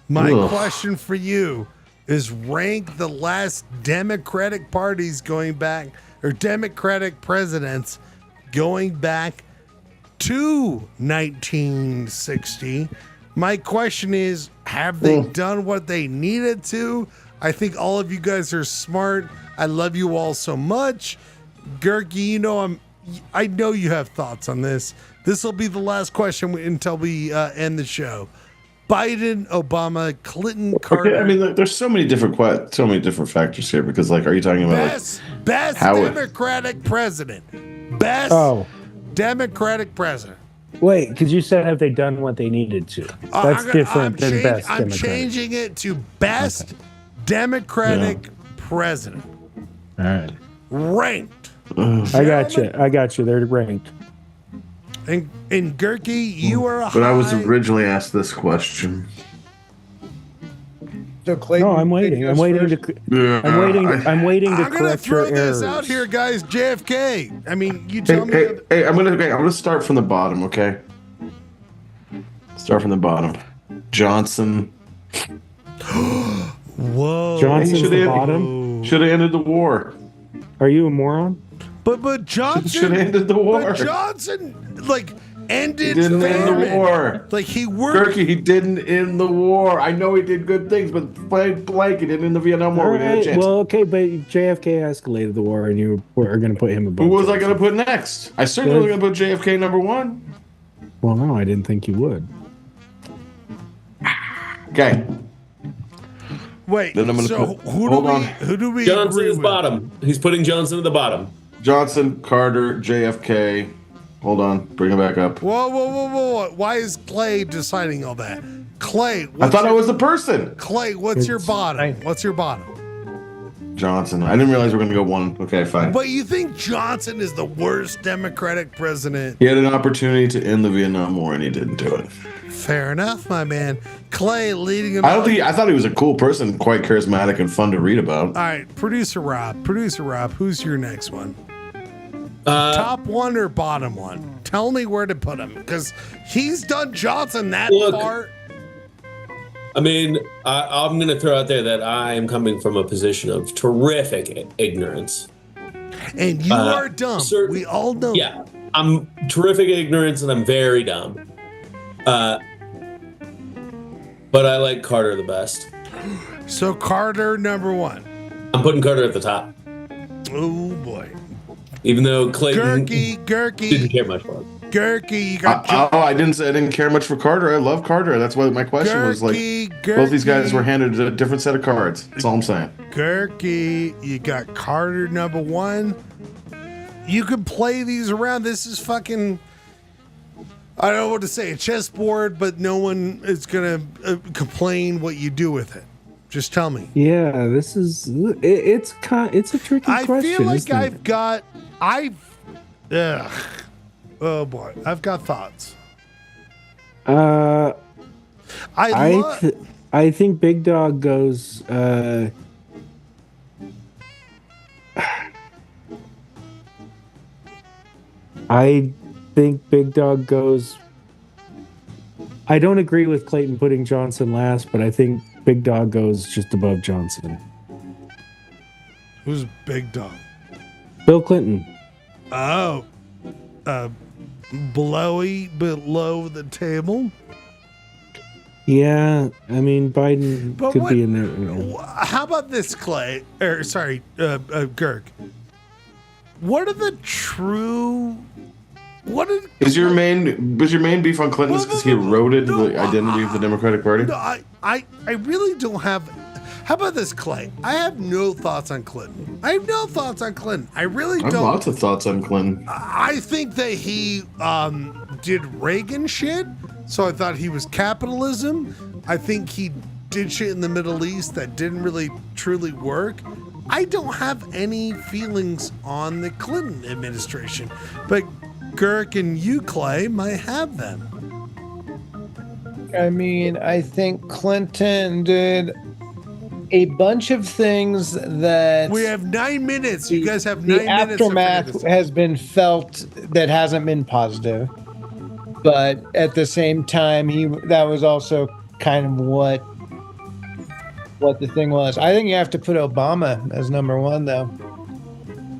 My question for you is rank the last Democratic parties going back, or Democratic presidents going back to 1960. My question is, have they done what they needed to? I think all of you guys are smart. I love you all so much. Gehrke, I know you have thoughts on this. This will be the last question until we end the show. Biden, Obama, Clinton, Carter. Okay, I mean, there's so many different factors here because, like, are you talking about best Democratic president? Best Democratic president. Wait, because you said have they done what they needed to? That's different than best I'm Democratic. changing it to best Democratic president. All right. Ranked. I got you. They're ranked. And Gehrke, you are a But I was originally asked this question. So Clayton, no, I'm waiting. I'm waiting to. I'm waiting to correct your errors. I'm gonna throw this out here, guys. JFK. I mean, you tell me. Hey, I'm gonna start from the bottom, okay? Start from the bottom. Johnson. Whoa. Johnson's the bottom. Should have ended the war. Are you a moron? But Johnson should have ended the war. But Johnson ended didn't famine. end the war. Like he worked. Gehrke, he didn't end the war. I know he did good things, but blank, he didn't end the Vietnam War. We didn't have a chance. Well, okay, but JFK escalated the war, and you were going to put him above. Who was I going to put next? I certainly was going to put JFK number one. Well, no, I didn't think you would. Okay. Wait. Then I'm gonna so put, who do we? Johnson agree is with? bottom. He's putting Johnson at the bottom. Johnson, Carter, JFK. Hold on, bring it back up. Whoa! Why is Clay deciding all that? Clay, I thought I was the person. Clay, what's your bottom? What's your bottom? Johnson. I didn't realize we were going to go one. Okay, fine. But you think Johnson is the worst Democratic president? He had an opportunity to end the Vietnam War and he didn't do it. Fair enough, my man. Clay leading him. I thought he was a cool person, quite charismatic and fun to read about. All right, Producer Rob, who's your next one? Top one or bottom one? Tell me where to put him, because he's done Johnson that far. I mean, I'm going to throw out there that I am coming from a position of terrific ignorance. And you are dumb. We all know. Yeah, I'm terrific ignorance and I'm very dumb. But I like Carter the best. So Carter, number one. I'm putting Carter at the top. Oh, boy. Even though Clayton Gehrke didn't care much for him. Gehrke, you got. I didn't care much for Carter. I love Carter. That's why my question was like, both these guys were handed a different set of cards. That's all I'm saying. Gehrke, you got Carter number one. You can play these around. This is fucking. I don't know what to say, a chessboard, but no one is gonna complain what you do with it. Just tell me. Yeah, this is it's a tricky question. I feel like oh boy, I've got thoughts. I think Big Dog goes. I think Big Dog goes. I don't agree with Clayton putting Johnson last, but I think Big Dog goes just above Johnson. Who's Big Dog? Bill Clinton. Oh, blowy below the table. Yeah, I mean Biden could be in there. You know. How about this, Clay? Gehrke. What are the true? Was your main beef on Clinton because he eroded the identity of the Democratic Party? No, I really don't have. How about this, Clay? I have no thoughts on Clinton. I really don't. I have lots of thoughts on Clinton. I think that he did Reagan shit, so I thought he was capitalism. I think he did shit in the Middle East that didn't really truly work. I don't have any feelings on the Clinton administration, but Gehrke and you, Clay, might have them. I mean, I think Clinton did a bunch of things that... We have 9 minutes. You guys have 9 minutes. The aftermath has been felt that hasn't been positive. But at the same time, that was also kind of what the thing was. I think you have to put Obama as number one, though.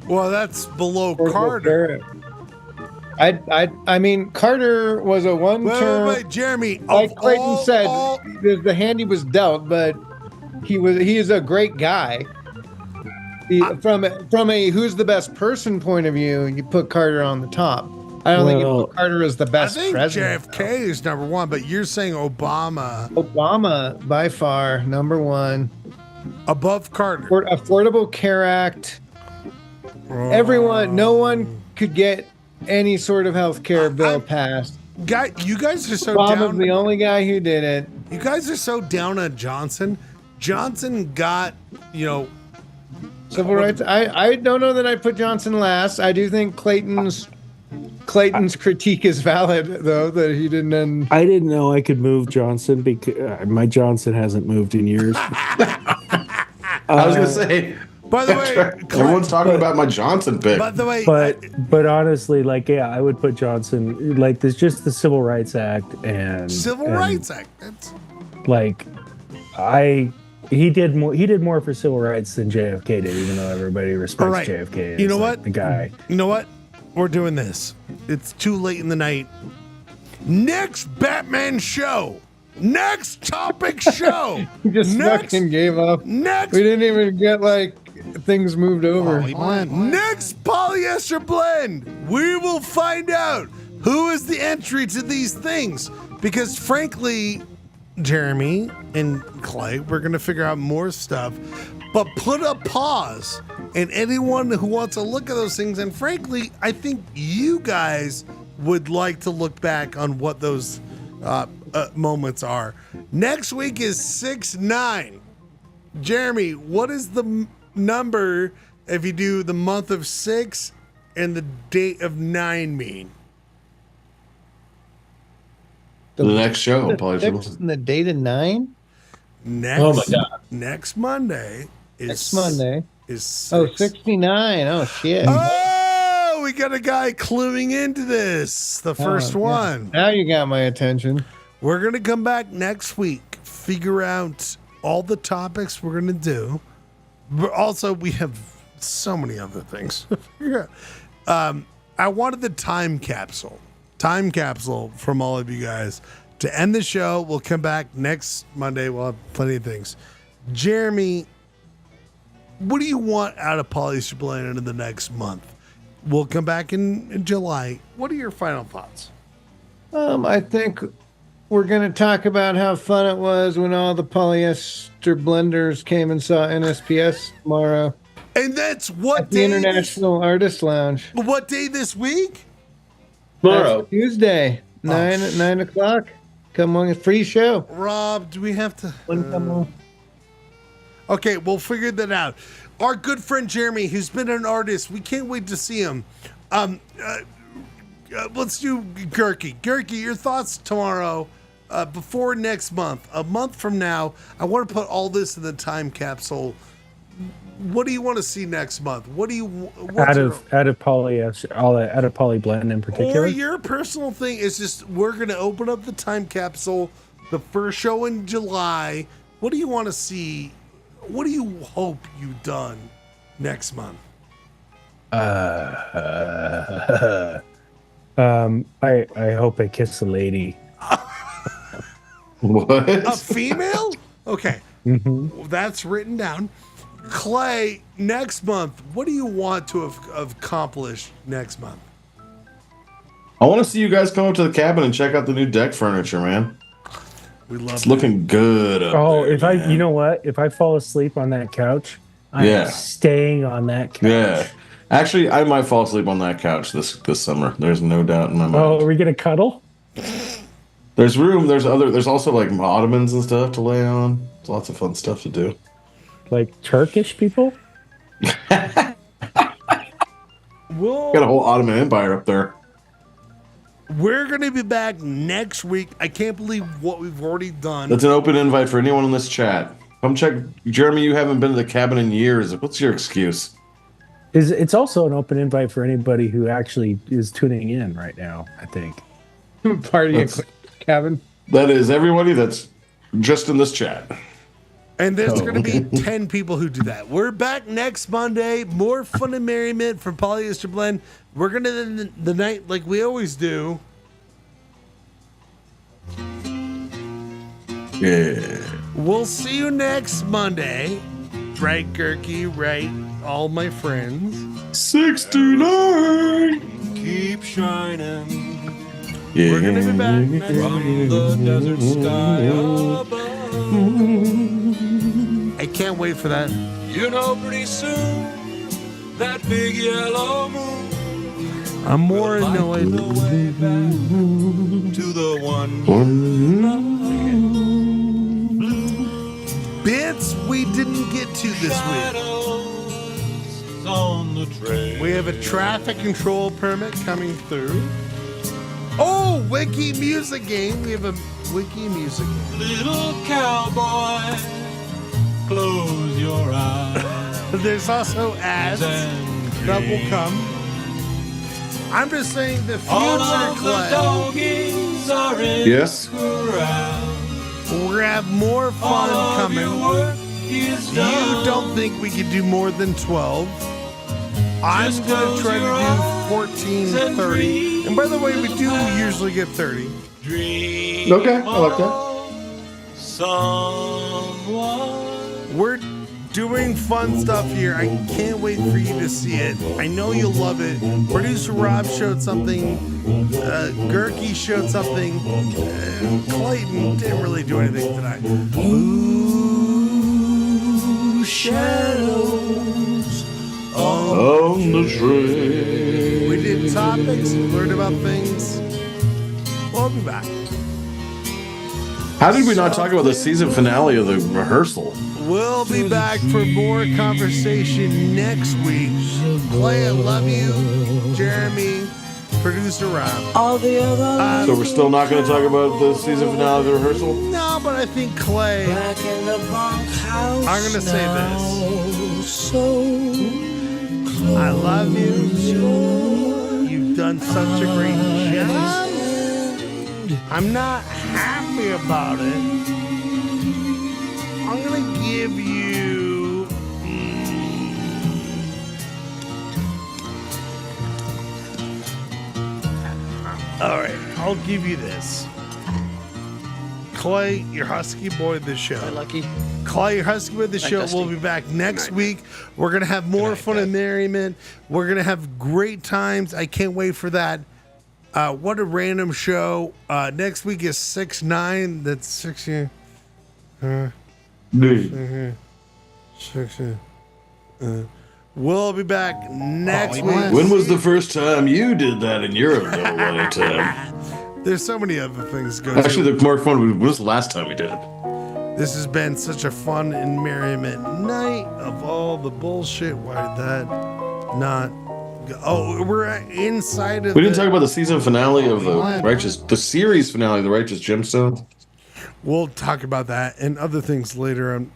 Well, that's below Carter. I mean, Carter was a one-term. Wait, Jeremy. Like Clayton said, the hand he was dealt, but he is a great guy. From a who's the best person point of view, you put Carter on the top. I don't think you put Carter as the best president. JFK is number one, but you're saying Obama. Obama, by far, number one. Above Carter. Affordable Care Act. Everyone, no one could get any sort of health care bill passed. You guys are so Obama's down. The only guy who did it. You guys are so down on Johnson. Johnson got, civil rights. I don't know that I put Johnson last. I do think Clayton's critique is valid, though, that he didn't. I didn't know I could move Johnson because my Johnson hasn't moved in years. I was gonna say. By the way, everyone's talking about my Johnson pick. By the way, but honestly, I would put Johnson. There's just the Civil Rights Act and Rights Act. That's... He did more for civil rights than JFK did, even though everybody respects JFK as the guy. You know what? We're doing this. It's too late in the night. Next Batman show. Next topic show. Just fucking gave up. Next. We didn't even get things moved over. Next Polyester Blend. We will find out who is the entry to these things. Because frankly, Jeremy and Clay, we're going to figure out more stuff. But put a pause. And anyone who wants to look at those things, and frankly, I think you guys would like to look back on what those moments are. Next week is 6-9. Jeremy, what is the number if you do the month of 6 and the date of 9 mean? The next show, The date of 9? Next, Oh my God. Next Monday is Next Monday. is 6. Oh, 69. Oh, shit. Oh, we got a guy cluing into this. The first Oh, yeah. one. Now you got my attention. We're going to come back next week, figure out all the topics we're going to do. But also, we have so many other things to figure out. I wanted the time capsule from all of you guys to end the show. We'll come back next Monday. We'll have plenty of things. Jeremy, what do you want out of Polyester Blend in the next month? We'll come back in July. What are your final thoughts? I think we're going to talk about how fun it was when all the polyester blenders came and saw NSPS tomorrow. And that's what at the International Artist Lounge. What day this week? Tomorrow. That's Tuesday, 9 o'clock. Come on, a free show. Rob, do we have to? Come on. Okay, we'll figure that out. Our good friend Jeremy, who's been an artist, we can't wait to see him. Let's do Gehrke. Gehrke, your thoughts tomorrow, before next month. A month from now, I want to put all this in the time capsule. What do you want to see next month? What do you out of polyester, out of poly blend in particular? Or your personal thing is just we're going to open up the time capsule, the first show in July. What do you want to see? What do you hope you've done next month? I hope I kiss a lady. What? A female? Okay. Mm-hmm. That's written down. Clay, next month, what do you want to have accomplished next month? I want to see you guys come up to the cabin and check out the new deck furniture, man. We love it's looking good. Up there, if man. you know what? If I fall asleep on that couch, I'm staying on that couch. Yeah. Actually, I might fall asleep on that couch this summer. There's no doubt in my mind. Oh, are we gonna cuddle? There's room. There's also like ottomans and stuff to lay on. There's lots of fun stuff to do. Like Turkish people? Got a whole Ottoman Empire up there. We're going to be back next week. I can't believe what we've already done. That's an open invite for anyone in this chat. Come check. Jeremy, you haven't been to the cabin in years. What's your excuse? It's also an open invite for anybody who actually is tuning in right now, I think. Party at cabin. That is everybody that's just in this chat. And there's going to be 10 people who do that. We're back next Monday. More fun and merriment from Polyester Blend. We're going to end the night like we always do. Yeah. We'll see you next Monday. Right, Gehrke, right, all my friends. 69. Keep shining. Yeah. We're going to be back next From the desert sky above. I can't wait for that. You know, pretty soon, that big yellow moon. I'm more annoyed. To the one. Bits we didn't get to this week. On the trail. We have a traffic control permit coming through. Oh, Wiki Music Game. We have a Wiki Music Game. Little cowboy, close your eyes. There's also ads that will come. I'm just saying the All future, of the Clay. doggies are in Yes. corral. We're gonna have more fun coming. You don't think we could do more than 12? I'm Just gonna close try to your do eyes 14, and 30. And by the way, we do usually get 30. Dream Okay, I like that. someone. We're doing fun stuff here. I can't wait for you to see it. I know you'll love it. Producer Rob showed something. Gehrke showed something. Clayton didn't really do anything tonight. Ooh, shadows On the trail. We did topics, learned about things. We'll be back. How did we not talk about the season finale of the rehearsal? We'll be back for more conversation next week. Clay, I love you. Jeremy, producer Rob. All the other So we're still not going to talk about the season finale of the rehearsal? No, but I think Clay, back in the bunkhouse. I'm going to say this. So I love you. You've done such a great job. I'm not happy about it. I'm going to give you... All right, I'll give you this. Clay, your husky boy of the show. Lucky. Clay, your husky boy of the show. Dusty. We'll be back next week. We're going to have more fun and merriment. We're going to have great times. I can't wait for that. What a random show. Next week is 6-9. That's 6 years. 6 years. We'll be back next week. When was the first time you did that in your adult lifetime? There's so many other things going. Actually, the more fun was the last time we did it. This has been such a fun and merriment night of all the bullshit. Why did that not go? Oh, we're inside of We didn't talk about the season finale of the series finale of the Righteous Gemstones. We'll talk about that and other things later on